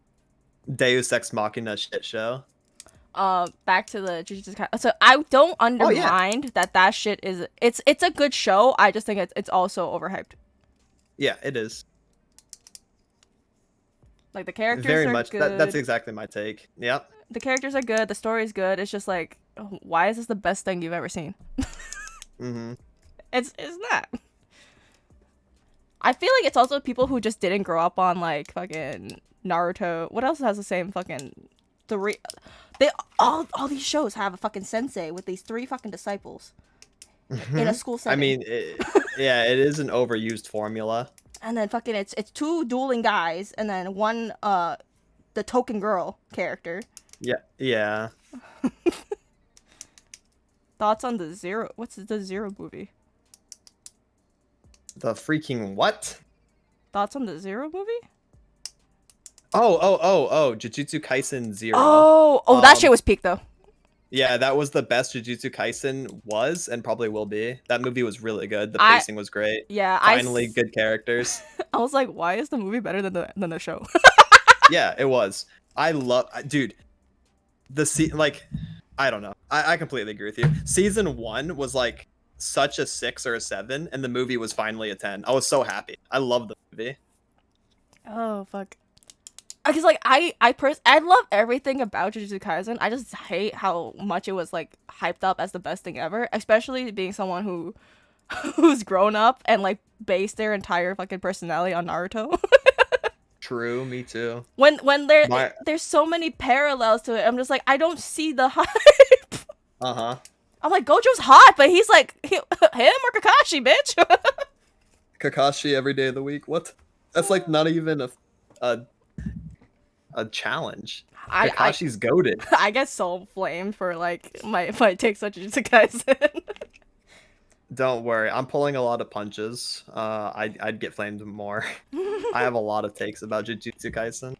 Deus Ex Machina shit show. Back to the Jujutsu Kaisen. So I don't undermine that shit is it's a good show. I just think it's also overhyped. Yeah, it is. Like the characters Very are much. good. That's exactly my take. Yep. The characters are good. The story's good. It's just like, why is this the best thing you've ever seen? It's not. I feel like it's also people who just didn't grow up on like fucking Naruto. What else has the same fucking three? They all these shows have a fucking sensei with these 3 fucking disciples in a school setting. I mean, yeah, it is an overused formula. And then fucking it's 2 dueling guys and then one the token girl character. Yeah. Thoughts on the Zero? What's the Zero movie? The freaking what? Thoughts on the Zero movie? Oh, Jujutsu Kaisen 0. Oh, that shit was peak though. Yeah, that was the best Jujutsu Kaisen was and probably will be. That movie was really good. The pacing was great. Yeah, finally good characters. I was like, why is the movie better than the show? Yeah, it was. Dude. Like, I don't know. I completely agree with you. Season 1 was like such a 6 or a 7, and the movie was finally a 10. I was so happy. I love the movie. Oh fuck. Because like I love everything about Jujutsu Kaisen. I just hate how much it was like hyped up as the best thing ever, especially being someone who's grown up and like based their entire fucking personality on Naruto. True, me too. When there's so many parallels to it, I'm just like, I don't see the hype. Uh-huh. I'm like, Gojo's hot, but he's like him or Kakashi, bitch. Kakashi every day of the week. What? That's like not even a challenge. Kakashi's goated. I get so flamed for like my takes on Jujutsu Kaisen. Don't worry, I'm pulling a lot of punches. I'd get flamed more. I have a lot of takes about Jujutsu Kaisen.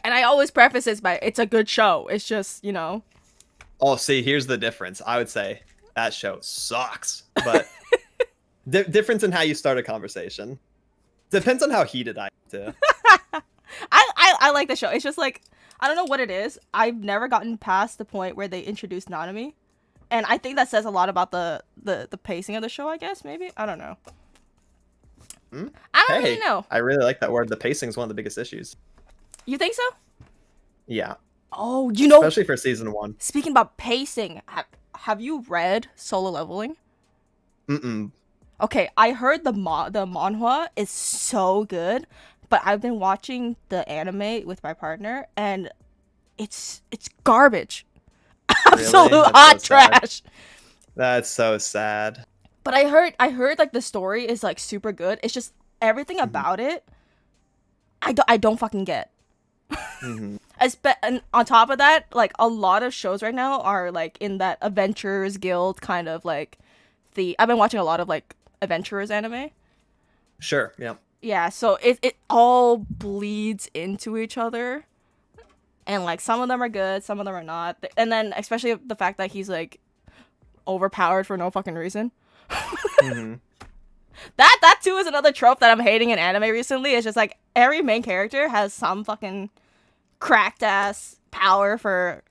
And I always preface this by, it's a good show. It's just, you know. Oh, see, here's the difference. I would say that show sucks, but difference in how you start a conversation. Depends on how heated I am too. I like the show. It's just like, I don't know what it is. I've never gotten past the point where they introduced Nanami. And I think that says a lot about the pacing of the show, I guess, maybe? I don't know. I don't really know. I really like that word. The pacing is one of the biggest issues. You think so? Yeah. Oh, you know. Especially for season 1. Speaking about pacing, have you read Solo Leveling? Mm-mm. Okay, I heard the manhwa is so good, but I've been watching the anime with my partner, and it's garbage. Absolute Really? hot trash. That's so sad. But I heard like the story is like super good. It's just everything about it I don't fucking get. And on top of that, like a lot of shows right now are like in that Adventurers Guild kind of like I've been watching a lot of like adventurers anime. Sure, yeah. Yeah, so it all bleeds into each other. And like some of them are good, some of them are not. And then especially the fact that he's like overpowered for no fucking reason. Hmm. That too is another trope that I'm hating in anime recently. It's just like every main character has some fucking cracked ass power for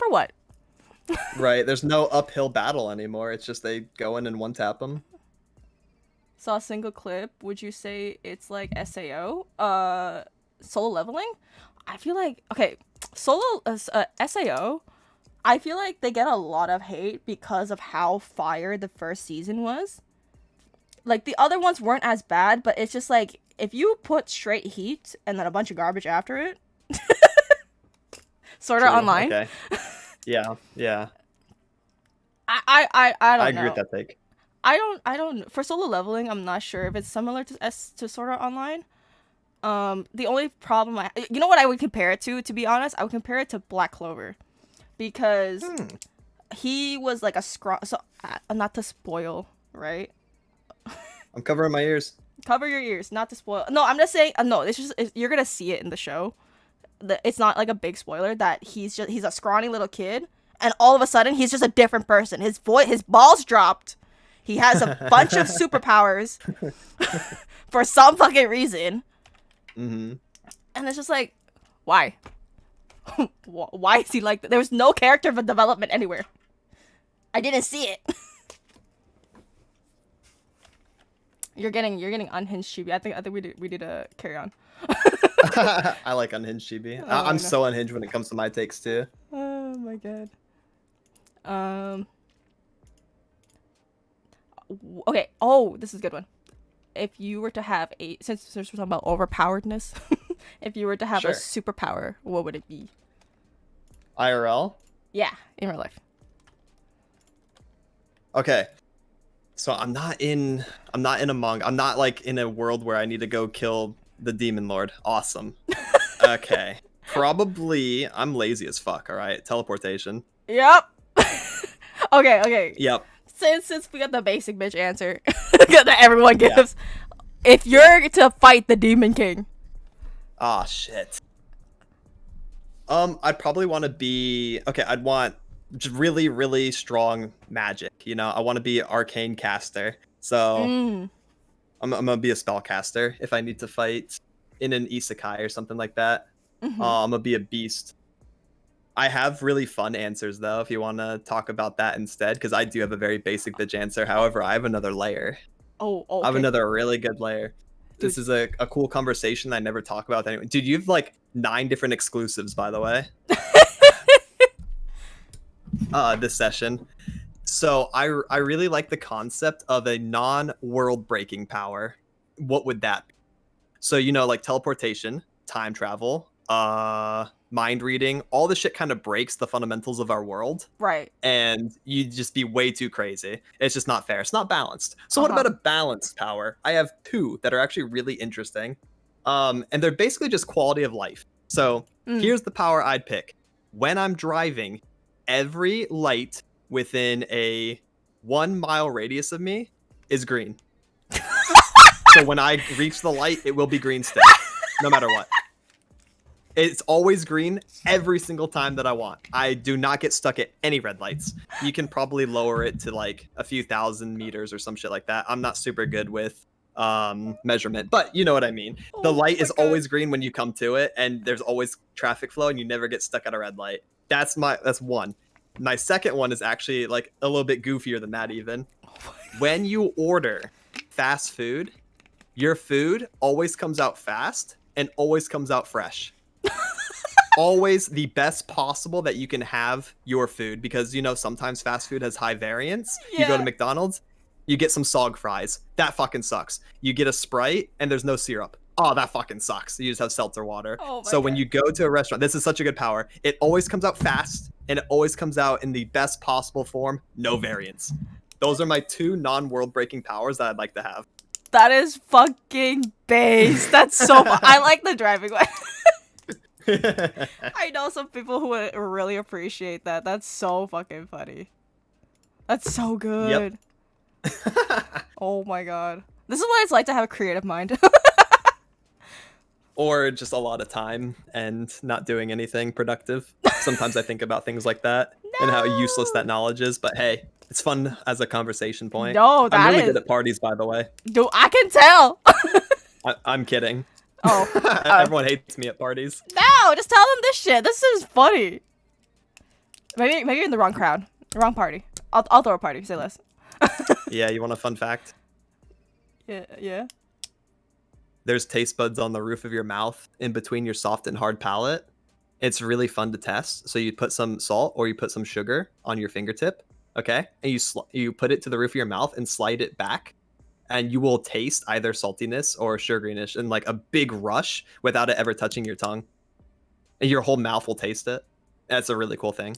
what? Right. There's no uphill battle anymore. It's just they go in and one tap them. Saw a single clip. Would you say it's like SAO? Solo leveling? I feel like okay, SAO. I feel like they get a lot of hate because of how fire the first season was. Like the other ones weren't as bad, but it's just like if you put straight heat and then a bunch of garbage after it, sort of True. online. Okay. Yeah. Yeah. I I don't agree with know. that take. I don't for solo leveling. I'm not sure if it's similar to Sword Art Online. The only problem you know what I would compare it to be honest, I would compare it to Black Clover, because Hmm. he was like a so not to spoil, right? I'm covering my ears. Cover your ears, not to spoil. No, I'm just saying. No, you're gonna see it in the show. It's not like a big spoiler that he's a scrawny little kid, and all of a sudden he's just a different person. His balls dropped. He has a bunch of superpowers for some fucking reason, Mm-hmm. and it's just like, why? Why is he like that? There was no character development anywhere. I didn't see it. You're getting unhinged, Chibi. I think we did a carry on. I like unhinged chibi. Oh, I'm no. so unhinged when it comes to my takes too. Oh my god. Um. Okay. Oh, this is a good one. If you were to have since we're talking about overpoweredness, if you were to have Sure. a superpower, what would it be? IRL. Yeah, in real life. Okay. So I'm not in I'm not like in a world where I need to go kill the demon lord. Awesome. Okay. Probably I'm lazy as fuck, all right? Teleportation. Yep. Okay. Yep. Since we got the basic bitch answer that everyone gives, if you're to fight the Demon King, Ah, shit. I'd probably want to be I'd want just really, really strong magic. You know, I want to be arcane caster. So I'm gonna be a spellcaster if I need to fight in an isekai or something like that. Mhm. I'm gonna be a beast. I have really fun answers though, if you want to talk about that instead, because I do have a very basic bitch answer. However, I have another layer. Oh, I have okay. another really good layer. Dude. This is a cool conversation I never talk about with anyone. Dude, you have like 9 different exclusives, by the way. This session. So I really like the concept of a non-world breaking power. What would that be? So you know, like teleportation, time travel, mind reading, all this shit kind of breaks the fundamentals of our world. Right. And you'd just be way too crazy. It's just not fair. It's not balanced. So what about a balanced power? I have 2 that are actually really interesting. And they're basically just quality of life. So here's the power I'd pick. When I'm driving, every light within a 1 mile radius of me is green. So when I reach the light, it will be green still, no matter what. It's always green every single time that I want. I do not get stuck at any red lights. You can probably lower it to like a few thousand meters or some shit like that. I'm not super good with measurement, but you know what I mean. The light is always green when you come to it, and there's always traffic flow, and you never get stuck at a red light. That's one. My second one is actually like a little bit goofier than that even. When you order fast food, your food always comes out fast and always comes out fresh. Always the best possible that you can have your food, because you know sometimes fast food has high variance. You go to McDonald's, you get some sog fries. That fucking sucks. You get a Sprite and there's no syrup. Oh, that fucking sucks. You just have seltzer water. So when you go to a restaurant, this is such a good power. It always comes out fast and it always comes out in the best possible form. No variance. Those are my 2 non-world breaking powers that I'd like to have. That is fucking base. That's so I like the driving one. I know some people who would really appreciate that. That's so fucking funny. That's so good. Yep. Oh my god. This is what it's like to have a creative mind. or just a lot of time and not doing anything productive. Sometimes I think about things like that and how useless that No. knowledge is, but hey, it's fun as a conversation point. No, I'm that really good is. at parties, by the way. Do I can tell. I'm kidding. Oh, Everyone hates me at parties. no! Just tell them this shit. This is funny. Maybe you're in the wrong crowd, the wrong party. I'll throw a party. Say less. Yeah, you want a fun fact? Yeah. There's taste buds on the roof of your mouth in between your soft and hard palate. It's really fun to test. So you put some salt or you put some sugar on your fingertip, okay? And you put it to the roof of your mouth and slide it back, and you will taste either saltiness or sugariness in like a big rush without it ever touching your tongue. And your whole mouth will taste it. That's a really cool thing.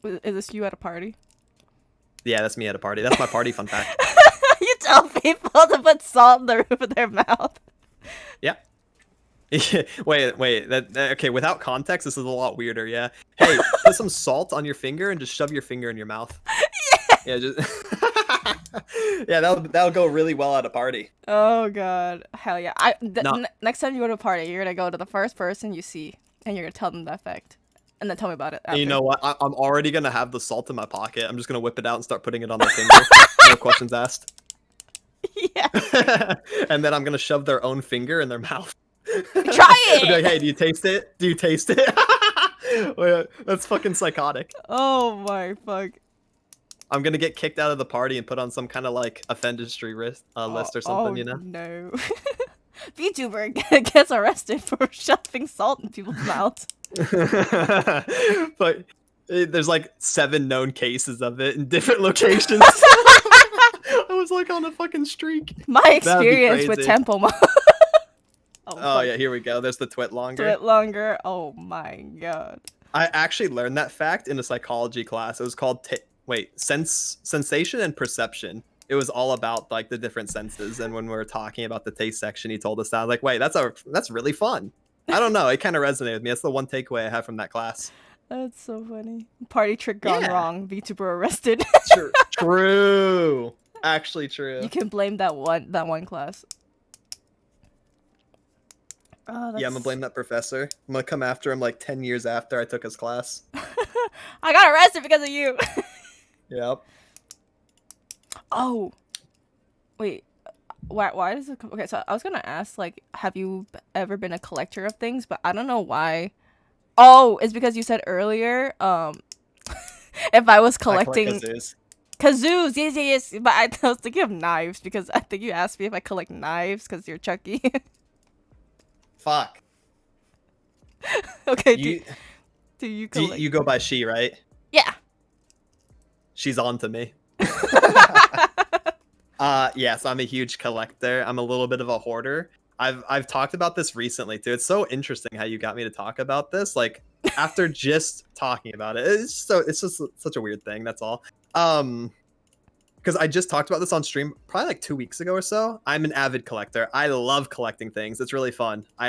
Is this you at a party? Yeah, that's me at a party. That's my party fun fact. You tell people to put salt in the roof of their mouth. Yeah. wait. Okay, without context, this is a lot weirder. Yeah. Hey, put some salt on your finger and just shove your finger in your mouth. Yeah. Just. Yeah, that'll go really well at a party. Oh god, hell yeah! Next time you go to a party, you're gonna go to the first person you see, and you're gonna tell them the effect, and then tell me about it. And you After. know what? I'm already gonna have the salt in my pocket. I'm just gonna whip it out and start putting it on their finger. No questions asked. Yeah. And then I'm gonna shove their own finger in their mouth. Try I'll be like, it. hey, do you taste it? Do you taste it? Wait, that's fucking psychotic. Oh my fuck. I'm gonna get kicked out of the party and put on some kind of like offendistry list or something, you know? No. Vtuber gets arrested for shoving salt in people's mouths. But there's like 7 known cases of it in different locations. I was like on a fucking streak. My experience with crazy. Temple Mom. Oh yeah, here we go. There's the twit longer. Twit longer. Oh my god. I actually learned that fact in a psychology class. It was called sensation and perception. It was all about like the different senses. And when we were talking about the taste section, he told us that. I was like, wait, that's really fun. I don't know. It kind of resonated with me. That's the one takeaway I have from that class. That's so funny. Party trick gone wrong. VTuber arrested. True. Actually true. You can blame that one class. Oh, yeah, I'm gonna blame that professor. I'm gonna come after him like 10 years after I took his class. I got arrested because of you. Yep. Oh. Wait. Why does it come? Okay, so I was gonna ask, like, have you ever been a collector of things? But I don't know why. Oh, it's because you said earlier, if I was collecting kazoos. Yes. But I was thinking of knives because I think you asked me if I collect knives because you're Chucky. Fuck. Okay. Do you collect? You go by she, right? Yeah. She's on to me. Yes, I'm a huge collector. I'm a little bit of a hoarder. I've talked about this recently too. It's so interesting how you got me to talk about this. Like after just talking about it, it's just such a weird thing. That's all. Because I just talked about this on stream probably like 2 weeks ago or so. I'm an avid collector. I love collecting things. It's really fun. I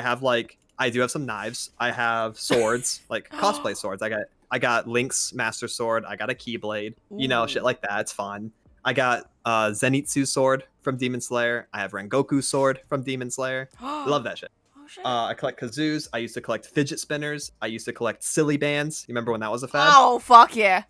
do have some knives. I have swords, like cosplay swords. I got Link's Master Sword. I got a Keyblade. You know, shit like that. It's fun. I got Zenitsu sword from Demon Slayer. I have Rengoku sword from Demon Slayer. I love that shit. Oh, shit. I collect kazoos. I used to collect fidget spinners. I used to collect silly bands. You remember when that was a fad? Oh, fuck yeah.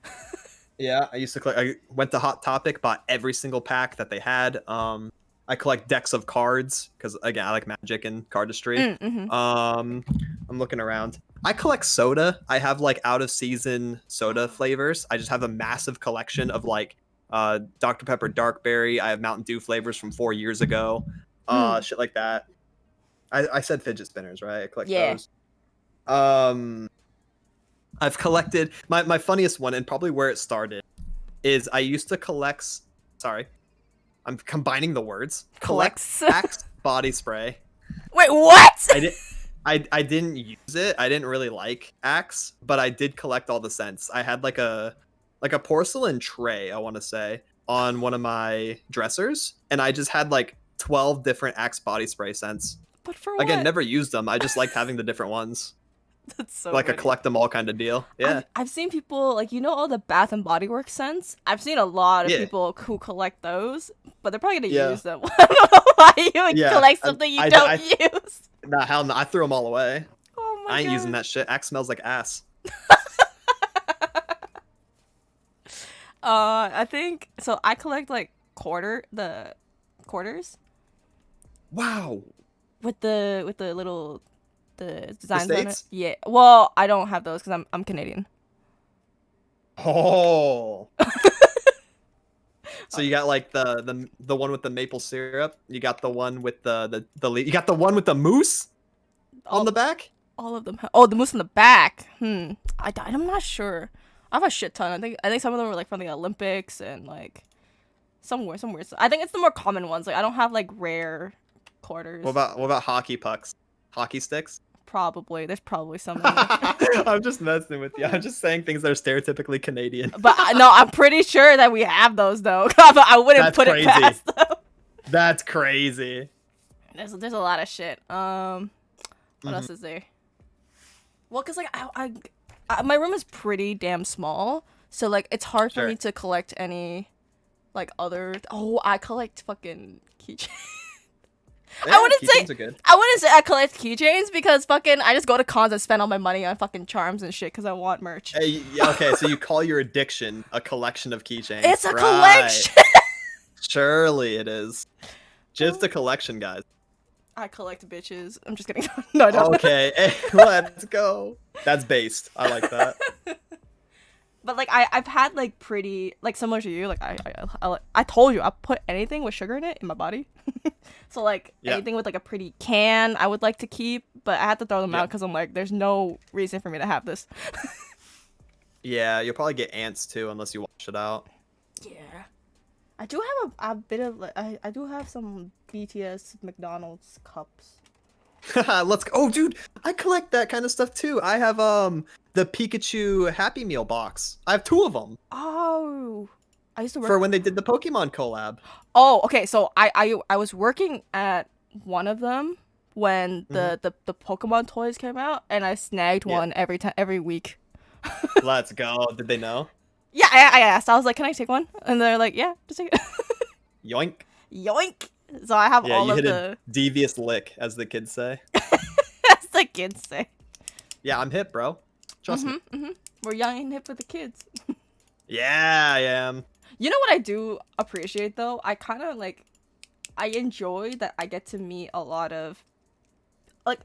Yeah, I used to collect. I went to Hot Topic, bought every single pack that they had. I collect decks of cards because again, I like Magic and cardistry. I'm looking around. I collect soda. I have like out of season soda flavors. I just have a massive collection of like Dr. Pepper Dark Berry. I have Mountain Dew flavors from 4 years ago. Shit like that. I said fidget spinners, right? I collect those. I've collected my funniest one, and probably where it started is I used to collect. Sorry, I'm combining the words. Collect Axe body spray. Wait, what? I didn't use it. I didn't really like Axe, but I did collect all the scents. I had like a porcelain tray, I want to say, on one of my dressers, and I just had like 12 different Axe body spray scents. But for what? Again, never used them. I just liked having the different ones. That's so like funny. A collect them all kind of deal. Yeah. I've seen people, like, you know, all the Bath and Body Works scents? I've seen a lot of people who collect those, but they're probably going to use them. I don't know why you would collect something you don't use. Nah, hell no. I threw them all away. Oh my I ain't god. using that shit. Axe smells like ass. I think so. I collect like the quarters Wow. with the little the The designs on it. States? Yeah. Well, I don't have those because I'm Canadian. Oh. So you got like the one with the maple syrup. You got the one with you got the one with the moose on All the back. all of them. Oh, the moose in the back. I'm not sure. I have a shit ton. I think some of them were like from the Olympics and like somewhere. So I think it's the more common ones. Like I don't have like rare quarters. What about hockey pucks? Hockey sticks? Probably there's probably some in there. I'm just messing with you. I'm just saying things that are stereotypically Canadian. But no, I'm pretty sure that we have those though. But I wouldn't That's put crazy. it past them. That's crazy. There's a lot of shit. What else Mhm. is there? Well, cause like my room is pretty damn small, so like it's hard for Sure. me to collect any like other. Oh, I collect fucking keychains. Yeah, wouldn't say- keychains are good. I wouldn't say I collect keychains because fucking I just go to cons and spend all my money on fucking charms and shit because I want merch. Hey, yeah, okay, so you call your addiction a collection of keychains. It's a Right. collection. Surely it is. Just a collection, guys. I collect bitches. I'm just kidding. No, I don't. Okay, hey, let's go. That's based. I like that. But like I've had like pretty like similar to you. Like I told you I put anything with sugar in it in my body. So like Yeah. anything with like a pretty can I would like to keep, but I had to throw them Yeah. out because I'm like, there's no reason for me to have this. Yeah, you'll probably get ants too unless you wash it out. Yeah, I do have a bit of like I do have some BTS McDonald's cups. Let's go. Oh, dude, I collect that kind of stuff too. I have the Pikachu Happy Meal box. I have 2 of them Oh, I used to work for when they did the Pokemon collab. Oh, okay. So I was working at one of them when the Pokemon toys came out, and I snagged Yeah. one every week. Let's go. Did they know? Yeah, I asked. I was like, "Can I take one?" And they're like, "Yeah, just take it." Yoink. Yoink! So I have Yeah, all you of hit the. a devious lick, as the kids say. As the kids say. Yeah, I'm hip, bro. Trust me. We're young and hip with the kids. Yeah, I am. You know what I do appreciate though? I kind of like, I enjoy that I get to meet a lot of, like,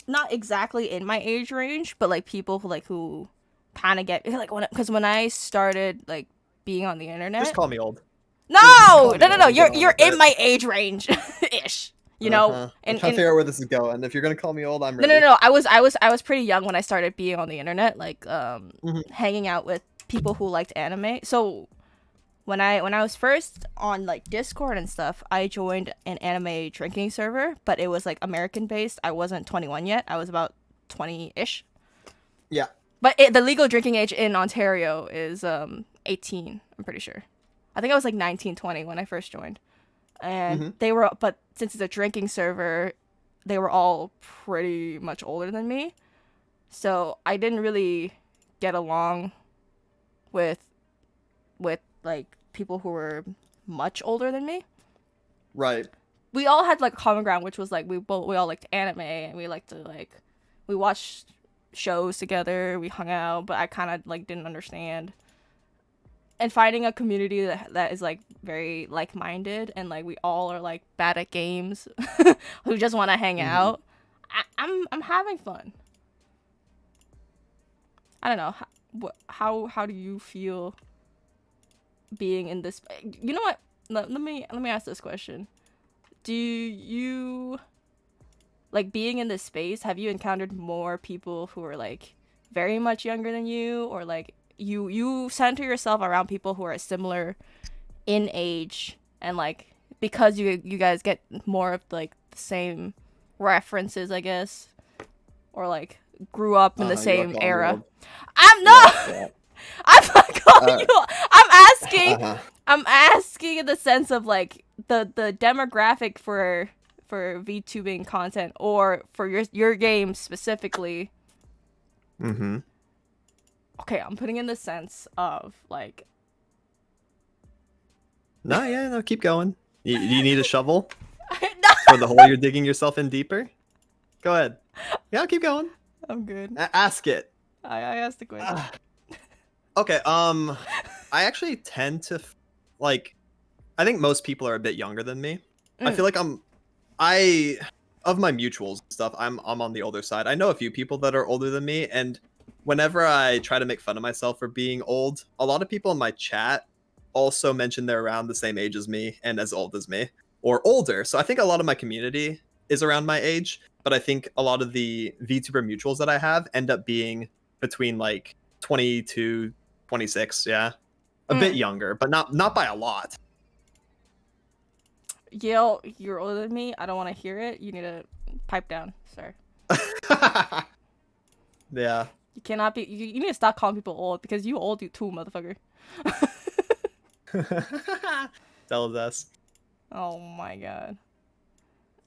not exactly in my age range, but like people who kind of get like because when I started like being on the internet. Just call me old. No, call me no. old, get on You're with in it. my age range, ish. You know, I'm and trying to figure out where this is going. If you're gonna call me old, I'm ready. no. I was pretty young when I started being on the internet, like hanging out with people who liked anime. So when I was first on like Discord and stuff, I joined an anime drinking server, but it was like American based. I wasn't 21 yet. I was about 20-ish. Yeah. But the legal drinking age in Ontario is 18. I'm pretty sure. I think I was like 19, 20 when I first joined. And they were, but since it's a drinking server, they were all pretty much older than me. So I didn't really get along with like people who were much older than me. Right. We all had like a common ground, which was like we all liked anime and we liked to like we watched shows together, we hung out, but I kind of like didn't understand. And finding a community that is like very like-minded and like we all are like bad at games who just want to hang out. I'm having fun. I don't know how do you feel being in this? You know what? Let me ask this question. Do you like being in this space? Have you encountered more people who are like very much younger than you, or like you center yourself around people who are similar in age, and like because you guys get more of like the same references, I guess, or like grew up in the You are same calling me era? old. I'm not. Yeah. I'm not calling you. I'm asking. Uh-huh. I'm asking in the sense of like the demographic for VTubing content or for your game specifically. Mm-hmm. Okay, I'm putting in the sense of like. No, keep going. You need a shovel No. for the hole you're digging yourself in deeper? Go ahead. Yeah, keep going. I'm good. Ask it. I asked the question. Okay. I actually tend to like. I think most people are a bit younger than me. I feel like I of my mutuals and stuff. I'm on the older side. I know a few people that are older than me, and whenever I try to make fun of myself for being old, a lot of people in my chat also mention they're around the same age as me and as old as me or older. So I think a lot of my community is around my age, but I think a lot of the VTuber mutuals that I have end up being between like 22, 26, yeah. A bit younger, but not by a lot. Yale, you're older than me. I don't want to hear it. You need to pipe down, sir. Yeah. You cannot be. You need to stop calling people old because you old, you too, motherfucker. Tell us us. Oh my god.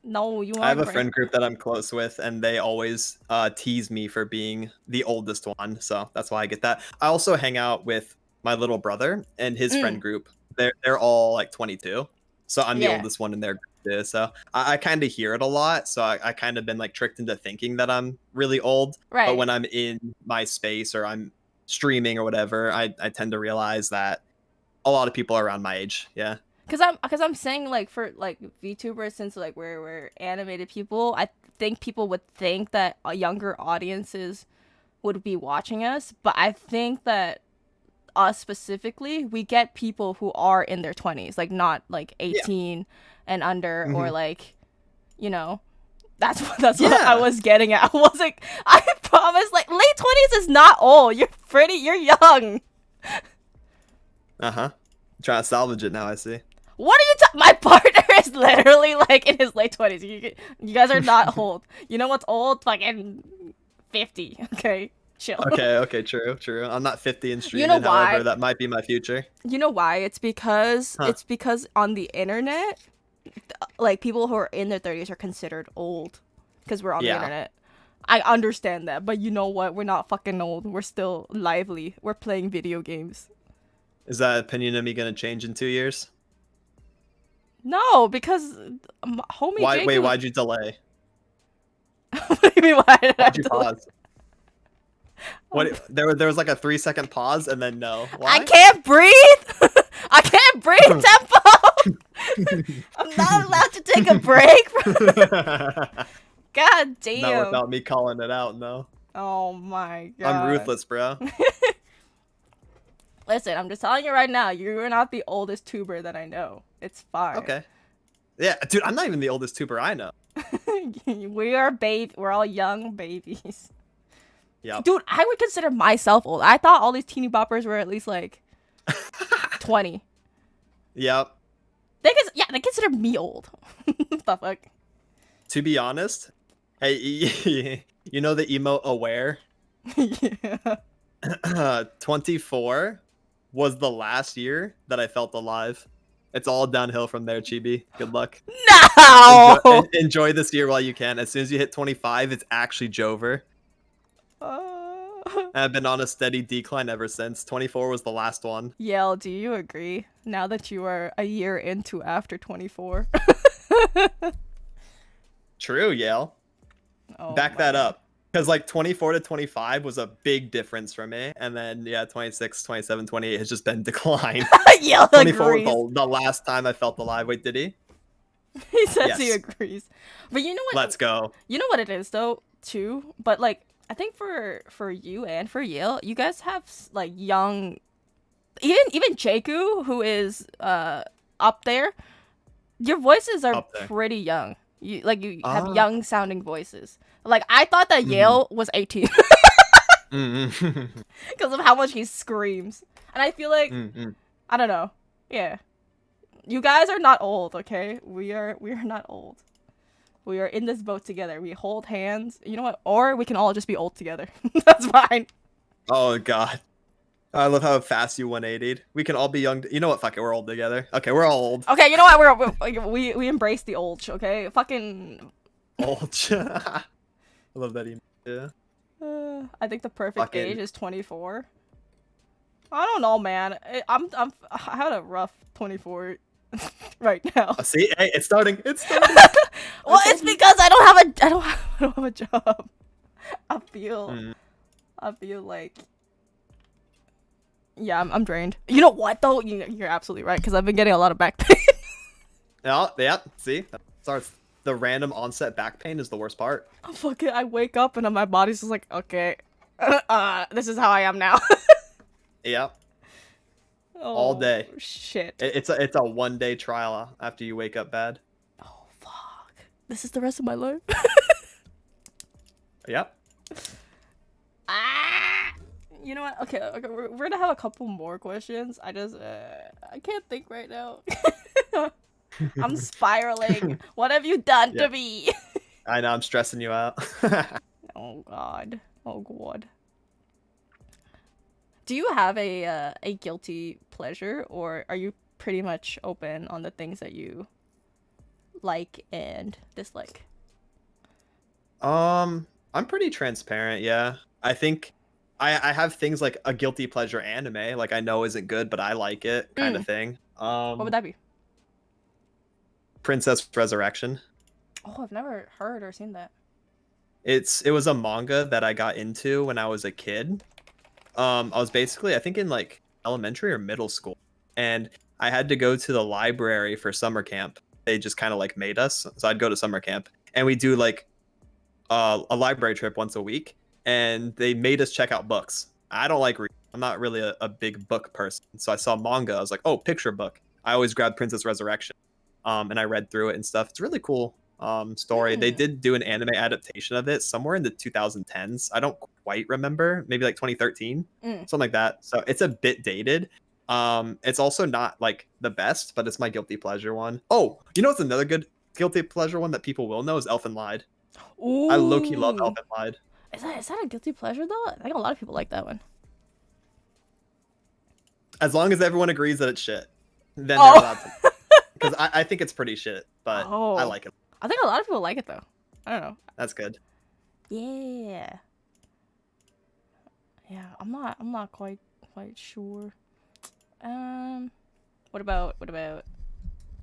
No, you want. I have a friend group that I'm close with, and they always tease me for being the oldest one. So that's why I get that. I also hang out with my little brother and his friend group. They're all like 22. So I'm the oldest one in their group too. So I kind of hear it a lot. So I kind of been like tricked into thinking that I'm really old. Right. But when I'm in my space or I'm streaming or whatever, I tend to realize that a lot of people are around my age. Yeah. Cause I'm saying like for like VTubers, since like we're animated people, I think people would think that younger audiences would be watching us, but I think that us specifically, we get people who are in their 20s, like not like 18 and under, or like, you know, that's what I was getting at. I was like, I promise, like late 20s is not old. You're young. Trying to salvage it now, I see. What are you my partner is literally like in his late 20s. You guys are not old. You know what's old? Fucking 50. Okay, chill. Okay, true. I'm not 50 and streaming. You know why? However, that might be my future. You know why? It's because on the internet, like people who are in their 30s are considered old because we're on the internet. I understand that, but you know what? We're not fucking old. We're still lively. We're playing video games. Is that opinion of me gonna change in 2 years? No, because homie. Why'd you delay? What do you mean? Why'd you pause? What? There was like a 3-second pause and then no. Why? I can't breathe. I can't breathe, Tempo. I'm not allowed to take a break. God damn. Not without me calling it out, no. Oh my god. I'm ruthless, bro. Listen, I'm just telling you right now, you're not the oldest tuber that I know. It's fine. Okay. Yeah, dude, I'm not even the oldest tuber I know. We're all young babies. Yeah. Dude, I would consider myself old. I thought all these teeny boppers were at least like 20. Yep. They consider me old. What the fuck? To be honest, hey, you know the emote aware? Yeah. 24 was the last year that I felt alive. It's all downhill from there, Chibi. Good luck. No! Enjoy this year while you can. As soon as you hit 25, it's actually Jover. I've been on a steady decline ever since. 24 was the last one. Yale, do you agree? Now that you are a year into after 24. True, Yale. Oh, back that up. Because like 24 to 25 was a big difference for me. And then, yeah, 26, 27, 28 has just been decline. Yale 24 agrees. was the last time I felt alive. Wait, did he? He says he agrees. But you know what? Let's go. You know what it is, though, too? But, like, I think for you and for Yale, you guys have, like, young... Even Jaku, who is up there, your voices are pretty young. You have young sounding voices. Like I thought that Yale was 18 because of how much he screams, and I feel like I don't know. Yeah, you guys are not old, okay? We are not old. We are in this boat together. We hold hands. You know what? Or we can all just be old together. That's fine. Oh god. I love how fast you 180'd. We can all be young. You know what? Fuck it. We're old together. Okay, we're all old. Okay, you know what? We embrace the old. Okay, fucking old. I love that email. Yeah. I think the perfect age is 24. I don't know, man. I had a rough 24 right now. See, hey, it's starting. Well, it's because I don't have don't have a job. I feel Mm. I feel like yeah, I'm drained. You know what though? You're absolutely right because I've been getting a lot of back pain. Yeah, yeah. See, that starts the random onset back pain is the worst part. I'm fucking. I wake up and my body's just like, okay, this is how I am now. Yeah, all Oh day. shit. It's a 1 day trial after you wake up bad. Oh fuck. This is the rest of my life. Yep. Ah. You know what? Okay, we're gonna have a couple more questions. I can't think right now. I'm spiraling. What have you done Yeah. to me? I know I'm stressing you out. Oh god. Oh god. Do you have a guilty pleasure, or are you pretty much open on the things that you like and dislike? I'm pretty transparent, yeah. I think I have things like a guilty pleasure anime, like I know isn't good, but I like it kind of Mm. thing. What would that be? Princess Resurrection. Oh, I've never heard or seen that. It was a manga that I got into when I was a kid. I was basically I think in like elementary or middle school, and I had to go to the library for summer camp. They just kind of like made us, so I'd go to summer camp, and we do like a library trip once a week, and they made us check out books. I don't like reading. I'm not really a big book person, so I saw manga. I was like, oh, picture book. I always grab Princess Resurrection, and I read through it and stuff. It's a really cool story. They Mm. did do an anime adaptation of it somewhere in the 2010s. I don't quite remember, maybe like 2013, Mm. something like that. So it's a bit dated. It's also not like the best, but it's my guilty pleasure one. Oh, you know what's another good guilty pleasure one that people will know is Elfen Lied. I low key love Ooh. Elfen Lied. Is that a guilty pleasure though? I think a lot of people like that one. As long as everyone agrees that it's shit, then they're allowed Oh. to. Because I think it's pretty shit, but I Oh. like it. I think a lot of people like it though. I don't know. That's good. Yeah. Yeah, I'm not quite sure. Um what about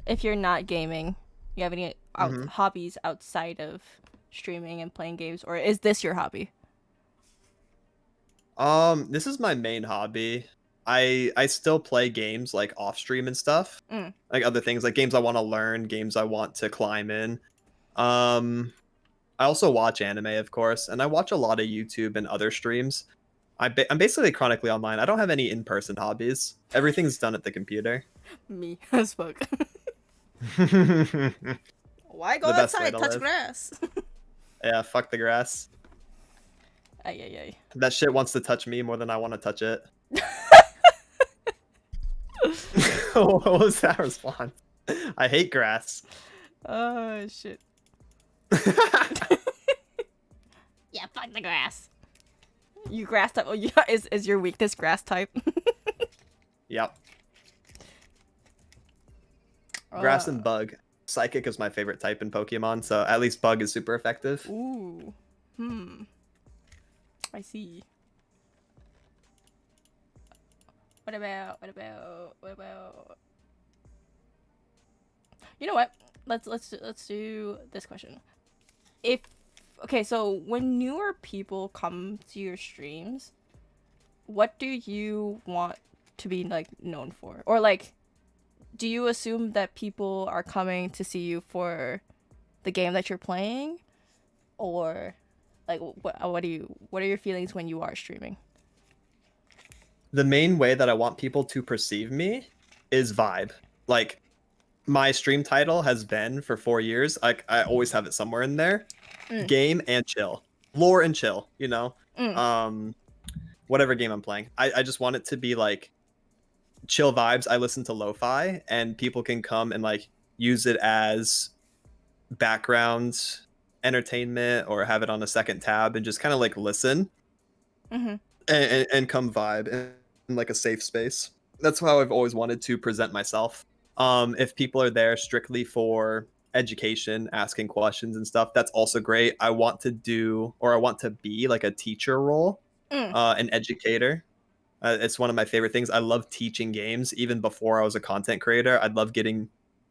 if you're not gaming, you have any Hmm. hobbies outside of streaming and playing games, or is this your hobby? This is my main hobby. I still play games like off stream and stuff, Mm. like other things, like games I want to learn, games I want to climb in. Um, I also watch anime, of course, and I watch a lot of YouTube and other streams. I'm basically chronically online. I don't have any in-person hobbies. Everything's done at the computer. Me as fuck. The Why go best way outside, to touch live. grass? Yeah, fuck the grass. Ay ay ay. That shit wants to touch me more than I want to touch it. What was that response? I hate grass. Oh shit. Yeah, fuck the grass. You grass type. Oh, yeah. Is your weakness grass type? Yep. Grass Uh, and bug. Psychic is my favorite type in Pokemon, so at least bug is super effective. ooh. Hmm. I see. What about? You know what? Let's do this question. If okay, so when newer people come to your streams, what do you want to be like known for? Or like do you assume that people are coming to see you for the game that you're playing, or like what are your feelings when you are streaming? The main way that I want people to perceive me is vibe. Like my stream title has been for 4 years. I always have it somewhere in there. Mm. Game and chill. Lore and chill, you know? Mm. Whatever game I'm playing. I just want it to be like chill vibes. I listen to lo-fi and people can come and like use it as background entertainment or have it on a second tab and just kind of like listen Mm-hmm. and come vibe in like a safe space. That's how I've always wanted to present myself. If people are there strictly for education, asking questions and stuff, that's also great. I want to do or I want to be like a teacher role, Mm. an educator. It's one of my favorite things. I love teaching games. Even before I was a content creator, I love getting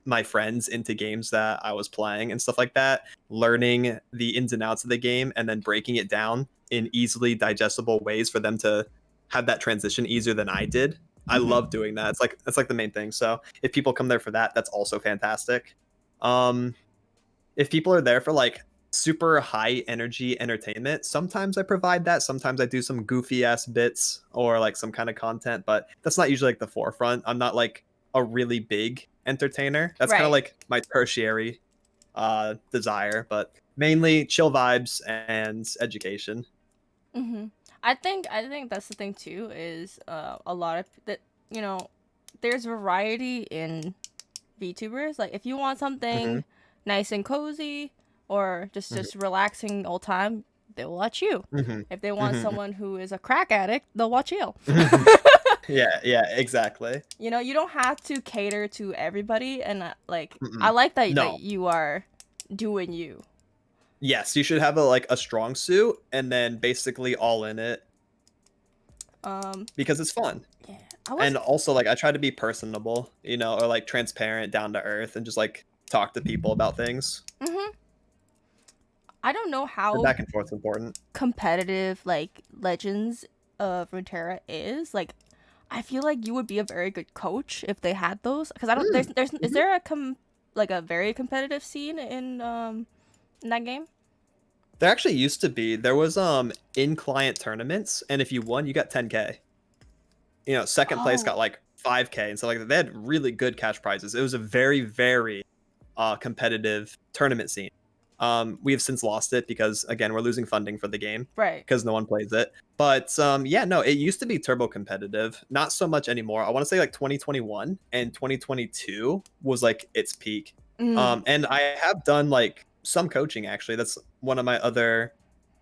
my friends into games that I was playing and stuff like that, learning the ins and outs of the game and then breaking it down in easily digestible ways for them to have that transition easier than I did. I Mhm. love doing that. It's like the main thing. So if people come there for that, that's also fantastic. Um, if people are there for like super high energy entertainment, sometimes I provide that. Sometimes I do some goofy ass bits or like some kind of content, but that's not usually like the forefront. I'm not like a really big entertainer. That's kind of Right. like my tertiary desire, but mainly chill vibes and education. Mhm. I think that's the thing too is a lot of that you know there's variety in VTubers. Like if you want Hmm. something nice and cozy or just relaxing all time, they'll watch you. Hmm. If they want Hmm. someone who is a crack addict, they'll watch you. Hmm. Yeah, yeah, exactly. You know, you don't have to cater to everybody, and like I Mm-mm. like that No. you are doing you. Yes, you should have a strong suit and then basically all in it Um, because it's fun. yeah, I was. And also like I try to be personable, or like transparent, down to earth, and just like talk to people about things. Mhm. I don't know The how back and forth's important. competitive like Legends of Runeterra is. Like, I feel like you would be a very good coach if they had those. Because I don't. There's is Mhm. there like a very competitive scene in that game? There actually used to be. There was in client tournaments, and if you won, you got 10K. Second place Oh, got like 5K, and so like they had really good cash prizes. It was a very, very competitive tournament scene. We have since lost it because again we're losing funding for the game right. because no one plays it. But yeah, no, it used to be turbo competitive. Not so much anymore. I want to say like 2021 and 2022 was like its peak. Mm, And I have done like some coaching actually. That's one of my other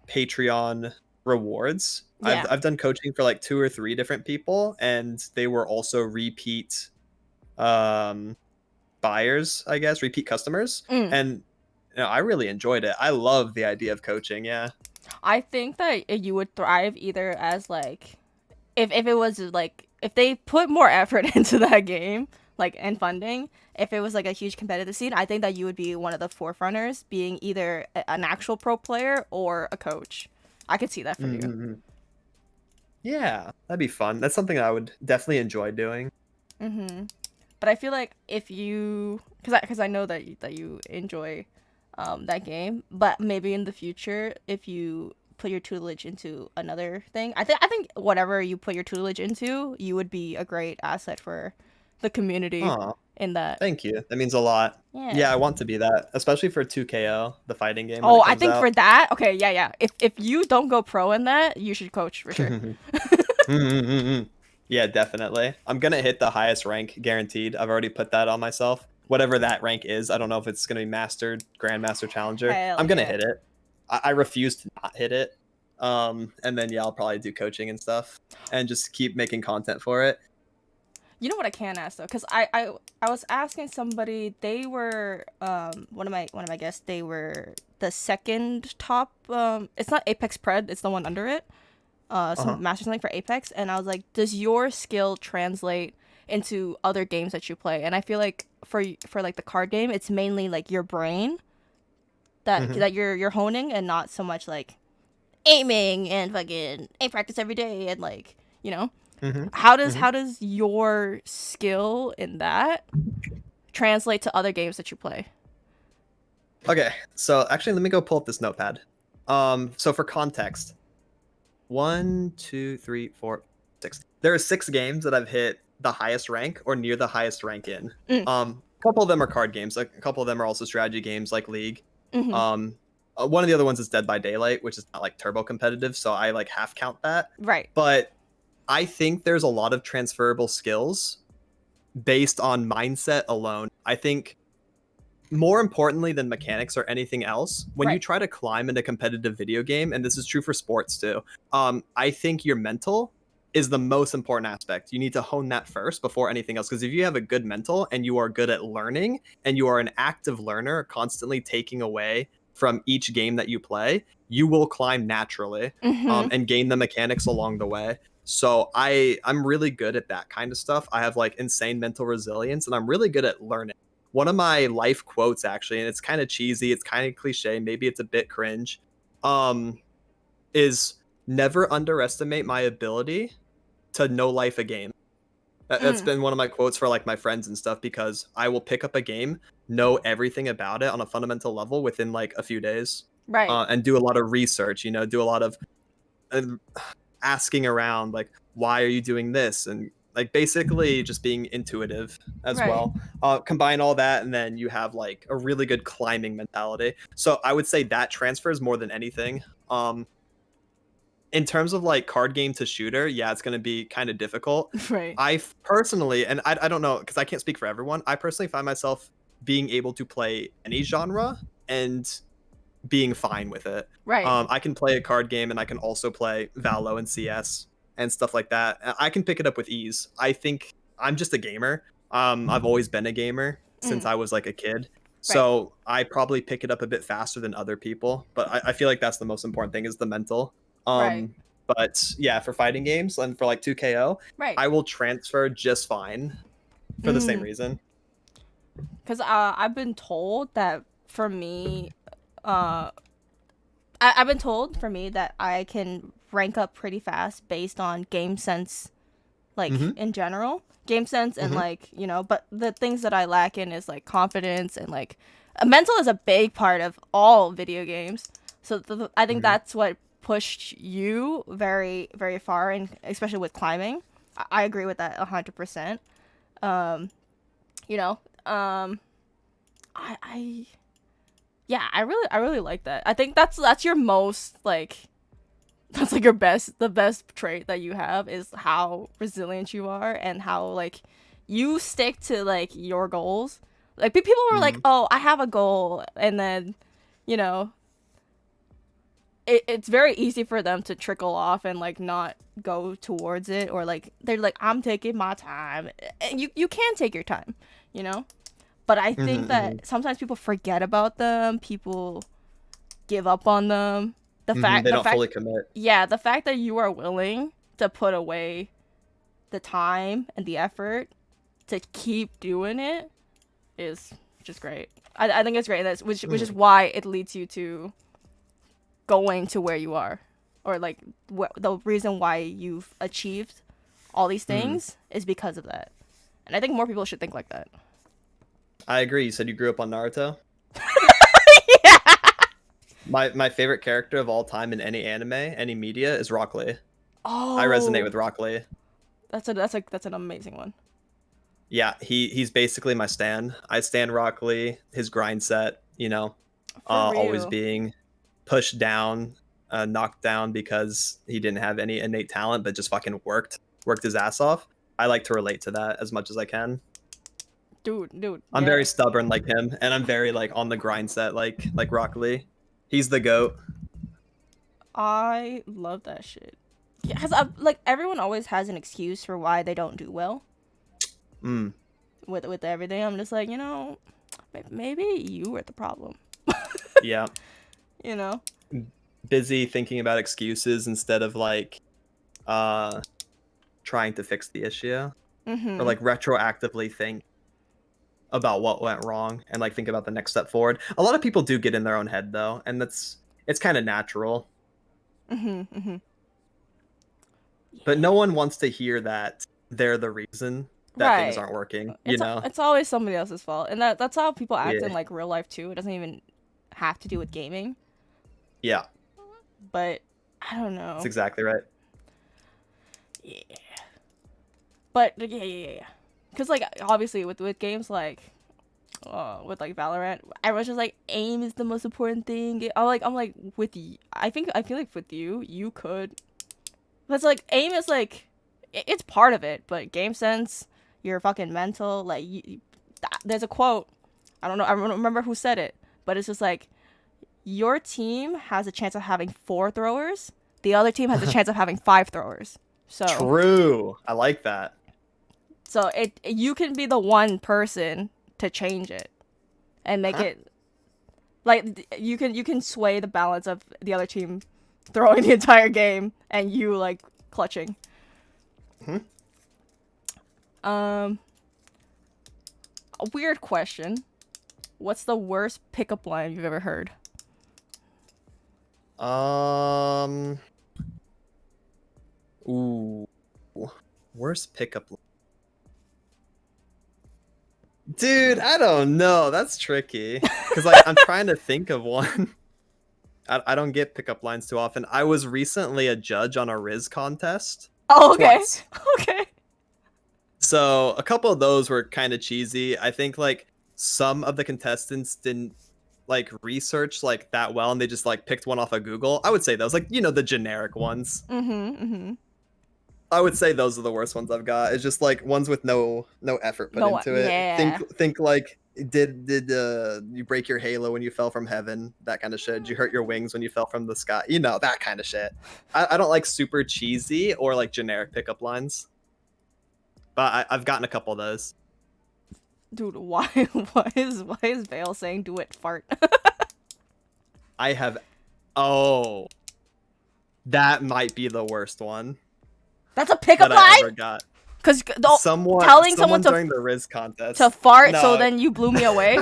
Patreon rewards. I've yeah. I've done coaching for like two or three different people, and they were also repeat um buyers, I guess, repeat customers. Mm. And I really enjoyed it. I love the idea of coaching. Yeah. I think that you would thrive either as like if it was like if they put more effort into that game like and funding if it was like a huge competitive scene I think that you would be one of the forerunners being either an actual pro player or a coach. I could see that for you. Mm-hmm. Yeah, that'd be fun. That's something I would definitely enjoy doing. Mm-hmm. But I feel like if you because I know that you enjoy that game but maybe in the future if you put your tutelage into another thing I think whatever you put your tutelage into you would be a great asset for the community Oh, in that. thank you. That means a lot. Yeah. Yeah, I want to be that, especially for 2KO, the fighting game when Oh, it I comes think for out. that, okay, yeah, yeah. If you don't go pro in that, you should coach for sure. Mm-mm-mm-mm. Yeah, definitely. I'm gonna hit the highest rank guaranteed. I've already put that on myself. Whatever that rank is, I don't know if it's gonna be mastered, grandmaster, challenger. Hell I'm gonna yeah. hit it. I refuse to not hit it. And then yeah, I'll probably do coaching and stuff, and just keep making content for it. You know what I can ask though, because I was asking somebody. They were one of my guests. They were the second top. It's not Apex Pred. It's the one under it. Uh huh. Some master something for Apex, and I was like, does your skill translate into other games that you play? And I feel like for like the card game, it's mainly like your brain that Hmm. that you're honing, and not so much like aiming and fucking aim practice every day and like you know Hmm. how does Hmm. how does your skill in that translate to other games that you play? Okay, so actually, let me go pull up this notepad. So for context, one, two, three, four, six. There are 6 games that I've hit the highest rank or near the highest rank in. Mm, A couple of them are card games. Like a couple of them are also strategy games, like League. mm-hmm. Um, one of the other ones is Dead by Daylight, which is not like turbo competitive, so I like half count that. Right. But I think there's a lot of transferable skills based on mindset alone. I think more importantly than mechanics or anything else, when you Right. try to climb in a competitive video game, and this is true for sports too, I think your mental is the most important aspect. You need to hone that first before anything else. Because if you have a good mental and you are good at learning and you are an active learner, constantly taking away from each game that you play, you will climb naturally Mm-hmm. and gain the mechanics along the way. So I'm really good at that kind of stuff. I have like insane mental resilience and I'm really good at learning. one of my life quotes actually, and it's kind of cheesy, it's kind of cliche, maybe it's a bit cringe, is never underestimate my ability to know life a game. That's Mm, been one of my quotes for like my friends and stuff, because I will pick up a game, know everything about it on a fundamental level within like a few days, right. and do a lot of research. Do a lot of uh, asking around, like why are you doing this, and like basically just being intuitive as Right. well. Combine all that, and then you have like a really good climbing mentality. So I would say that transfers more than anything. In terms of like card game to shooter, yeah, it's going to be kind of difficult. Right. Personally, and I don't know because I can't speak for everyone, I personally find myself being able to play any genre and being fine with it. Right. I can play a card game and I can also play Valo and CS and stuff like that. I can pick it up with ease. I think I'm just a gamer. I've always been a gamer since Mm, I was like a kid. right. So I probably pick it up a bit faster than other people, but I feel like that's the most important thing is the mental. Right. But yeah, for fighting games and for like 2KO, Right. I will transfer just fine for the same Mm. reason. Because I've been told that for me, uh, I've been told for me that I can rank up pretty fast based on game sense, like Mm-hmm. in general, game sense, and Mm-hmm. like but the things that I lack in is like confidence and like mental is a big part of all video games. So I think Mm-hmm. that's what pushed you very very far, and especially with climbing. I agree with that 100%. Um, you know, um, I yeah, I really like that. I think that's your most like that's like the best trait that you have is how resilient you are and how like you stick to like your goals. Like people were like, Mm-hmm. "Oh, I have a goal," and then you know it's very easy for them to trickle off and like not go towards it, or like they're like, "I'm taking my time," and you can take your time, you know. But I think Mm-hmm. that sometimes people forget about them. People give up on them. Mm-hmm. They The don't fact fully commit. yeah, the fact that you are willing to put away the time and the effort to keep doing it is just great. I think it's great. That's which is Mm-hmm. why it leads you to going to where you are, or like the reason why you've achieved all these Mm-hmm. things is because of that. And I think more people should think like that. I agree. You said you grew up on Naruto. Yeah. My favorite character of all time in any anime, any media, is Rock Lee. I resonate Oh, with Rock Lee. that's an amazing one. Yeah, he's basically my stan. I stan Rock Lee, his grind set, For always real. being pushed down, knocked down because he didn't have any innate talent, but just fucking worked his ass off. I like to relate to that as much as I can. Dude, I'm very yeah. stubborn like him, and I'm very like on the grind set like Rock Lee. He's the goat. I love that shit. Yeah, cause like everyone always has an excuse for why they don't do well Mm, with everything. I'm just like, maybe you were the problem. yeah. You know? Busy thinking about excuses instead of like uh trying to fix the issue, or Mhm. like retroactively think about what went wrong and like think about the next step forward. A lot of people do get in their own head though, and it's kind of natural, Mhm. Mhm. but Yeah. no one wants to hear that they're the reason that things Right. aren't working. It's always somebody else's fault, and that's how people act in Yeah. like real life too. It doesn't even have to do with gaming, Yeah, but I don't that's know. exactly right. Yeah. But yeah. Cause like obviously with games like with like Valorant, everyone's just like aim is the most important thing. I'm like with you. I feel like with you, you could. But it's like aim is like it's part of it, but game sense, your fucking mental, like there's a quote. I don't remember who said it, but it's just like your team has a chance of having four throwers. The other team has a chance of having five throwers. So True. I like that. it you can be the one person to change it and make Huh? it like you can sway the balance of the other team throwing the entire game and you like clutching. Hmm? Um A weird question. What's the worst pickup line you've ever heard? Ooh. Worst pickup line. Dude, I don't know. That's tricky. Because like I'm trying to think of one. I don't get pickup lines too often. I was recently a judge on a Riz contest. Oh, okay. Twice. Okay. So a couple of those were kind of cheesy. I think like some of the contestants didn't like research like that well and they just like picked one off of Google. I would say those like, the generic ones. I would say those are the worst ones I've got. It's just like ones with no effort put into it. Yeah. Think like did you break your halo when you fell from heaven? That kind of shit. Did you hurt your wings when you fell from the sky? That kind of shit. I don't like super cheesy or like generic pickup lines. But I've gotten a couple of those. Dude, why is Vale saying do it fart? I have that might be the worst one. That's a pickup that I line? ever got. Because telling someone during the Riz contest to fart, No. so then you blew me away.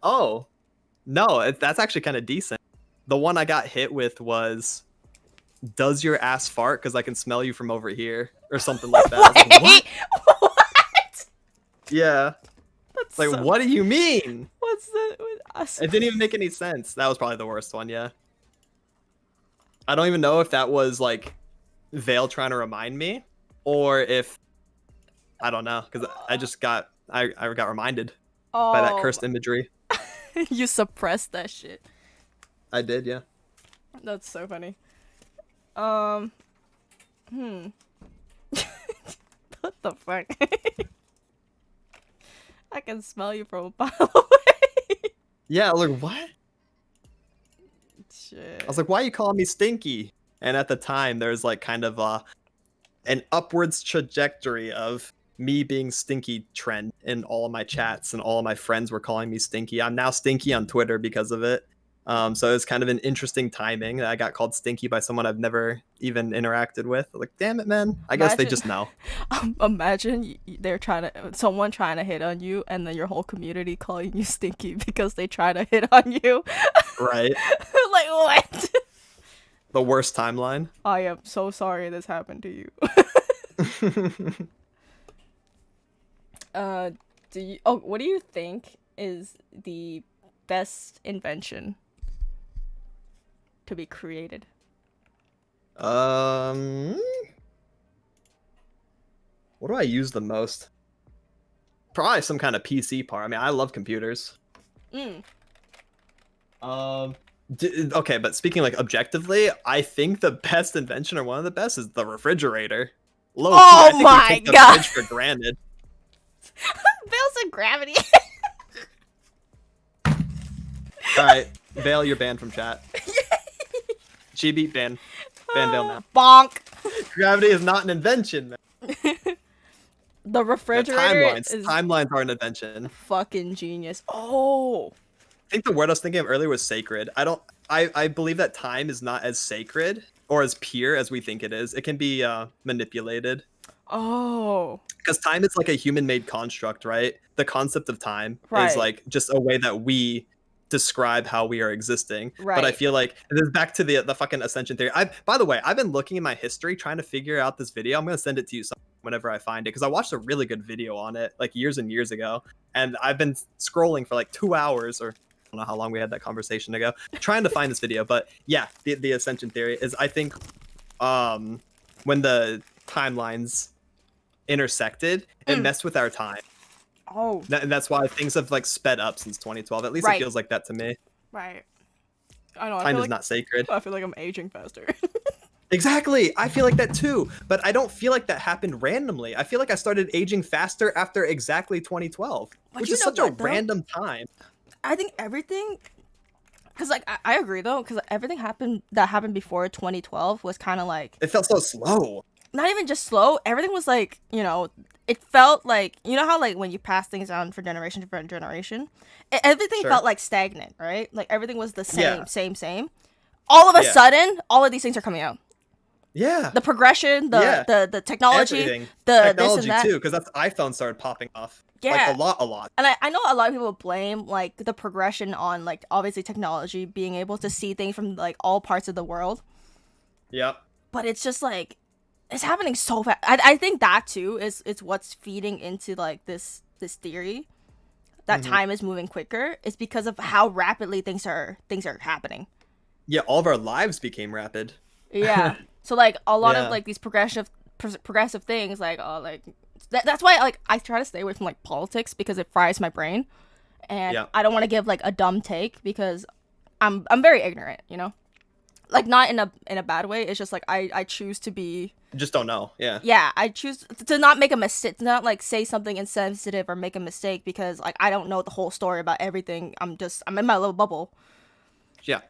Oh, no, that's actually kind of decent. The one I got hit with was, "Does your ass fart? Because I can smell you from over here," or something like that. I was like, Wait, what? Yeah. That's Like, what do you mean? What's the? It didn't even make any sense. That was probably the worst one. Yeah. I don't even know if that was like Vale trying to remind me, or if I don't know, because I just got I got reminded by that cursed imagery. You suppressed that shit. I did, yeah. That's so funny. What the fuck? I can smell you from a mile away. Yeah, like what? Shit. I was like, why are you calling me stinky? And at the time, there's like kind of an upwards trajectory of me being stinky trend in all of my chats, and all of my friends were calling me stinky. I'm now stinky on Twitter because of it. So it's kind of an interesting timing that I got called stinky by someone I've never even interacted with. Like, damn it, man. I guess they just know. Imagine they're someone trying to hit on you, and then your whole community calling you stinky because they try to hit on you. Right. Like, what? The worst timeline. I am so sorry this happened to you. What do you think is the best invention to be created? What do I use the most? Probably some kind of PC part. I mean, I love computers. Okay, but speaking like objectively, I think the best invention, or one of the best, is the refrigerator. Low key, I think my we take God. the fridge for granted. Vale's in gravity. All right, Vale, you're banned from chat. Chibi, ban Vale now. Bonk. Gravity is not an invention, man. The refrigerator Timelines are an invention. Fucking genius. Oh. I think the word I was thinking of earlier was sacred. I believe that time is not as sacred or as pure as we think it is. It can be manipulated. Oh. Because time is like a human-made construct, right? The concept of time is like just a way that we describe how we are existing. Right. But I feel like this is back to the fucking ascension theory. By the way, I've been looking in my history trying to figure out this video. I'm gonna send it to you whenever I find it, because I watched a really good video on it like years and years ago, and I've been scrolling for like 2 hours, or I don't know how long we had that conversation ago, trying to find this video. But yeah, the ascension theory is, I think, when the timelines intersected, it messed with our time. Oh. And that's why things have like sped up since 2012. At least it feels like that to me. Right. I know. Time is not sacred. I feel like I'm aging faster. Exactly. I feel like that too. But I don't feel like that happened randomly. I feel like I started aging faster after exactly 2012, which is such a random time. I think everything... Because, like, I agree, though, because everything that happened before 2012 was kind of like... It felt so slow. Not even just slow. Everything was like, it felt like, you know how like when you pass things down from generation to generation, everything felt like stagnant, right? Like everything was the same. All of a sudden, all of these things are coming out. Yeah. The progression, the technology, everything. the technology this and that. too, because that's iPhone started popping off. Like a Yeah. lot, a lot. And I know a lot of people blame like the progression on like obviously technology being able to see things from like all parts of the world, Yep. but it's just like it's happening so fast. I think that too is what's feeding into like this theory that Hmm. time is moving quicker is because of how rapidly things are happening. Yeah, all of our lives became rapid. Yeah. So like a lot of Yeah. like these progressive things like like that's why like I try to stay away from like politics because it fries my brain and Yeah. I don't want to give like a dumb take because I'm very ignorant, you know? Like not in a bad way. It's just like I choose to be Just don't know. Yeah. yeah, I choose to not make a mistake, to not like say something insensitive or make a mistake because like I don't know the whole story about everything. I'm in my little bubble. Yeah.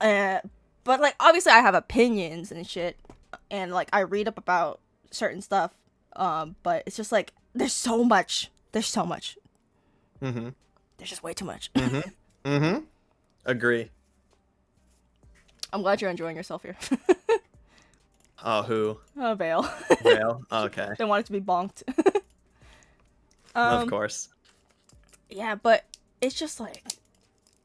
Uh, but like obviously I have opinions and shit, and like I read up about certain stuff. But it's just like there's so much. There's so much. Mm-hmm. There's just way too much. Mm-hmm. Mm-hmm. Agree. I'm glad you're enjoying yourself here. Oh, who? Oh, Vale. Rail? Okay. They want it to be bonked. Of um, course. yeah, but it's just like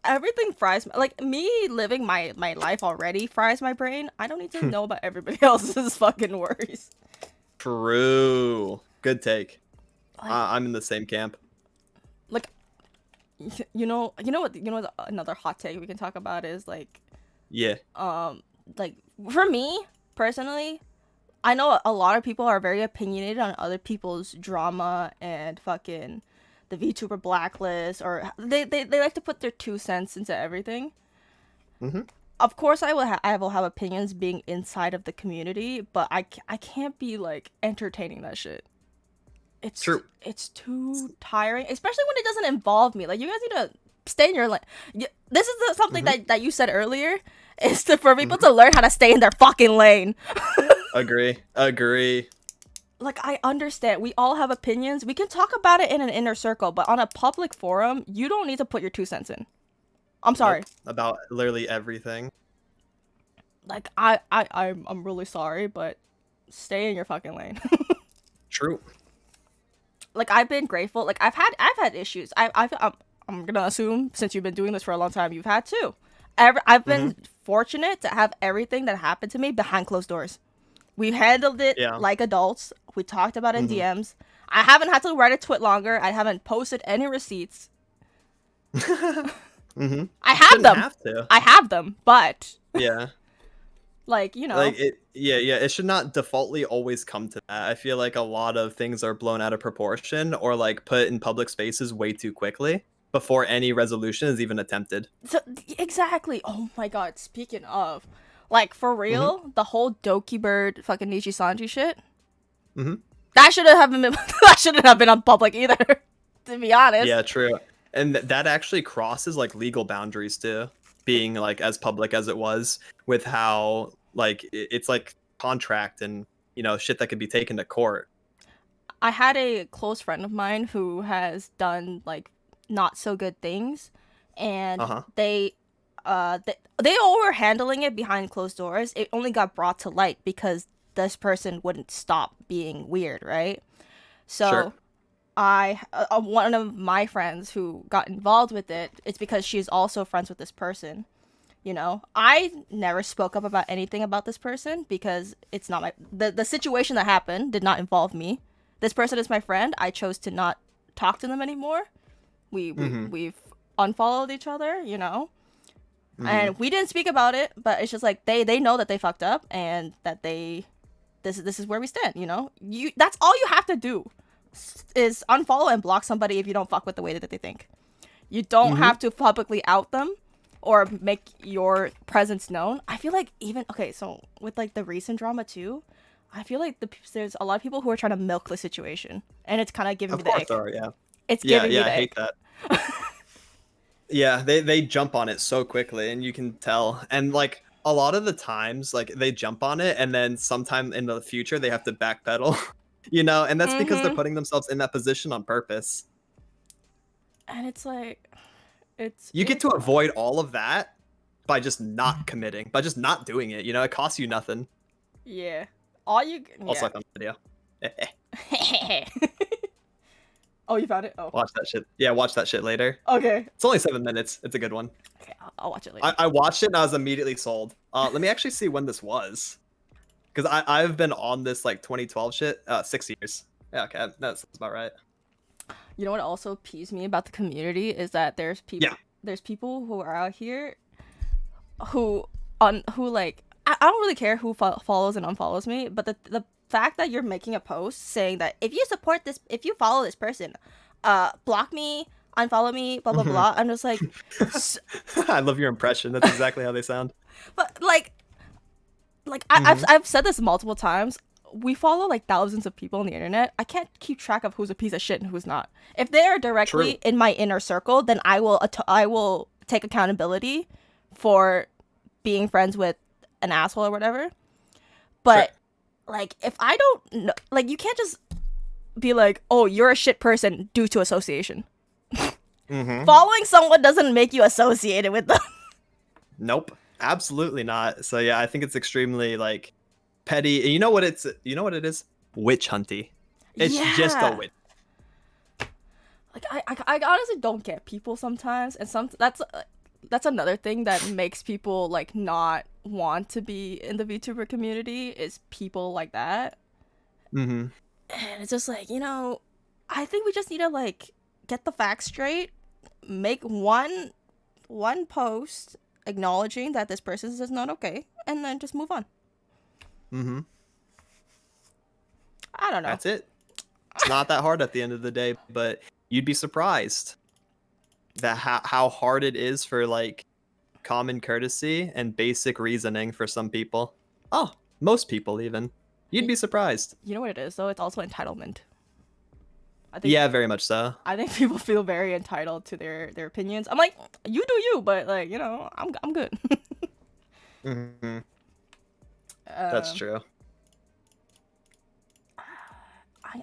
everything fries like me living my life already fries my brain. I don't need to know about everybody else's fucking worries. True. Good take. Like, I'm in the same camp. like you know what another hot take we can talk about is Yeah. like for me personally, I know a lot of people are very opinionated on other people's drama and fucking the VTuber blacklist, or they like to put their 2 cents into everything. Mm-hmm. Of course, I will have opinions being inside of the community, but I can't be like entertaining that shit. It's True. it's too tiring, especially when it doesn't involve me. Like you guys need to stay in your lane. This is something Mm-hmm. that you said earlier, is for people to learn how to stay in their fucking lane. Agree. Agree. Like I understand we all have opinions. We can talk about it in an inner circle, but on a public forum, you don't need to put your 2 cents in. I'm sorry. Nope. About literally everything. Like I'm really sorry, but stay in your fucking lane. True. Like I've been grateful. Like I've had issues. I'm gonna assume since you've been doing this for a long time, you've had too. I've Mm-hmm. been fortunate to have everything that happened to me behind closed doors. We handled it Yeah. like adults. We talked about it in Mm-hmm. DMs. I haven't had to write a tweet longer. I haven't posted any receipts. Mm-hmm. I have Shouldn't them. have to. I have them, but Yeah. like you know, Like it. Yeah. Yeah. It should not defaultly always come to that. I feel like a lot of things are blown out of proportion or like put in public spaces way too quickly before any resolution is even attempted. so, exactly. Oh my god. Speaking of, like for Mm-hmm. real, the whole Doki Bird fucking Nichi Sanji shit. Mm-hmm. That shouldn't have been that shouldn't have been on public either. To be honest. Yeah. True. And that actually crosses like legal boundaries too, being like as public as it was with how like it's like contract and shit that could be taken to court. I had a close friend of mine who has done like not so good things, and Uh-huh. they all were handling it behind closed doors. It only got brought to light because this person wouldn't stop being weird, right? Sure. So one of my friends who got involved with it, it's because she's also friends with this person. You know, I never spoke up about anything about this person because it's not the situation that happened did not involve me. This person is my friend. I chose to not talk to them anymore. Mm-hmm. We've unfollowed each other, you know, Mm-hmm. and we didn't speak about it. But it's just like they know that they fucked up and that this is where we stand. You know, that's all you have to do is unfollow and block somebody if you don't fuck with the way that they think. You don't Mm-hmm. have to publicly out them or make your presence known. I feel like even okay, so with like the recent drama too, I feel like there's a lot of people who are trying to milk the situation, and it's kind of giving me Of the course ick. there are, yeah. It's Yeah, giving me yeah, I the hate ick. that. Yeah, they jump on it so quickly and you can tell. And like a lot of the times like they jump on it and then sometime in the future they have to backpedal. And that's because they're Mm-hmm. putting themselves in that position on purpose. And it's like You get it's to avoid all of that by just not committing, by just not doing it. It costs you nothing. yeah. All you Also yeah. like on video. Okay, Oh, you found it? Oh. Watch that shit. Yeah, watch that shit later. Okay. It's only 7 minutes. It's a good one. Okay, I'll watch it later. I watched it and I was immediately sold. Let me actually see when this was, because I've been on this like 2012 shit. 6 years. Yeah, okay, that's about right. You know what also peeves me about the community is that Yeah. there's people who are out here who like I don't really care who follows and unfollows me, but the fact that you're making a post saying that if you follow this person, block me, unfollow me, blah blah blah. I'm just like, I love your impression. That's exactly how they sound. but like I've said this multiple times. We follow like thousands of people on the internet. I can't keep track of who's a piece of shit and who's not. If they are directly in my inner circle, then I will take accountability for being friends with an asshole or whatever. But like, if I don't know, like, you can't just be like, oh, you're a shit person due to association. Following someone doesn't make you associated with them. Nope, absolutely not. So yeah, I think it's extremely like petty. You know what it is? Witch hunty. It's just a witch. Like, I honestly don't get people sometimes, and that's another thing that makes people like not want to be in the VTuber community is people like that. And it's just like, I think we just need to like get the facts straight, make one post acknowledging that this person is not okay, and then just move on. I don't know. That's it. It's not that hard at the end of the day, but you'd be surprised that how hard it is for like common courtesy and basic reasoning for some people. Oh, most people even. You'd be surprised. You know what it is though? It's also entitlement. I think, yeah, very much so. I think people feel very entitled to their opinions. I'm like, you do you, but like, I'm good. That's true.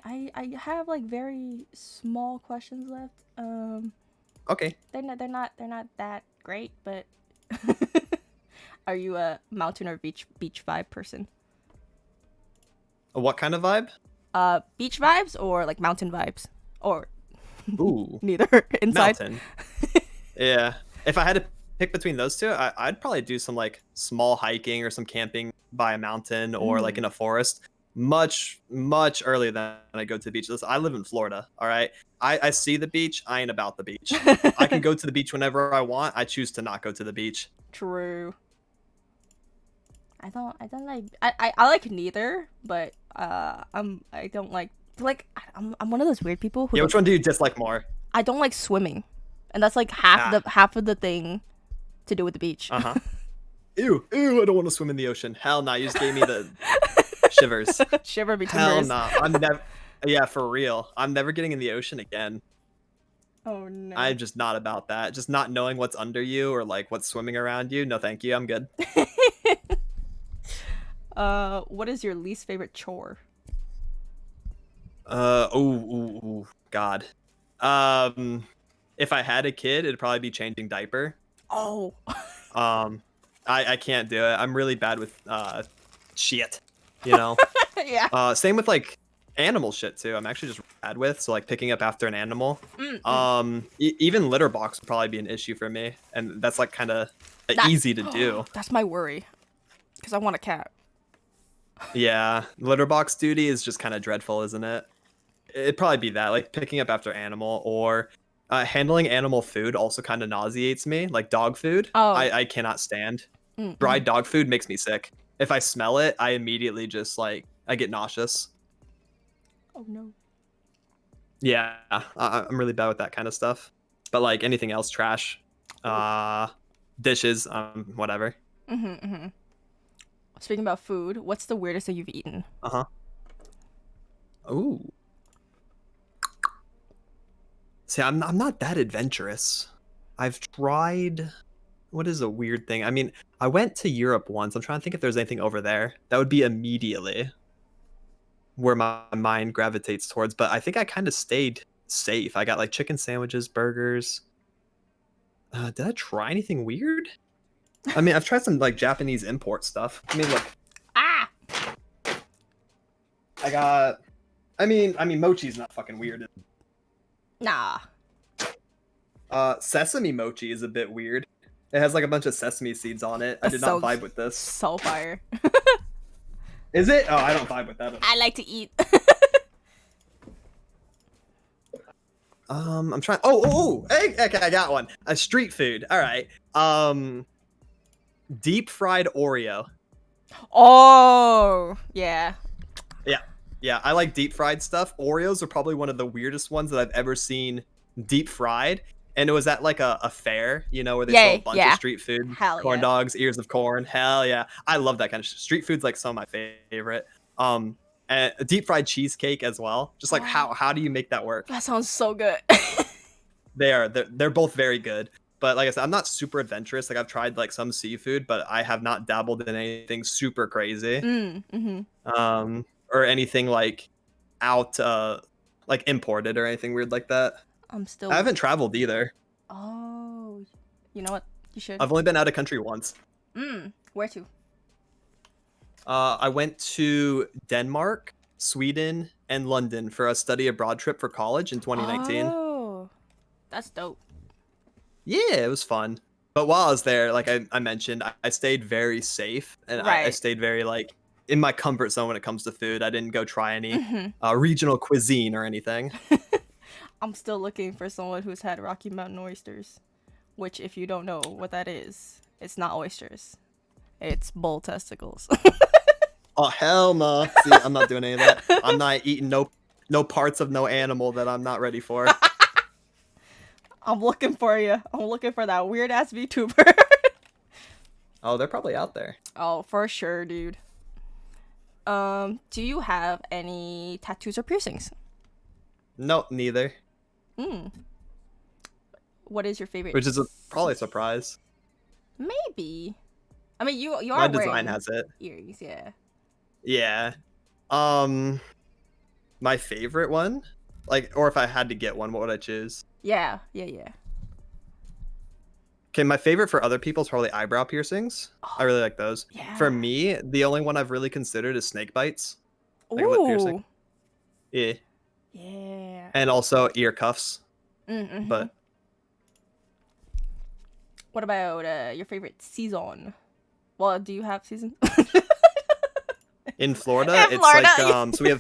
I have like very small questions left. Okay. They're not that great, but are you a mountain or beach vibe person? What kind of vibe? Beach vibes or like mountain vibes, or neither. Inside. Mountain. Yeah. If I had to pick between those two, I'd probably do some like small hiking or some camping by a mountain or like in a forest. Much earlier than I go to the beach. Listen, I live in Florida. All right. I see the beach. I ain't about the beach. I can go to the beach whenever I want. I choose to not go to the beach. True. I don't like. I like neither, but I don't like I'm one of those weird people who. Yeah, which one do you dislike more? I don't like swimming, and that's like half of the thing to do with the beach. Ew! I don't want to swim in the ocean. Hell no! You just gave me the shivers. Shiver me Hell timbers. no! I'm never. Yeah, for real. I'm never getting in the ocean again. Oh no. I'm just not about that. Just not knowing what's under you or like what's swimming around you. No, thank you. I'm good. What is your least favorite chore? God. If I had a kid, it'd probably be changing diaper. Oh. I can't do it. I'm really bad with shit. Yeah. Same with like animal shit too. I'm actually just bad with, so like picking up after an animal. Even litter box would probably be an issue for me, and that's like kind of easy to do. That's my worry, because I want a cat. Yeah, litter box duty is just kind of dreadful, isn't it? It'd probably be that, like picking up after animal, or handling animal food also kind of nauseates me, like dog food. I cannot stand. Dried dog food makes me sick. If I smell it, I immediately just like I get nauseous. Oh no. Yeah, I'm really bad with that kind of stuff. But like anything else, trash, dishes, whatever. Speaking about food, what's the weirdest thing you've eaten? Ooh. See, I'm not that adventurous. I've tried. What is a weird thing? I mean, I went to Europe once. I'm trying to think if there's anything over there. That would be immediately where my mind gravitates towards. But I think I kind of stayed safe. I got like chicken sandwiches, burgers. Did I try anything weird? I mean, I've tried some like Japanese import stuff. I mean, look. I mean, mochi's not fucking weird. Nah. Sesame mochi is a bit weird. It has like a bunch of sesame seeds on it. I That's did not so vibe with this. so fire. Is it? Oh, I don't vibe with that. I like to eat. I'm trying. Oh, hey, okay, I got one. A street food. All right. Deep fried Oreo. Oh, yeah. Yeah, yeah. I like deep fried stuff. Oreos are probably one of the weirdest ones that I've ever seen deep fried. And it was at like a fair, you know, where they sell a Yay, bunch of yeah. street food, Hell corn yeah. dogs, ears of corn. Hell yeah, I love that kind of street food's like some of my favorite. And a deep fried cheesecake as well. Just like how do you make that work? That sounds so good. They're both very good. But like I said, I'm not super adventurous. Like I've tried like some seafood, but I have not dabbled in anything super crazy. Or anything like out like imported or anything weird like that. I'm still. I haven't traveled either. Oh, you know what? You should. I've only been out of country once. Where to? I went to Denmark, Sweden, and London for a study abroad trip for college in 2019. Oh, that's dope. Yeah, it was fun. But while I was there, like I mentioned, I stayed very safe and I Right. stayed very like in my comfort zone when it comes to food. I didn't go try any Mm-hmm. regional cuisine or anything. I'm still looking for someone who's had Rocky Mountain oysters, which, if you don't know what that is, it's not oysters. It's bull testicles. Oh hell no! See, I'm not doing any of that. I'm not eating no parts of no animal that I'm not ready for. I'm looking for you. I'm looking for that weird ass VTuber. Oh, they're probably out there. Oh, for sure, dude. Do you have any tattoos or piercings? No, neither. What is your favorite? Which is probably a surprise. Maybe. I mean, you My are design wearing has it. earrings, yeah. Yeah. My favorite one, like, or if I had to get one, what would I choose? Yeah. Okay, my favorite for other people is probably eyebrow piercings. I really like those. Yeah. For me, the only one I've really considered is snake bites. Like a lip piercing. Ooh. Yeah. Yeah. And also ear cuffs. Mm-hmm. But What about your favorite season? Well, do you have season? in Florida, In it's Florida. like so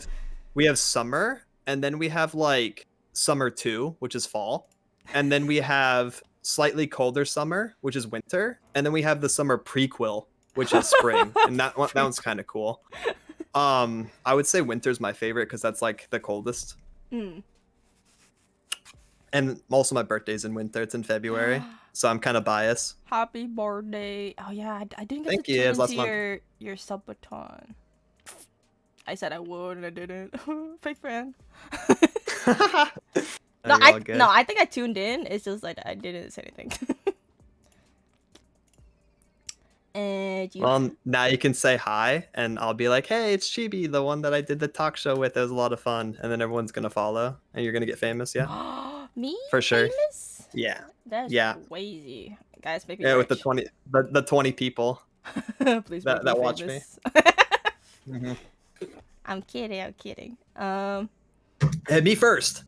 we have summer, and then we have like summer 2, which is fall, and then we have slightly colder summer, which is winter, and then we have the summer prequel, which is spring, and that one's kind of cool. I would say winter's my favorite because that's like the coldest. And also my birthday's in winter. It's in February, so I'm kind of biased. Happy birthday. Oh yeah, I didn't get Thank to you, it turn was last into month. your sub baton. I said I would and I didn't. Fake fan. No, you're all good. No, I think I tuned in. It's just like I didn't say anything. And you Well, now you can say hi, and I'll be like, "Hey, it's Chibi, the one that I did the talk show with. It was a lot of fun." And then everyone's gonna follow, and you're gonna get famous. Yeah, me? for sure. Famous? Yeah, That's yeah, crazy. Guys, make me yeah. With rich. the 20 people Please that make me watch me. famous. Mm-hmm. I'm kidding. Hey, me first.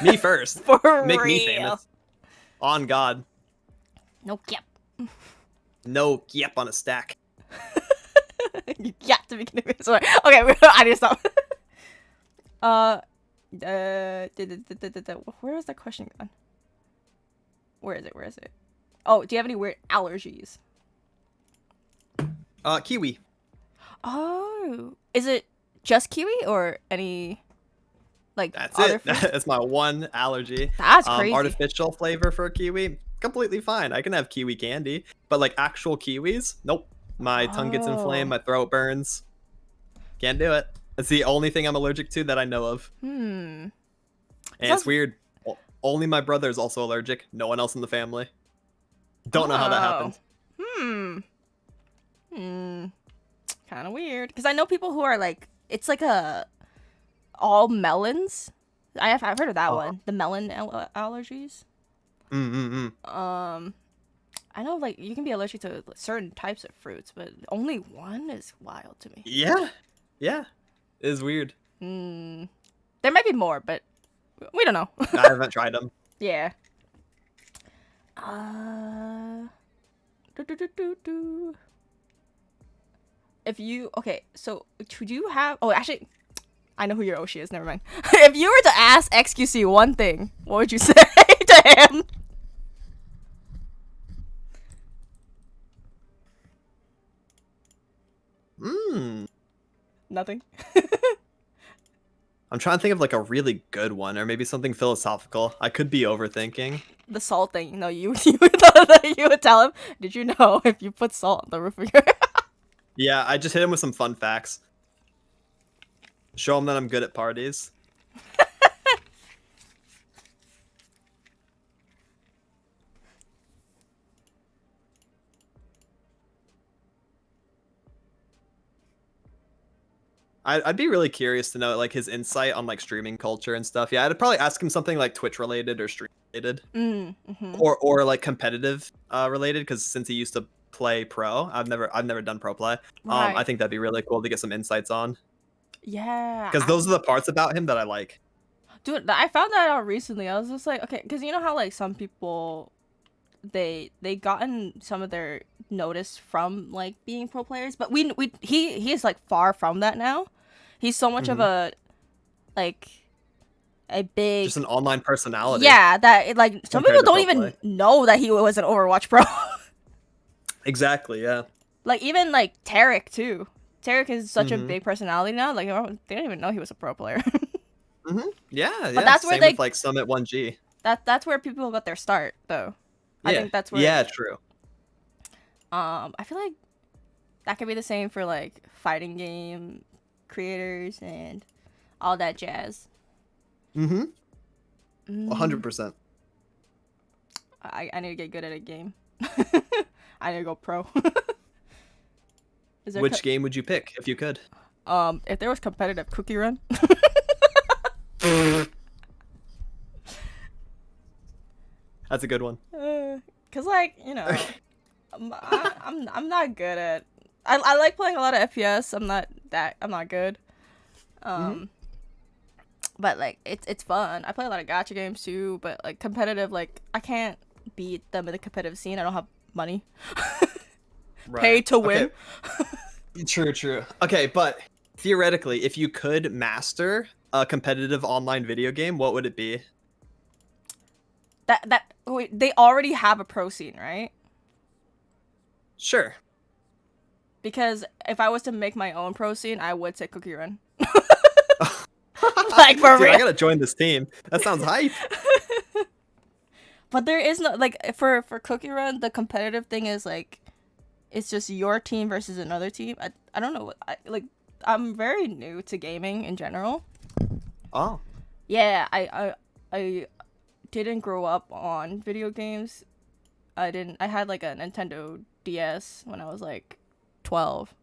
Me first. For Make real. me famous. On God. No cap. No yep on a stack. You got to be kidding me. Sorry. Okay, I need to stop. Where is that question gone? Where is it? Oh, do you have any weird allergies? Kiwi. Oh, is it just kiwi or any like That's other it. fruits? That's my one allergy. That's crazy. Artificial flavor for kiwi, completely fine. I can have kiwi candy, but like actual kiwis, nope. My tongue gets inflamed, my throat burns. Can't do it. That's the only thing I'm allergic to that I know of. And it's weird. Only my brother is also allergic. No one else in the family. Don't know how that happened. Kind of weird. Because I know people who are like, it's like all melons. I've heard of that one. The melon allergies. I know like you can be allergic to certain types of fruits, but only one is wild to me. Yeah. It is weird. There might be more, but We don't know. I haven't tried them. Yeah. Uh. Do, do, do, do, do. If you okay, so could you have? Oh, actually, I know who your Oshi is. Never mind. If you were to ask XQC one thing, what would you say to him? Nothing. I'm trying to think of like a really good one, or maybe something philosophical. I could be overthinking. The salt thing. No, you would tell him. Did you know if you put salt on the roof of your Yeah, I just hit him with some fun facts. Show him that I'm good at parties. I'd be really curious to know like his insight on like streaming culture and stuff. Yeah, I'd probably ask him something like Twitch related or stream related, or like competitive related. Because since he used to play pro, I've never done pro play. Right. I think that'd be really cool to get some insights on. Yeah. Because those are the parts about him that I like. Dude, I found that out recently. I was just like, okay, because you know how like some people, they gotten some of their notice from like being pro players, but he is like far from that now. He's so much of a like a big Just an online personality. yeah that it, like some compared people to don't pro even play. know that he was an Overwatch pro. Exactly. Yeah. Like even like Tarek too. Tarek is such a big personality now. Like they don't even know he was a pro player. Yeah. But that's where Same with like Summit 1G. That's where people got their start though. Yeah. I think that's where Yeah. True. I feel like that could be the same for like fighting game creators and all that jazz. 100%. I need to get good at a game. I need to go pro. Which game would you pick if you could? If there was competitive Cookie Run. That's a good one. Cause like you know, I'm not good at. I like playing a lot of FPS. I'm not good. But like it's fun. I play a lot of gacha games too. But like competitive, like I can't beat them in the competitive scene. I don't have money. Right. Pay to win. Okay. True. Okay, but theoretically, if you could master a competitive online video game, what would it be? Wait, they already have a pro scene, right? Sure. Because if I was to make my own pro scene, I would say Cookie Run. Like for Dude, real. I gotta join this team. That sounds hype. But there is no like for Cookie Run, the competitive thing is like it's just your team versus another team. I don't know. I'm very new to gaming in general. Oh. Yeah, I didn't grow up on video games. I had like a Nintendo DS when I was like 12.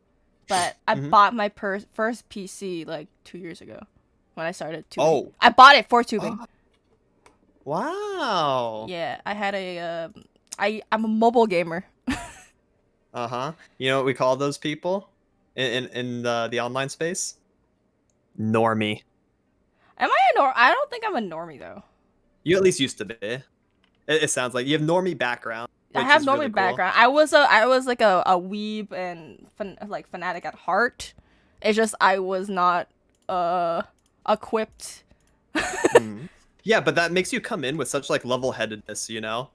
But I bought my first PC like 2 years ago when I started tubing. Oh. I bought it for tubing. Wow. Yeah, I had I'm a mobile gamer. Uh-huh. You know what we call those people in the online space? Normie. Am I I don't think I'm a normie though. You at least used to be. It sounds like you have normie background. I have is normie really cool. background. I was like a weeb and fanatic at heart. It's just I was not equipped. Yeah, but that makes you come in with such like level-headedness, you know,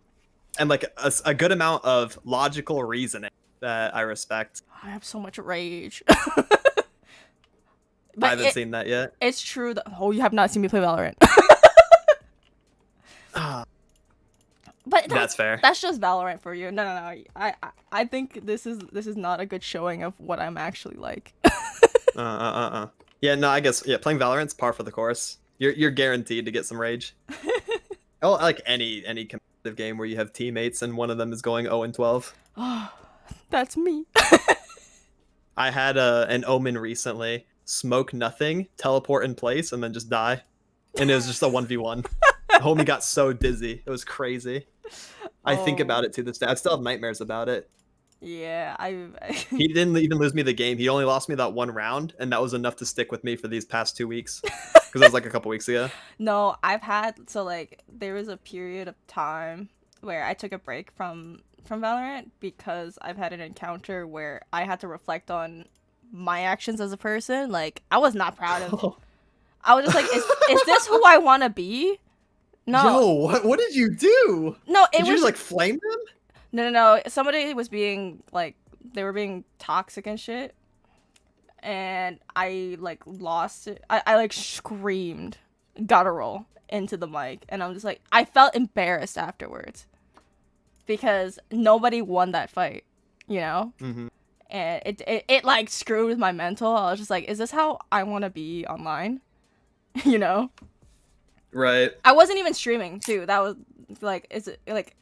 and like a good amount of logical reasoning that I respect. I have so much rage. I haven't seen that yet. It's true that you have not seen me play Valorant. But that's fair. That's just Valorant for you. No. I think this is not a good showing of what I'm actually like. Yeah, no, I guess playing Valorant's par for the course. You're guaranteed to get some rage. Oh, like any competitive game where you have teammates and one of them is going 0-12. Oh, that's me. I had an Omen recently. Smoke nothing, teleport in place, and then just die. And it was just a 1v1. Homie got so dizzy. It was crazy. I think about it to this day. I still have nightmares about it. Yeah, He didn't even lose me the game. He only lost me that one round, and that was enough to stick with me for these past 2 weeks. Because that was like a couple weeks ago. No, I've had so like there was a period of time where I took a break from Valorant because I've had an encounter where I had to reflect on my actions as a person. Like I was not proud of. I was just like, is this who I want to be? No, Yo, what did you do? no, it Did you was just like flame them? no. Somebody was being like they were being toxic and shit, and I like lost it. I like screamed guttural into the mic, and I'm just like I felt embarrassed afterwards because nobody won that fight, you know. Mm-hmm. And it like screwed with my mental. I was just like, is this how I want to be online? You know. Right. I wasn't even streaming too. That was like, is it like,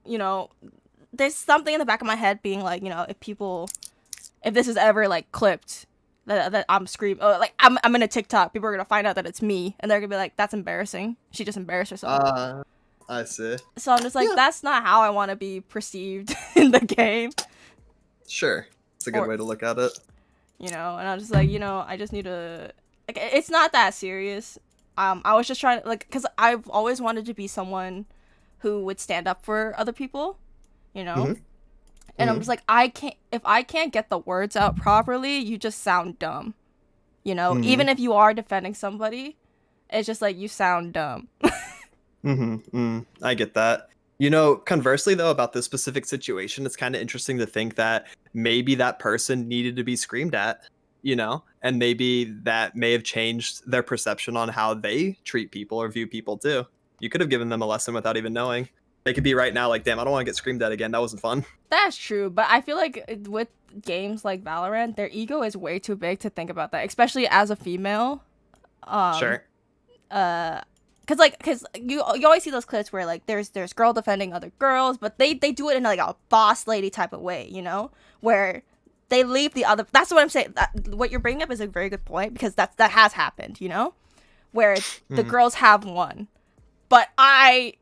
you know, there's something in the back of my head being like, you know, if this is ever like clipped, that I'm screaming, like I'm in a TikTok, people are gonna find out that it's me, and they're gonna be like, that's embarrassing. She just embarrassed herself. I see. So I'm just like, Yeah. that's not how I want to be perceived in the game. Sure. It's a good way to look at it. You know, and I'm just like, you know, I just need to, like, it's not that serious. I was just trying to, like, because I've always wanted to be someone who would stand up for other people, you know? Mm-hmm. And I'm just like, if I can't get the words out properly, you just sound dumb, you know? Mm-hmm. Even if you are defending somebody, it's just like, you sound dumb. I get that. You know, conversely though, about this specific situation, it's kind of interesting to think that maybe that person needed to be screamed at, you know, and maybe that may have changed their perception on how they treat people or view people too. You could have given them a lesson without even knowing. They could be right now like, damn, I don't want to get screamed at again. That wasn't fun. That's true, but I feel like with games like Valorant, their ego is way too big to think about that, especially as a female. Sure. Cause you always see those clips where like there's girl defending other girls, but they do it in like a boss lady type of way, you know, where they leave the other. That's what I'm saying. What you're bringing up is a very good point because that has happened, you know, where the girls have won, but I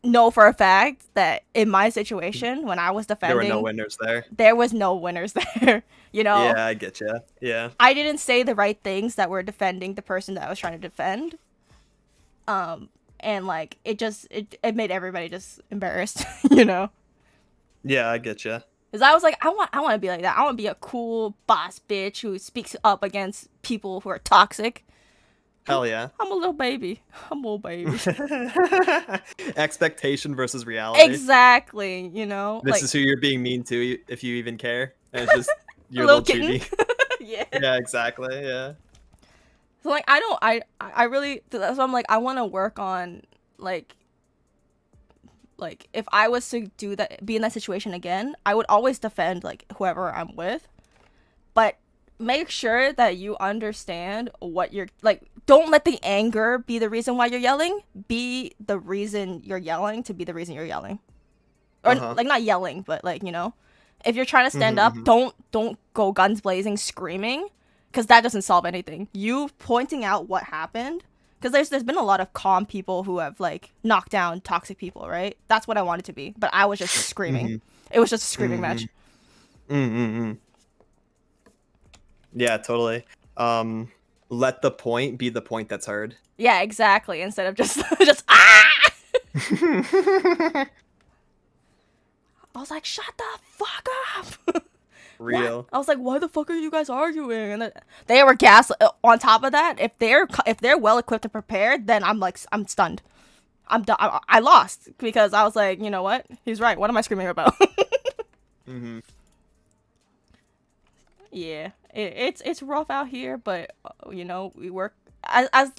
know for a fact that in my situation when I was defending, There were no winners there. there was no winners there. You know. Yeah, I get you. Yeah. I didn't say the right things that were defending the person that I was trying to defend. And like it made everybody just embarrassed, you know. Yeah, I get you. Because I was like, I want to be like that. I want to be a cool boss bitch who speaks up against people who are toxic. Hell yeah. I'm a little baby. I'm a little baby. Expectation versus reality. Exactly, you know. This like, is who you're being mean to, if you even care. And it's just your little little kitten. chibi. Yeah. Yeah, exactly. Yeah. So like I really, that's why I'm like I want to work on like if I was to be in that situation again, I would always defend like whoever I'm with, but make sure that you understand what you're like. Don't let the anger be the reason why you're yelling. Be the reason you're yelling to be the reason you're yelling, or like not yelling, but like, you know, if you're trying to stand up, don't go guns blazing screaming. Because that doesn't solve anything. You pointing out what happened, because there's been a lot of calm people who have like knocked down toxic people, right? That's what I wanted to be, but I was just screaming. It was just a screaming match. Yeah, totally. Let the point be the point that's heard. Yeah, exactly. Instead of just just ah. I was like, shut the fuck up. Real. What? I was like, why the fuck are you guys arguing? And they were gas. On top of that, if they're well equipped and prepared, then I'm stunned. I'm done. I lost because I was like, you know what? He's right. What am I screaming about? Yeah, it's rough out here, but you know, we work as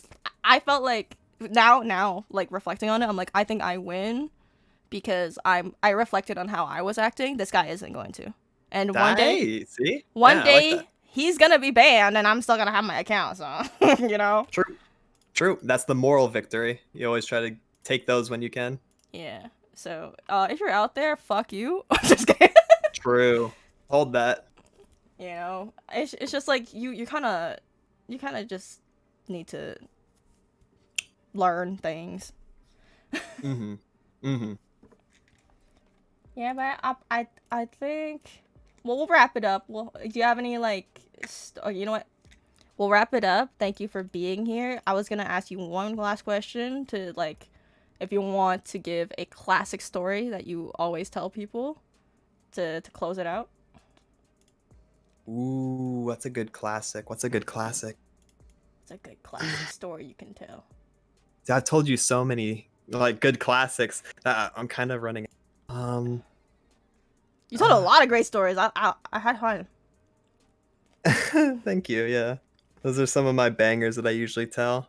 I felt like now like reflecting on it, I'm like, I think I win because I reflected on how I was acting. This guy isn't going to. And one day, see? One Yeah, day, like he's gonna be banned, and I'm still gonna have my account. So, you know. True. That's the moral victory. You always try to take those when you can. Yeah. So, if you're out there, fuck you. Just kidding. True. Hold that. You know, it's just like you kind of just need to learn things. Yeah, but I think. Well, we'll wrap it up. Well, do you have any like? Or you know what? we'll wrap it up. Thank you for being here. I was gonna ask you one last question to like, if you want to give a classic story that you always tell people to close it out. Ooh, what's a good classic? What's a good classic? It's a good classic story you can tell. I've told you so many like good classics that I'm kind of running. Um, You told a lot of great stories. I had fun. thank you. Yeah, those are some of my bangers that I usually tell.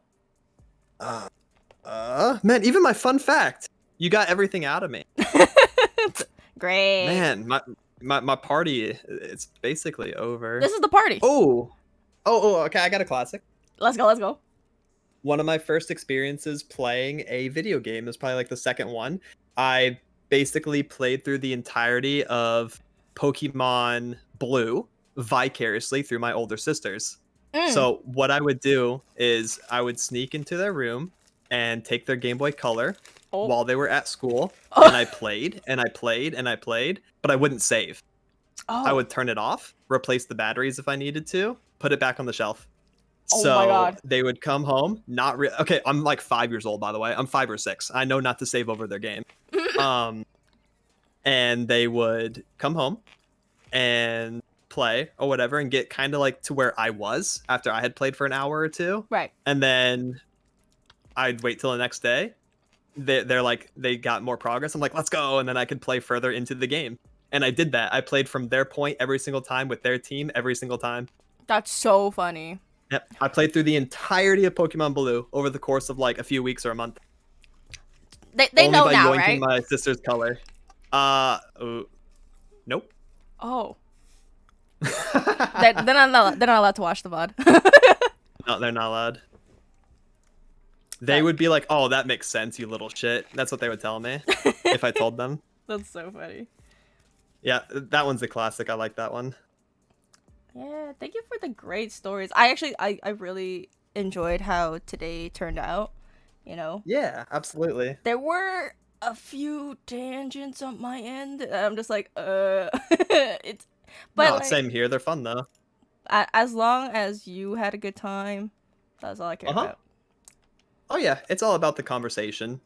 Uh, man, even my fun fact. You got everything out of me. Great. Man, my party, it's basically over. This is the party. Oh, okay, I got a classic. Let's go. Let's go. One of my first experiences playing a video game is probably like the second one. I basically played through the entirety of Pokemon Blue vicariously through my older sisters. Mm. So what I would do is I would sneak into their room and take their Game Boy Color Oh. while they were at school, Oh. and I played and I played and I played, but I wouldn't save. I Oh. would turn it off, replace the batteries if I needed to, put it back on the shelf. Oh my So god. they would come home, not okay. I'm like 5 years old, by the way. I'm 5 or 6. I know not to save over their game. Um, and they would come home and play or whatever, and get kind of like to where I was after I had played for an hour or two, Right. and then I'd wait till the next day. They're like they got more progress. I'm like, let's go, and then I could play further into the game. And I did that. I played from their point every single time with their team every single time. That's so funny. Yep. I played through the entirety of Pokemon Blue over the course of like a few weeks or a month. They Only know by now, yoinking right? my sister's color. Nope. Oh. They're not allowed to watch the VOD. No, they're not allowed. They would be like, "Oh, that makes sense, you little shit." That's what they would tell me if I told them. That's so funny. Yeah, that one's a classic. I like that one. Yeah, thank you for the great stories. I really enjoyed how today turned out, you know. Yeah, absolutely. There were a few tangents on my end. I'm just like, it's but No, like, same here. They're fun though. as long as you had a good time, that's all I care Uh-huh. about. Oh yeah, it's all about the conversation.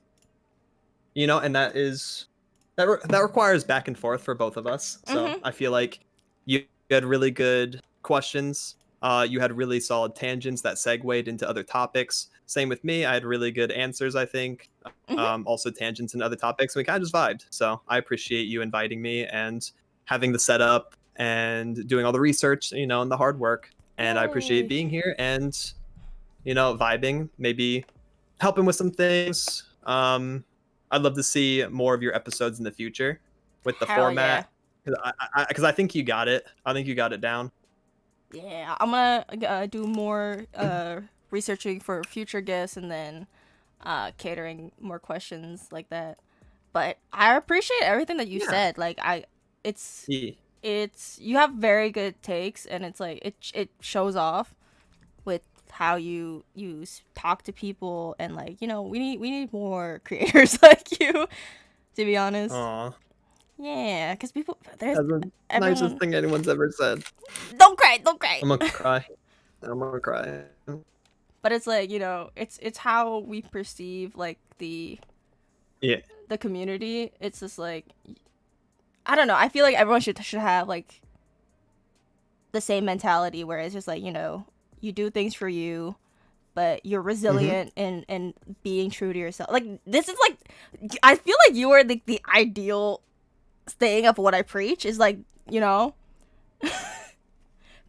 And that requires back and forth for both of us. So Mhm. I feel like you had really good questions. You had really solid tangents that segued into other topics. Same with me. I had really good answers, I think. Mhm. Also tangents and other topics. We kind of just vibed. So I appreciate you inviting me and having the setup and doing all the research, and the hard work. And I appreciate Yay. being here and, vibing, maybe helping with some things. I'd love to see more of your episodes in the future with the Hell yeah. format, because I think you got it. I think you got it down. Yeah, I'm gonna do more researching for future guests and then catering more questions like that. But I appreciate everything that you Yeah. said. Like it's Yeah. it's you have very good takes, and it's like it shows off with how you talk to people, and like we need more creators like you, to be honest. Aw. Yeah, because people there's That's the nicest everyone. thing anyone's ever said. Don't cry, don't cry. I'm gonna cry. I'm gonna cry. But it's like it's how we perceive like Yeah. the community. It's just like, I don't know, I feel like everyone should have like the same mentality, where it's just like you do things for you, but you're resilient and being true to yourself. Like, this is like, I feel like you are the ideal thing of what I preach, is like,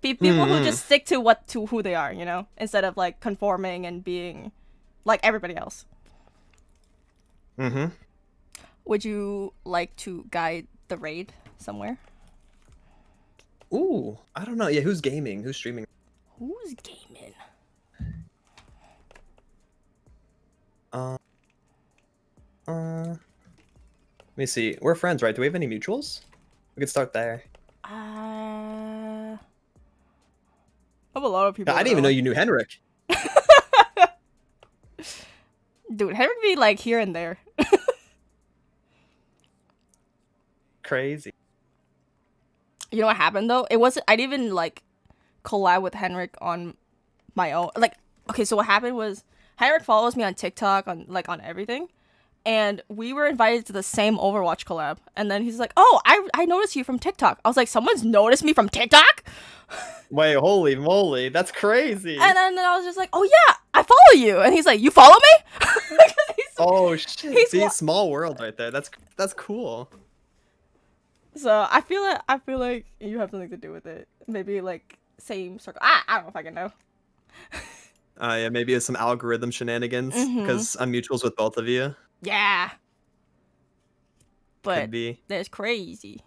people who just stick to who they are, instead of like conforming and being like everybody else. Mm-hmm. Would you like to guide the raid somewhere? Ooh, I don't know. Yeah, who's gaming? Who's streaming? Who's gaming? Uh, let me see. We're friends, right? Do we have any mutuals? We could start there. I have a lot of people. I didn't even know you knew Henrik. Dude, Henrik be like here and there. Crazy. You know what happened though? It wasn't. I didn't even like collab with Henrik on my own. Like, okay, so what happened was Heinrich follows me on TikTok on on everything, and we were invited to the same Overwatch collab. And then he's like, "Oh, I noticed you from TikTok." I was like, "Someone's noticed me from TikTok?" Wait, holy moly, that's crazy. And then I was just like, "Oh yeah, I follow you." And he's like, "You follow me?" Oh shit! he's See, small world right there. That's cool. So I feel like you have something to do with it. Maybe like same circle. I don't know if I can know. Yeah, maybe it's some algorithm shenanigans Mm-hmm. because I'm mutuals with both of you. Yeah, Could but be. that's crazy.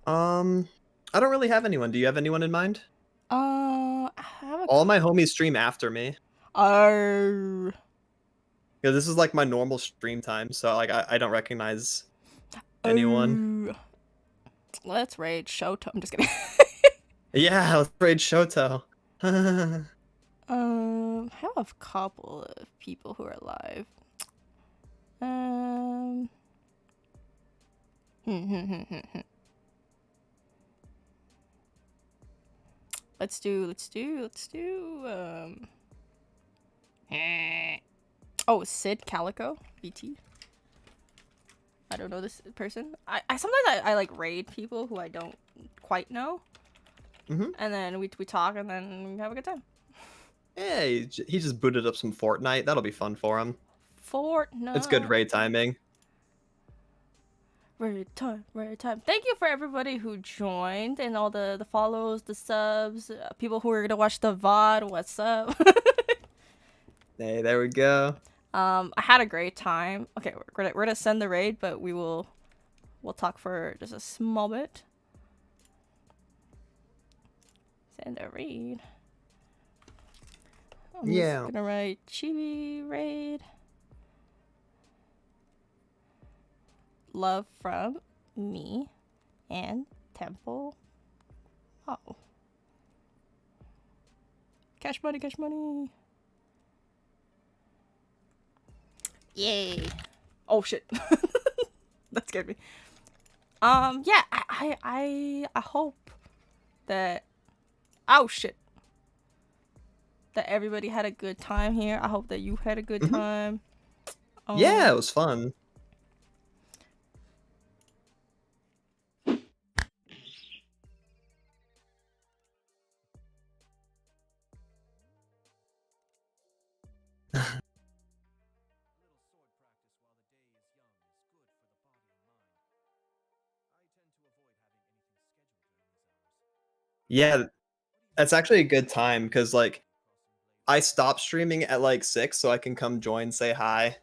I don't really have anyone. Do you have anyone in mind? I have a. All my homies stream after me. Uh, Yeah, this is like my normal stream time, so like I don't recognize anyone. uh, let's raid Shoto. I'm just kidding. Yeah, let's raid Shoto. I have a couple of people who are alive. Um, let's do. Oh, Sid Calico, BT. I don't know this person. I sometimes I like raid people who I don't quite know, and then we talk and then we have a good time. Yeah, he just booted up some Fortnite. That'll be fun for him. It's good Fortnite. raid timing. Raid time, raid time. Thank you for everybody who joined and all the follows, the subs, people who are gonna watch the VOD. What's up? Hey, there we go. I had a great time. Okay, we're gonna send the raid, but we'll talk for just a small bit. Send a raid. I'm just gonna write Chibi raid. Love from me and Temple. Oh. Cash money, cash money. Yay. Oh shit. That scared me. Yeah, I hope that oh shit. That everybody had a good time here. I hope that you had a good time. Yeah, it was fun. Yeah, that's actually a good time because like I stopped streaming at like 6 so I can come join, say hi.